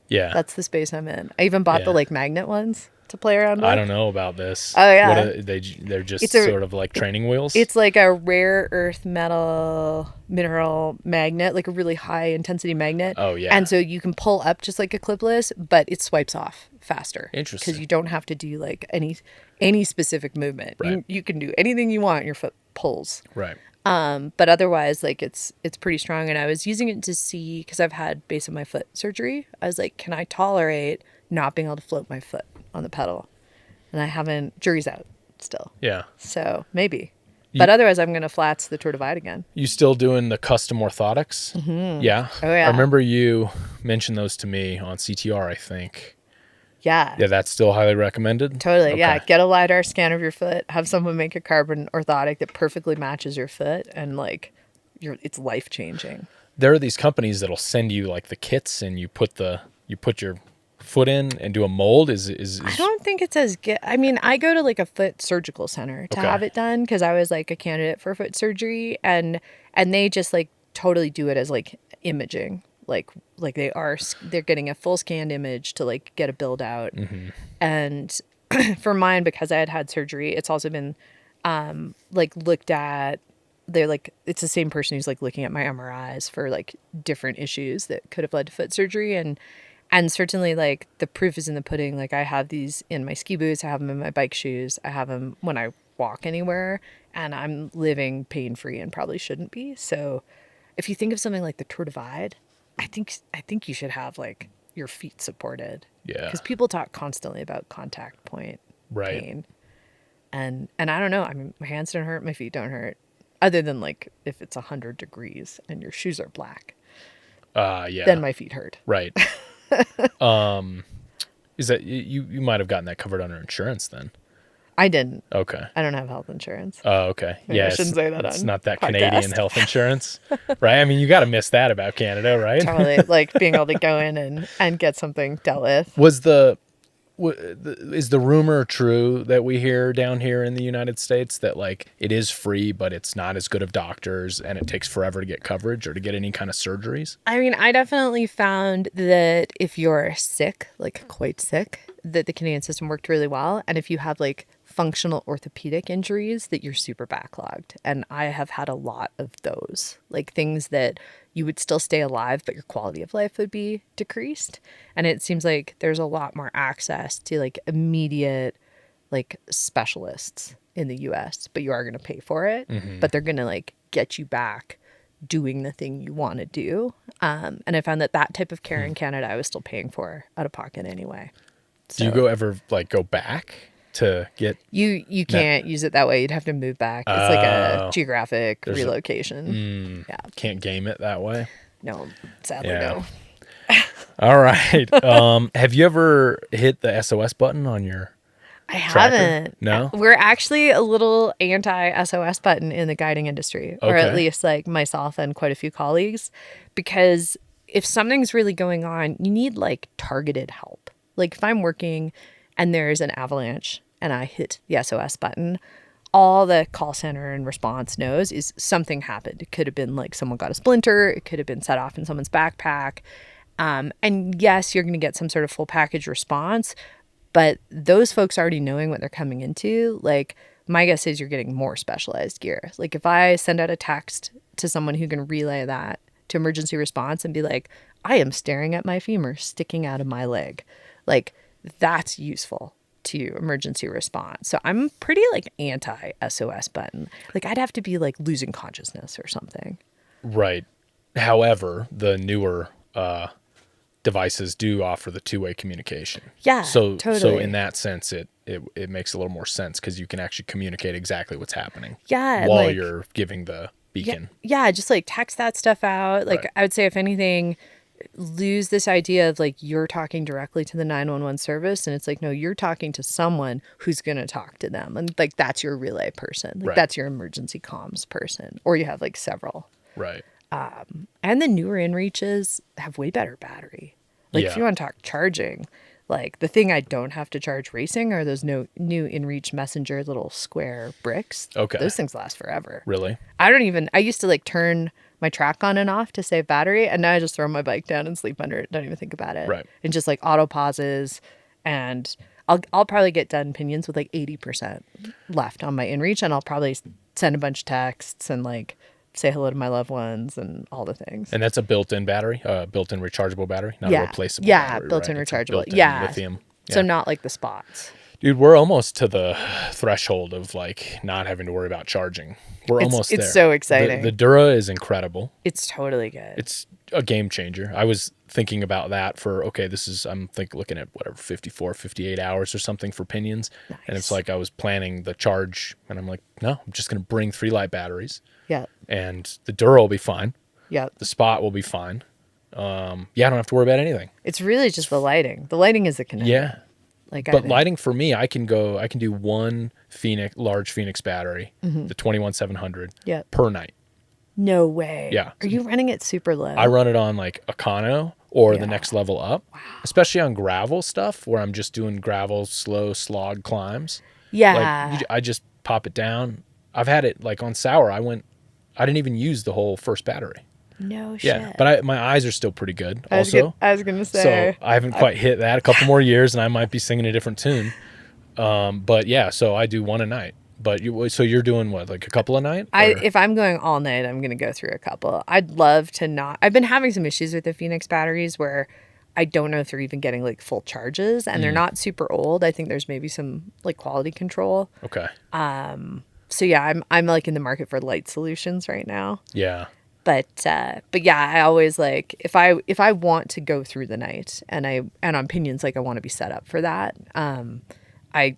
Yeah. That's the space I'm in. I even bought the Yeah. like magnet ones to play around with. I don't know about this. Oh, yeah. What are they're just sort of like training wheels? It's like a rare earth metal mineral magnet, like a really high intensity magnet. Oh, yeah. And so you can pull up just like a clipless, but it swipes off faster. Interesting. Because you don't have to do like any specific movement. Right. You can do anything you want. Your foot pulls. Right. But otherwise, like it's pretty strong. And I was using it to see, because I've had base of my foot surgery. I was like, can I tolerate not being able to float my foot on the pedal? And I haven't. Jury's out still. Yeah. So maybe. But otherwise, I'm going to flats the Tour Divide again. You still doing the custom orthotics? Mm-hmm. Yeah. Oh, yeah. I remember you mentioned those to me on CTR, I think. Yeah. Yeah, that's still highly recommended? Totally. Okay. Yeah. Get a LiDAR scan of your foot. Have someone make a carbon orthotic that perfectly matches your foot. And like, it's life changing. There are these companies that'll send you like the kits, and you put your foot in and do a mold. Is I don't think it's as good. I mean, I go to like a foot surgical center to Okay. have it done because I was like a candidate for foot surgery, and they just like totally do it as like imaging, like they're getting a full scanned image to like get a build out. Mm-hmm. And for mine, because I had surgery, it's also been like looked at. They're like, it's the same person who's like looking at my MRIs for like different issues that could have led to foot surgery. And certainly, like, the proof is in the pudding. Like, I have these in my ski boots. I have them in my bike shoes. I have them when I walk anywhere. And I'm living pain-free and probably shouldn't be. So if you think of something like the Tour Divide, I think you should have, like, your feet supported. Yeah. Because people talk constantly about contact point Right. pain. And I don't know. I mean, my hands don't hurt. My feet don't hurt. Other than, like, if it's 100 degrees and your shoes are black. Yeah. Then my feet hurt. Right. Is that you might have gotten that covered under insurance then? I didn't. Okay. I don't have health insurance. Oh, okay. Maybe I shouldn't say that It's on not that podcast. Canadian health insurance, right? I mean, you got to miss that about Canada, right? Totally, like being able to go in and get something dealt with. Is the rumor true that we hear down here in the United States that like it is free, but it's not as good of doctors, and it takes forever to get coverage or to get any kind of surgeries? I mean, I definitely found that if you're sick, like quite sick, that the Canadian system worked really well. And if you have like functional orthopedic injuries, that you're super backlogged. And I have had a lot of those, like things that you would still stay alive, but your quality of life would be decreased. And it seems like there's a lot more access to like immediate like specialists in the US, but you are going to pay for it, but they're going to like get you back doing the thing you want to do. And I found that type of care in Canada, I was still paying for out of pocket anyway. So Do you ever go back to get? you can't use it that way. You'd have to move back. It's like a geographic There's relocation. Yeah. Can't game it that way. No, sadly Yeah. no. All right. Have you ever hit the SOS button on your I tracker? haven't. No? We're actually a little anti SOS button in the guiding industry, or at Okay. least like myself and quite a few colleagues, because if something's really going on, you need like targeted help. Like if I'm working and there's an avalanche and I hit the SOS button, all the call center and response knows is something happened. It could have been like someone got a splinter, it could have been set off in someone's backpack. And yes, you're going to get some sort of full package response, but those folks already knowing what they're coming into, like my guess is you're getting more specialized gear. Like if I send out a text to someone who can relay that to emergency response and be like, I am staring at my femur sticking out of my leg, like that's useful to emergency response. So I'm pretty like anti SOS button. Like I'd have to be like losing consciousness or something. Right. However, the newer devices do offer the two-way communication. Yeah, So totally. in that sense, it makes a little more sense because you can actually communicate exactly what's happening. Yeah, and, While like, you're giving the beacon. yeah, just like text that stuff out. Like Right. I would say if anything, lose this idea of like you're talking directly to the 911 service, and it's like no, you're talking to someone who's going to talk to them, and like that's your relay person. Like Right. that's your emergency comms person, or you have like several. Right. And the newer inReaches have way better battery. Like if Yeah. you want to talk charging, like the thing I don't have to charge racing are those new inReach messenger little square bricks. Okay. Those things last forever. Really? I used to like turn my track on and off to save battery, and now I just throw my bike down and sleep under it. Don't even think about it. Right. And just like auto pauses, and I'll probably get done Pinyons with like 80% left on my inReach, and I'll probably send a bunch of texts and like say hello to my loved ones and all the things. And that's a built-in battery, built-in rechargeable battery, not a replaceable yeah, battery. built-in right? It's a rechargeable. built-in Yeah. lithium. So Yeah. not like the spots. Dude, we're almost to the threshold of like not having to worry about charging. We're almost there. It's so exciting. The Dura is incredible. It's totally good. It's a game changer. I was thinking about that for, okay, looking at whatever, 54, 58 hours or something for Pinyons. Nice. And it's like I was planning the charge and I'm like, no, I'm just going to bring 3 light batteries Yeah. and the Dura will be fine. Yeah. The Spot will be fine. I don't have to worry about anything. It's really just the lighting. The lighting is the connection. Yeah. Like, I But think. lighting for me, I can do one large Phoenix battery, the 21700 Yeah. per night. No way. Yeah. Are you running it super low? I run it on like Econo or Yeah. the next level up, especially on gravel stuff where I'm just doing gravel, slow slog climbs. Yeah. Like I just pop it down. I've had it like on SAUER. I didn't even use the whole first battery. No shit. Yeah. But my eyes are still pretty good I was gonna So say. I haven't quite hit that. A couple more years and I might be singing a different tune. But yeah, so I do one a night. But so you're doing what, like a couple a night? Or- If I'm going all night, I'm gonna go through a couple. I'd love to not. I've been having some issues with the Phoenix batteries where I don't know if they're even getting like full charges, and they're not super old. I think there's maybe some like quality control. Okay. So yeah, I'm like in the market for light solutions right now. Yeah. But yeah, I always like if I want to go through the night and on Pinyons, like I want to be set up for that. I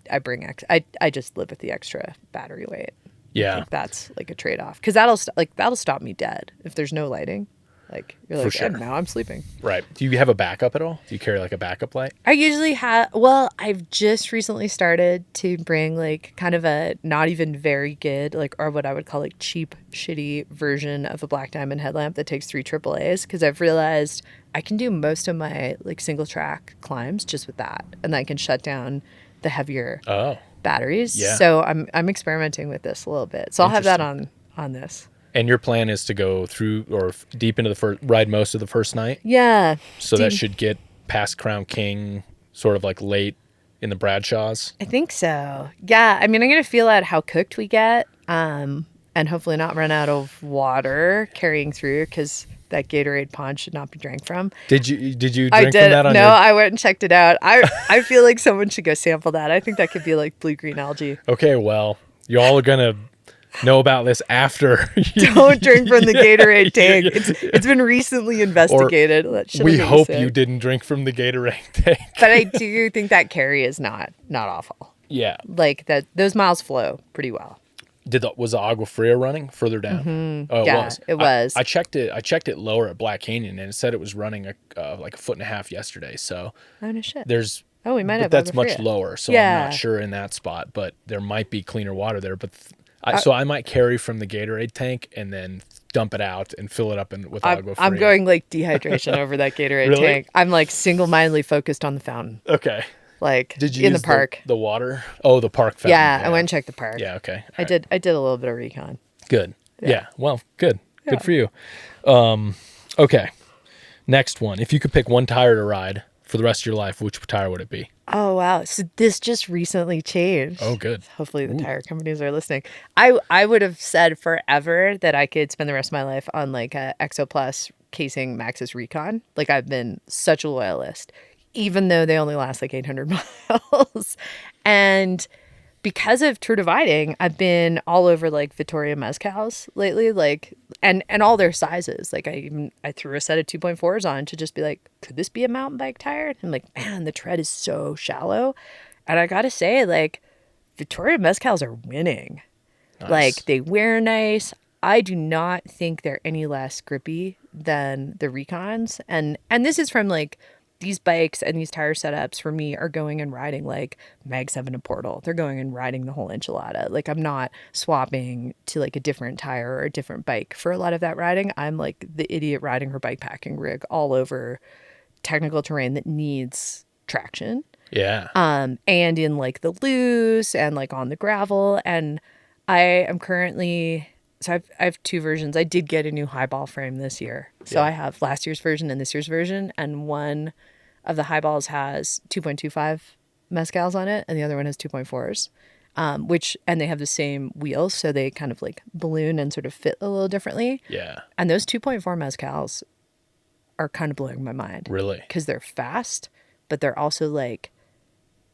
just live with the extra battery weight. I Yeah. think that's like a trade off because that'll stop me dead if there's no lighting. Like you're like, sure. and now I'm sleeping. Right. Do you have a backup at all? Do you carry like a backup light? I usually have. Well, I've just recently started to bring like kind of a not even very good like or what I would call like cheap, shitty version of a black diamond headlamp that takes 3 AAAs because I've realized I can do most of my like single track climbs just with that, and I can shut down the heavier Oh. batteries. Yeah. So I'm experimenting with this a little bit. So I'll have that on this. And your plan is to go through or deep into ride most of the first night? Yeah. So that should get past Crown King sort of like late in the Bradshaws? I think so. Yeah. I mean, I'm going to feel out how cooked we get and hopefully not run out of water carrying through because that Gatorade pond should not be drank from. Did you drink I from did. that on No, your... I went and checked it out. I feel like someone should go sample that. I think that could be like blue-green algae. Okay, well, you all are going to know about this after. Don't drink from the Gatorade tank. It's been recently investigated. That should've We made me hope sick. you didn't drink from the Gatorade tank. But I do think that carry is not awful. Yeah. Like that, those miles flow pretty well. Was the Agua Fria running further down? Oh, it Yeah, was. it was. I checked it. I checked it lower at Black Canyon, and it said it was running like a foot and a half yesterday. So Oh, no shit. there's, Oh, we might but have that's Agua much Fria. lower. So I'm not Yeah. sure in that spot, but there might be cleaner water there. But so I might carry from the Gatorade tank and then dump it out and fill it up with Agua Fria. I'm going like dehydration over that Gatorade Really? tank. I'm like single-mindedly focused on the fountain, Okay. like Did you in use the park. the water? Oh, the park fountain. Yeah, I went and checked the park. Yeah. Okay. I did a little bit of recon. Good. Yeah. Well, good. Yeah. Good for you. Okay. Next one. If you could pick one tire to ride for the rest of your life, which tire would it be? Oh wow! So this just recently changed. Oh, good. Hopefully the tire companies are listening. I would have said forever that I could spend the rest of my life on like a Exo Plus casing Maxxis Recon. Like I've been such a loyalist, even though they only last like 800 miles. And because of True Dividing, I've been all over like Vittoria Mezcals lately, like and all their sizes. Like I threw a set of 2.4s on to just be like, could this be a mountain bike tire? And like, man, the tread is so shallow. And I gotta say, like, Vittoria Mezcals are winning. Nice. Like they wear nice. I do not think they're any less grippy than the Recons. And this is from like these bikes and these tire setups for me are going and riding like Mag 7 and Portal. They're going and riding the whole enchilada. Like I'm not swapping to like a different tire or a different bike for a lot of that riding. I'm like the idiot riding her bike packing rig all over technical terrain that needs traction. Yeah. And in like the loose and like on the gravel. And I am currently, so I have two versions. I did get a new highball frame this year. So I have last year's version and this year's version. And one of the highballs has 2.25 mezcals on it and the other one has 2.4s. And they have the same wheels. So they kind of like balloon and sort of fit a little differently. Yeah. And those 2.4 mezcals are kind of blowing my mind. Really? Because they're fast, but they're also like,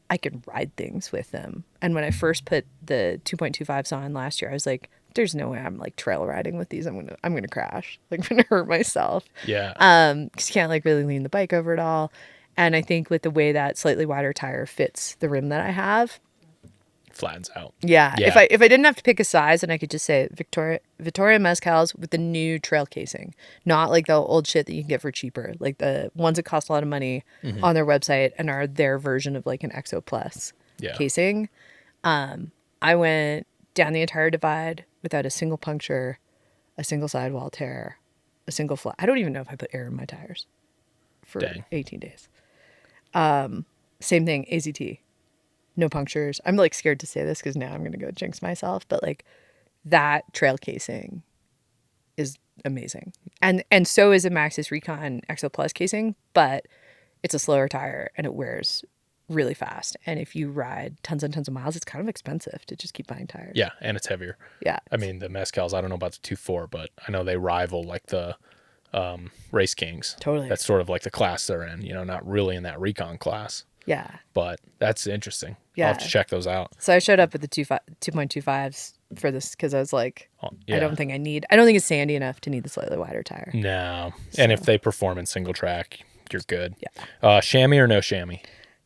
I could ride things with them. And when I first put the 2.25s on last year, I was like, there's no way I'm like trail riding with these. I'm gonna crash. Like I'm gonna hurt myself. Yeah. Because you can't like really lean the bike over at all. And I think with the way that slightly wider tire fits the rim that I have, Flattens out. yeah. Yeah. If I didn't have to pick a size, and I could just say Victoria Mezcals with the new trail casing, not like the old shit that you can get for cheaper, like the ones that cost a lot of money on their website and are their version of like an Exo Plus casing. I went down the entire divide without a single puncture, a single sidewall tear, a single flat. I don't even know if I put air in my tires for 18 days. Same thing, AZT. No punctures. I'm like scared to say this because now I'm going to go jinx myself. But like that trail casing is amazing. And so is a Maxxis Recon Exo Plus casing, but it's a slower tire and it wears really fast. And if you ride tons and tons of miles, it's kind of expensive to just keep buying tires. Yeah. And it's heavier. Yeah. I mean, the Mezcals, I don't know about the 2.4, but I know they rival like the Race Kings. Totally. That's sort of like the class they're in, not really in that recon class. Yeah. But that's interesting. Yeah. I'll have to check those out. So I showed up with the 2.25s for this because I was like, Yeah. I don't think it's sandy enough to need the slightly wider tire. No. And if they perform in single track, you're good. Yeah. Chamois or no chamois?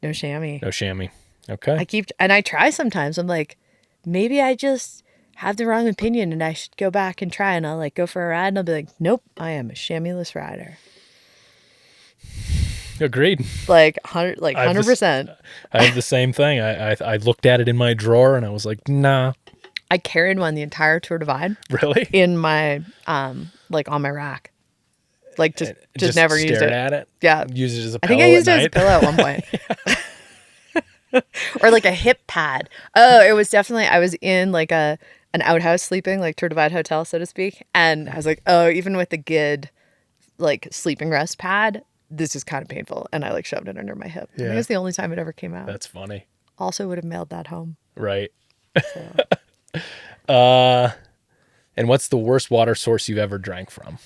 No chamois. No chamois. Okay. I try sometimes. I'm like, maybe I just have the wrong opinion and I should go back and try. And I'll like go for a ride and I'll be like, nope, I am a chamois-less rider. Agreed. Like 100%. I have the same thing. I looked at it in my drawer and I was like, nah. I carried one the entire Tour Divide. Really? In my like on my rack. Like just never used it. Stared at it? Yeah. Use it as a I pillow think I used it at as a night? pillow at one point. Or like a hip pad. Oh, it was definitely, I was in like an outhouse sleeping, like Tour Divide hotel, so to speak. And I was like, oh, even with the good like sleeping rest pad, this is kind of painful. And I like shoved it under my hip. I think it was the only time it ever came out. That's funny. Also would have mailed that home. Right. So. And what's the worst water source you've ever drank from?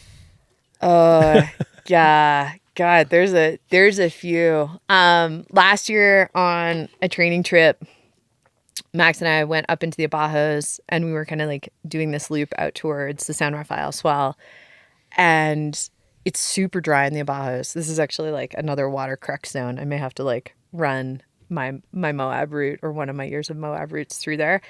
Yeah. God, there's a few. Last year on a training trip, Max and I went up into the Abajos and we were kind of like doing this loop out towards the San Rafael Swell. And it's super dry in the Abajos. This is actually like another water crux zone. I may have to like run my Moab route or one of my years of Moab routes through there.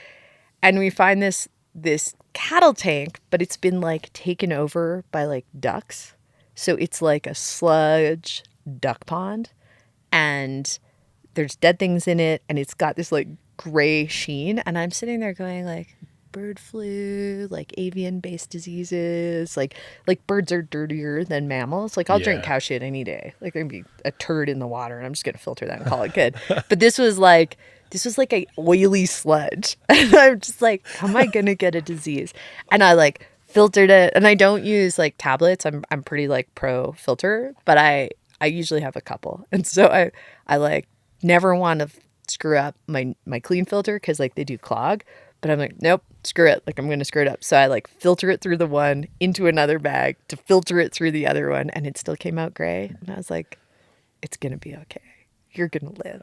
And we find this this cattle tank, but it's been like taken over by like ducks. So it's like a sludge duck pond, and there's dead things in it, and it's got this like gray sheen. And I'm sitting there going like, bird flu, like avian based diseases, like birds are dirtier than mammals. Like I'll drink Yeah. cow shit any day. Like there can be a turd in the water and I'm just gonna filter that and call it good. But this was like a oily sludge. And I'm just like, how am I gonna get a disease? And I like filtered it, and I don't use like tablets. I'm pretty like pro filter, but I usually have a couple. And so I like never want to screw up my clean filter because like they do clog. But I'm like, nope, screw it. Like I'm going to screw it up. So I like filter it through the one into another bag to filter it through the other one. And it still came out gray. And I was like, it's going to be okay. You're going to live.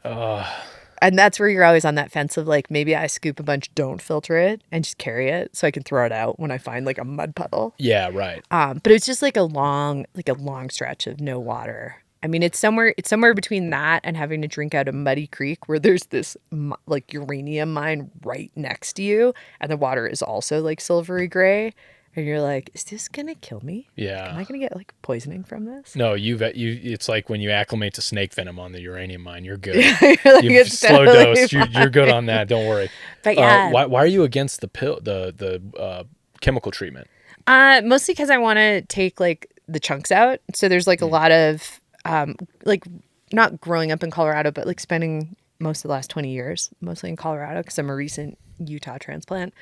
And that's where you're always on that fence of like, maybe I scoop a bunch, don't filter it and just carry it so I can throw it out when I find like a mud puddle. Yeah, right. But it's just like a long stretch of no water. I mean, it's somewhere between that and having to drink out a muddy creek where there's this like uranium mine right next to you, and the water is also like silvery gray, and you're like, is this gonna kill me? Yeah. Am I gonna get like poisoning from this? No, it's like when you acclimate to snake venom on the uranium mine, you're good. You're like, You've it's slow totally dose. You're good on that. Don't worry. But yeah. Why are you against the chemical treatment? Mostly because I want to take like the chunks out. So there's like a lot of like not growing up in Colorado, but like spending most of the last 20 years mostly in Colorado because I'm a recent Utah transplant.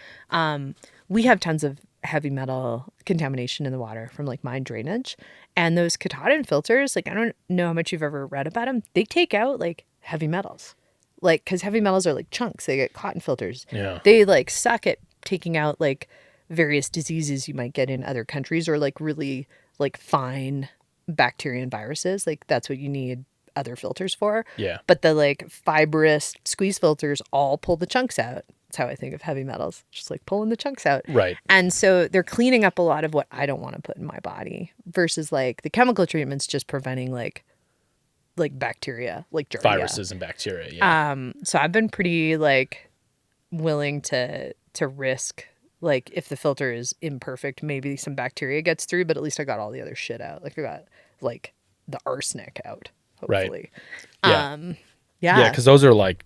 We have tons of heavy metal contamination in the water from like mine drainage, and those Katahdin filters, like I don't know how much you've ever read about them. They take out like heavy metals, like because heavy metals are like chunks. They get caught in filters. Yeah. They like suck at taking out like various diseases you might get in other countries, or like really like fine bacteria and viruses. Like that's what you need other filters for. Yeah. But the like fibrous squeeze filters all pull the chunks out. That's how I think of heavy metals, just like pulling the chunks out. Right. And so they're cleaning up a lot of what I don't want to put in my body versus like the chemical treatments just preventing like bacteria, like Giardia. Viruses and bacteria. Yeah. So I've been pretty like willing to risk, like if the filter is imperfect, maybe some bacteria gets through, but at least I got all the other shit out. Like I got like the arsenic out, hopefully. Right. Yeah. Yeah, because those are like,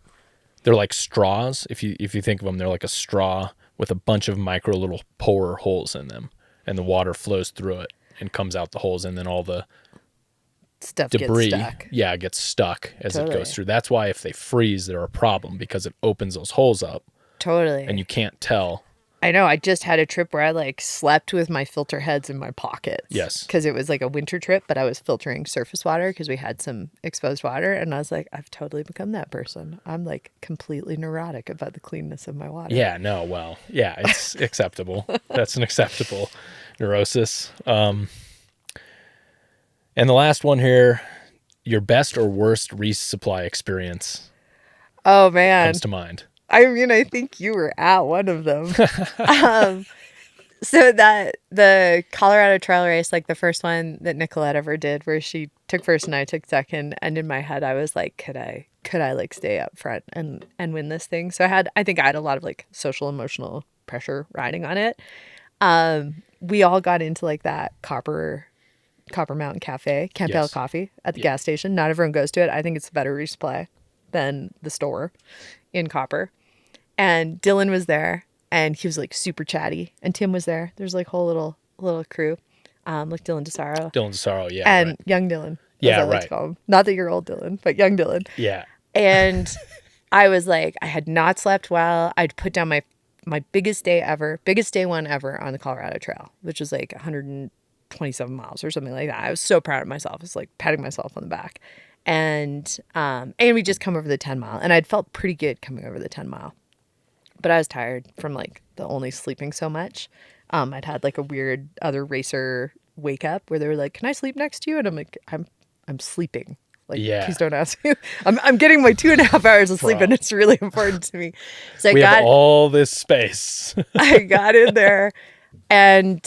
they're like straws. If you think of them, they're like a straw with a bunch of micro little pore holes in them, and the water flows through it and comes out the holes, and then all the Stuff debris, gets stuck. yeah, gets stuck as Totally. it goes through. That's why if they freeze, they're a problem because it opens those holes up, Totally. and you can't tell. I know. I just had a trip where I like slept with my filter heads in my pockets. Yes. Because it was like a winter trip, but I was filtering surface water because we had some exposed water. And I was like, I've totally become that person. I'm like completely neurotic about the cleanness of my water. Yeah, no, well, yeah, it's acceptable. That's an acceptable neurosis. And the last one here, your best or worst resupply experience Oh, man. comes to mind. I mean, I think you were at one of them. So that the Colorado trail race, like the first one that Nicolette ever did, where she took first and I took second, and in my head I was like, could I like stay up front and win this thing? So I think I had a lot of like social emotional pressure riding on it. We all got into like that Copper Mountain Cafe, Campbell Yes. Coffee at the gas station. Not everyone goes to it. I think it's a better resupply than the store in Copper. And Dylan was there, and he was like super chatty. And Tim was there. There's like a whole little crew, like Dylan DeSaro Dylan DeSaro, yeah. and right. young Dylan. Yeah, as I like right. to call him. Not that you're old Dylan, but young Dylan. Yeah. And I was like, I had not slept well. I'd put down my biggest day one ever on the Colorado Trail, which was like 127 miles or something like that. I was so proud of myself. I was like patting myself on the back. And we just come over the 10 mile, and I'd felt pretty good coming over the 10 mile. But I was tired from like the only sleeping so much. I'd had like a weird other racer wake up where they were like, "Can I sleep next to you?" And I'm like, "I'm sleeping. Like, Yeah. please don't ask me. I'm getting my 2.5 hours of sleep, and it's really important to me." So We have all this space. I got in there, and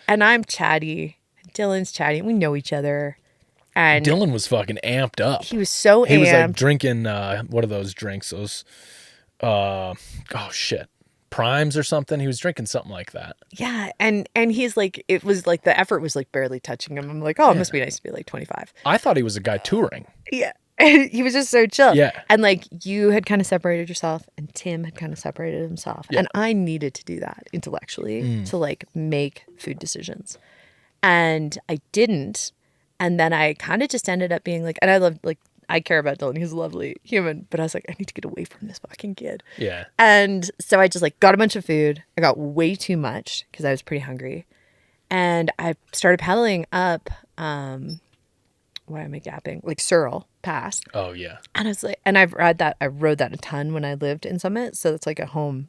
I'm chatty. Dylan's chatty. We know each other, and Dylan was fucking amped up. he was so He was like amped. drinking, what are those drinks? Those, oh shit. Primes or something. He was drinking something like that. Yeah, and he's like, it was like the effort was like barely touching him. I'm like, oh, it must be nice to be like 25. I thought he was a guy touring. Yeah. He was just so chill. Yeah. And like you had kind of separated yourself and Tim had kind of separated himself. Yeah. And I needed to do that intellectually to like make food decisions. And I didn't. And then I kind of just ended up being like, and I love, like, I care about Dylan. He's a lovely human. But I was like, I need to get away from this fucking kid. Yeah. And so I just like got a bunch of food. I got way too much because I was pretty hungry. And I started paddling up, why am I gapping? Like SAUER Pass. Oh yeah. And I was like, and I rode that a ton when I lived in Summit. So it's like home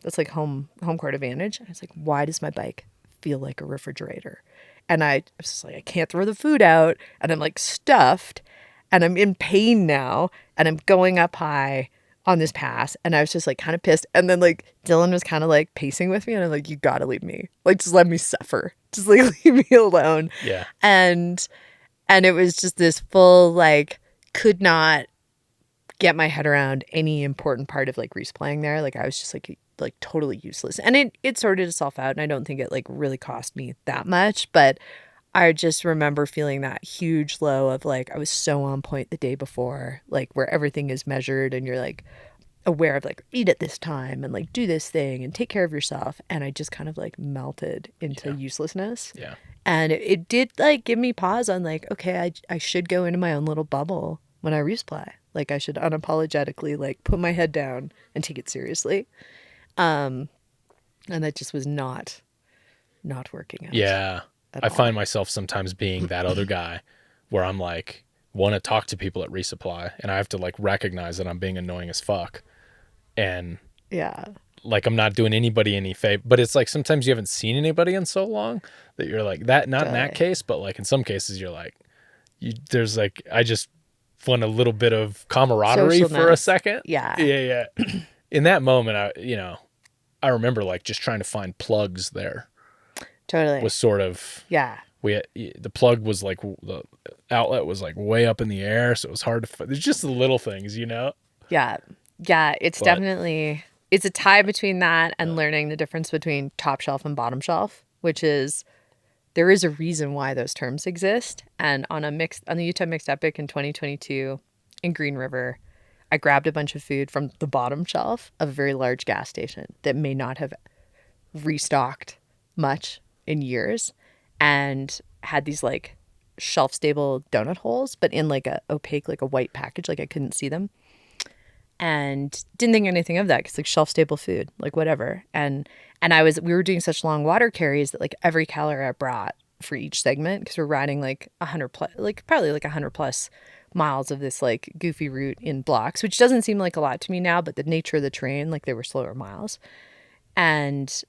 court advantage. And I was like, why does my bike feel like a refrigerator? And I was just like, I can't throw the food out. And I'm like stuffed and I'm in pain now. And I'm going up high on this pass. And I was just like kind of pissed. And then like Dylan was kind of like pacing with me. And I'm like, you got to leave me. Like, just let me suffer. Just like leave me alone. Yeah. And it was just this full, like, could not get my head around any important part of like resupplying there. Like I was just like totally useless. And it sorted itself out. And I don't think it like really cost me that much. But I just remember feeling that huge low of like, I was so on point the day before, like where everything is measured and you're like aware of like, eat at this time and like do this thing and take care of yourself. And I just kind of like melted into uselessness. Yeah. And it did like give me pause on like, okay, I should go into my own little bubble when I resupply. Like I should unapologetically like put my head down and take it seriously. And that just was not working out. Yeah. I find myself sometimes being that other guy where I'm like, want to talk to people at Resupply and I have to like recognize that I'm being annoying as fuck. And yeah. Like I'm not doing anybody any favor, but it's like sometimes you haven't seen anybody in so long that you're like that, not in that case, but like in some cases you're like, there's like, I just want a little bit of camaraderie for a second. Yeah. Yeah. In that moment, I remember like just trying to find plugs there. Totally. Was sort of, the plug was like, the outlet was like way up in the air. So it was hard to find. There's just the little things, Yeah. Yeah. It's definitely, it's a tie between that and learning the difference between top shelf and bottom shelf, which is, there is a reason why those terms exist. And on the Utah Mixed Epic in 2022 in Green River, I grabbed a bunch of food from the bottom shelf of a very large gas station that may not have restocked much in years and had these like shelf stable donut holes, but in like a opaque, like a white package, like I couldn't see them. And didn't think anything of that because like shelf stable food, like whatever. And we were doing such long water carries that like every calorie I brought for each segment, because we're riding like 100 plus, like probably like 100 plus miles of this like goofy route in blocks, which doesn't seem like a lot to me now, but the nature of the terrain, like they were slower miles, and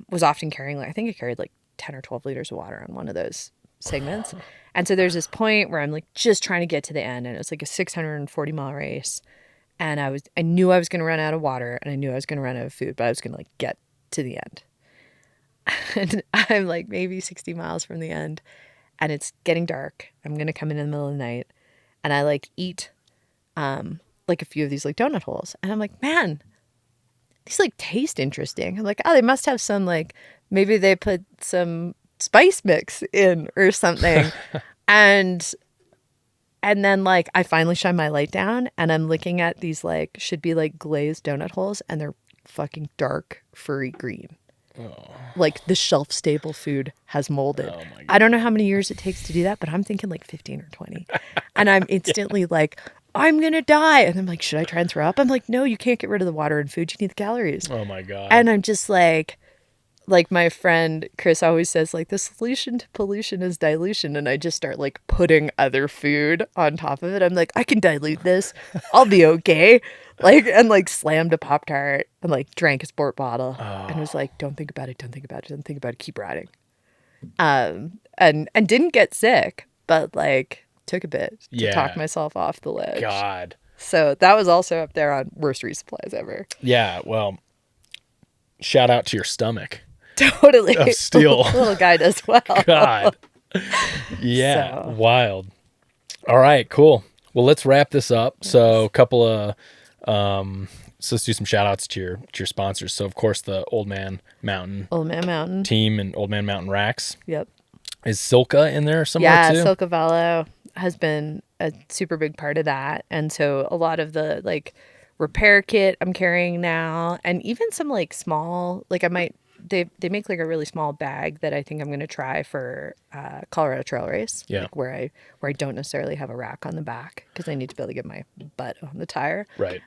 was often carrying like, I think I carried like 10 or 12 liters of water on one of those segments. And so there's this point where I'm like just trying to get to the end, and it was like a 640-mile race. And I knew I was going to run out of water and I knew I was going to run out of food, but I was going to like get to the end. And I'm like maybe 60 miles from the end and it's getting dark. I'm going to come in the middle of the night and I like eat like a few of these like donut holes. And I'm like, man, these like taste interesting. I'm like, oh, they must have some like, maybe they put some spice mix in or something. And then, like, I finally shine my light down, and I'm looking at these, like, should be, like, glazed donut holes, and they're fucking dark, furry green. Oh. Like, the shelf-stable food has molded. Oh my God. I don't know how many years it takes to do that, but I'm thinking, like, 15 or 20. And I'm instantly like, I'm going to die. And I'm like, should I try and throw up? I'm like, no, you can't get rid of the water and food. You need the calories. Oh, my God. And I'm just like my friend Chris always says, like, the solution to pollution is dilution. And I just start like putting other food on top of it. I'm like, I can dilute this. I'll be okay. Like, and like slammed a Pop-Tart and like drank a sport bottle and was like, don't think about it. Don't think about it. Don't think about it. Keep riding. And didn't get sick, but like took a bit to talk myself off the ledge. God. So that was also up there on worst resupplies ever. Yeah. Well, shout out to your stomach. Totally. Of steel. Little guy does well. God. Yeah. So. Wild. All right, cool. Well, let's wrap this up. So a couple of So let's do some shout outs to your sponsors. So of course the Old Man Mountain team and Old Man Mountain Racks. Yep. Is Silka in there somewhere Yeah, too? Silka Velo has been a super big part of that. And so a lot of the like repair kit I'm carrying now, and even some like small, like they make like a really small bag that I think I'm going to try for Colorado Trail Race. Yeah. Like where I don't necessarily have a rack on the back because I need to be able to get my butt on the tire. Right.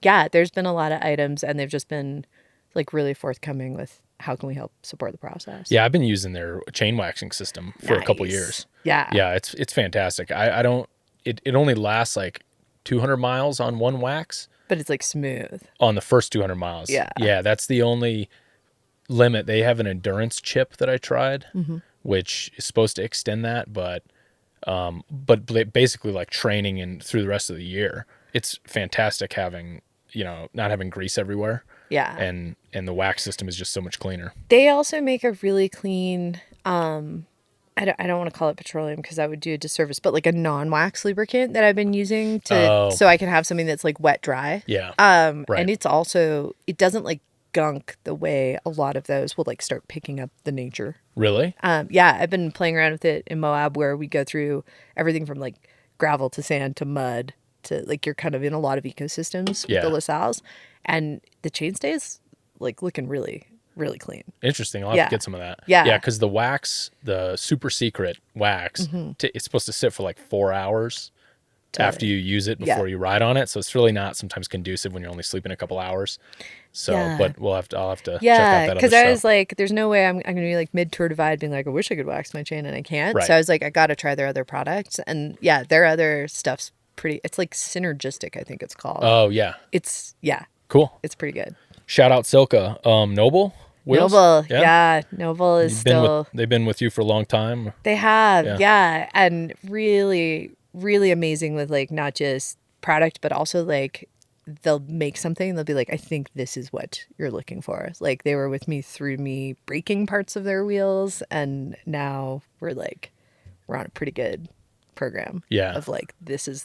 Yeah, there's been a lot of items and they've just been like really forthcoming with how can we help support the process. Yeah, I've been using their chain waxing system for a couple years. Yeah. Yeah, it's fantastic. I don't it only lasts like 200 miles on one wax. But it's like smooth. On the first 200 miles. Yeah. Yeah, that's the only limit. They have an endurance chip that I tried, which is supposed to extend that, but basically like training and through the rest of the year, it's fantastic having, not having grease everywhere. Yeah. And the wax system is just so much cleaner. They also make a really clean, I don't want to call it petroleum because that would do a disservice, but like a non-wax lubricant that I've been using so I can have something that's like wet dry. Yeah. Right. And it doesn't like gunk the way a lot of those will like start picking up the nature. Really? Yeah, I've been playing around with it in Moab where we go through everything from like gravel to sand to mud to like you're kind of in a lot of ecosystems with the LaSalle's, and the chain stays like looking really, really clean. Interesting. I'll have to get some of that. Yeah. Yeah, because the wax, the super secret wax, it's supposed to sit for like 4 hours after you use it before you ride on it. So it's really not sometimes conducive when you're only sleeping a couple hours. So, but I'll have to check out that other stuff. Because I was like, there's no way I'm going to be like mid-tour divide being like, I wish I could wax my chain and I can't. Right. So I was like, I got to try their other products. And yeah, their other stuff's it's like synergistic, I think it's called. Oh, yeah. Cool. It's pretty good. Shout out Silka. Noble wheels? Noble, yeah. Noble is still... They've been with you for a long time? They have, yeah. And really, really amazing with like not just product, but also like they'll make something and they'll be like, I think this is what you're looking for. Like they were with me through me breaking parts of their wheels, and now we're on a pretty good program. Yeah. Of like, this is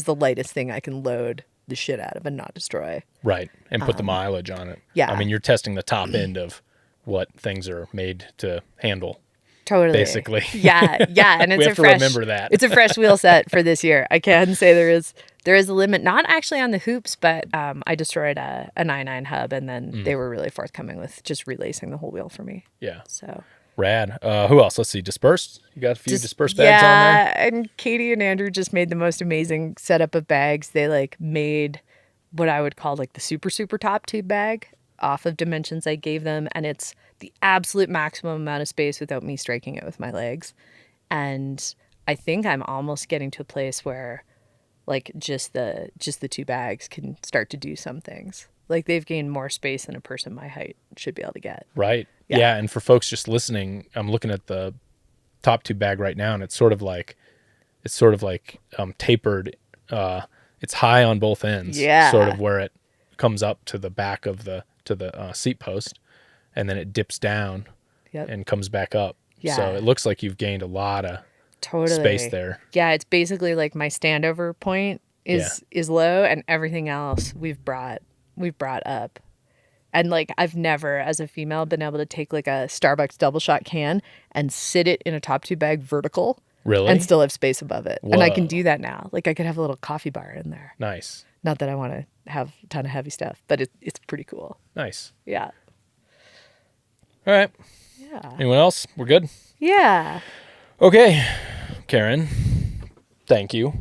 the lightest thing I can load the shit out of and not destroy. Right. And put the mileage on it. Yeah. I mean, you're testing the top end of what things are made to handle. Totally. Basically. Yeah. Yeah. And we have to remember that. It's a fresh wheel set for this year. I can say there is a limit, not actually on the hoops, but I destroyed a 9.9 hub, and then they were really forthcoming with just relacing the whole wheel for me. Yeah. So rad. Who else? Let's see. Dispersed. You got a few dispersed bags on there? Yeah, and Katie and Andrew just made the most amazing setup of bags. They like made what I would call like the super, super top tube bag off of dimensions I gave them, and it's the absolute maximum amount of space without me striking it with my legs. And I think I'm almost getting to a place where like just the two bags can start to do some things. Like they've gained more space than a person my height should be able to get. Right. Yeah. And for folks just listening, I'm looking at the top tube bag right now, and it's sort of like tapered. It's high on both ends. Yeah. Sort of where it comes up to the back of the seat post, and then it dips down and comes back up. Yeah. So it looks like you've gained a lot of space there. Yeah, it's basically like my standover point is low, and everything else we've brought up. And like I've never, as a female, been able to take like a Starbucks double shot can and sit it in a top tube bag vertical. Really? And still have space above it. Whoa. And I can do that now. Like I could have a little coffee bar in there. Nice. Not that I want to have a ton of heavy stuff, but it's pretty cool. Nice. Yeah. All right. Yeah. Anyone else? We're good? Yeah. Okay. Karin, thank you.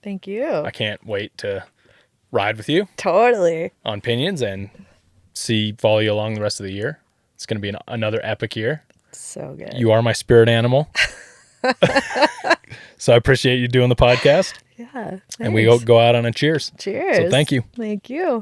Thank you. I can't wait to ride with you Totally. on Pinyons and follow you along the rest of the year. It's going to be another epic year. So good. You are my spirit animal. So I appreciate you doing the podcast. Yeah. Thanks. And we go out on a cheers. Cheers. So thank you. Thank you.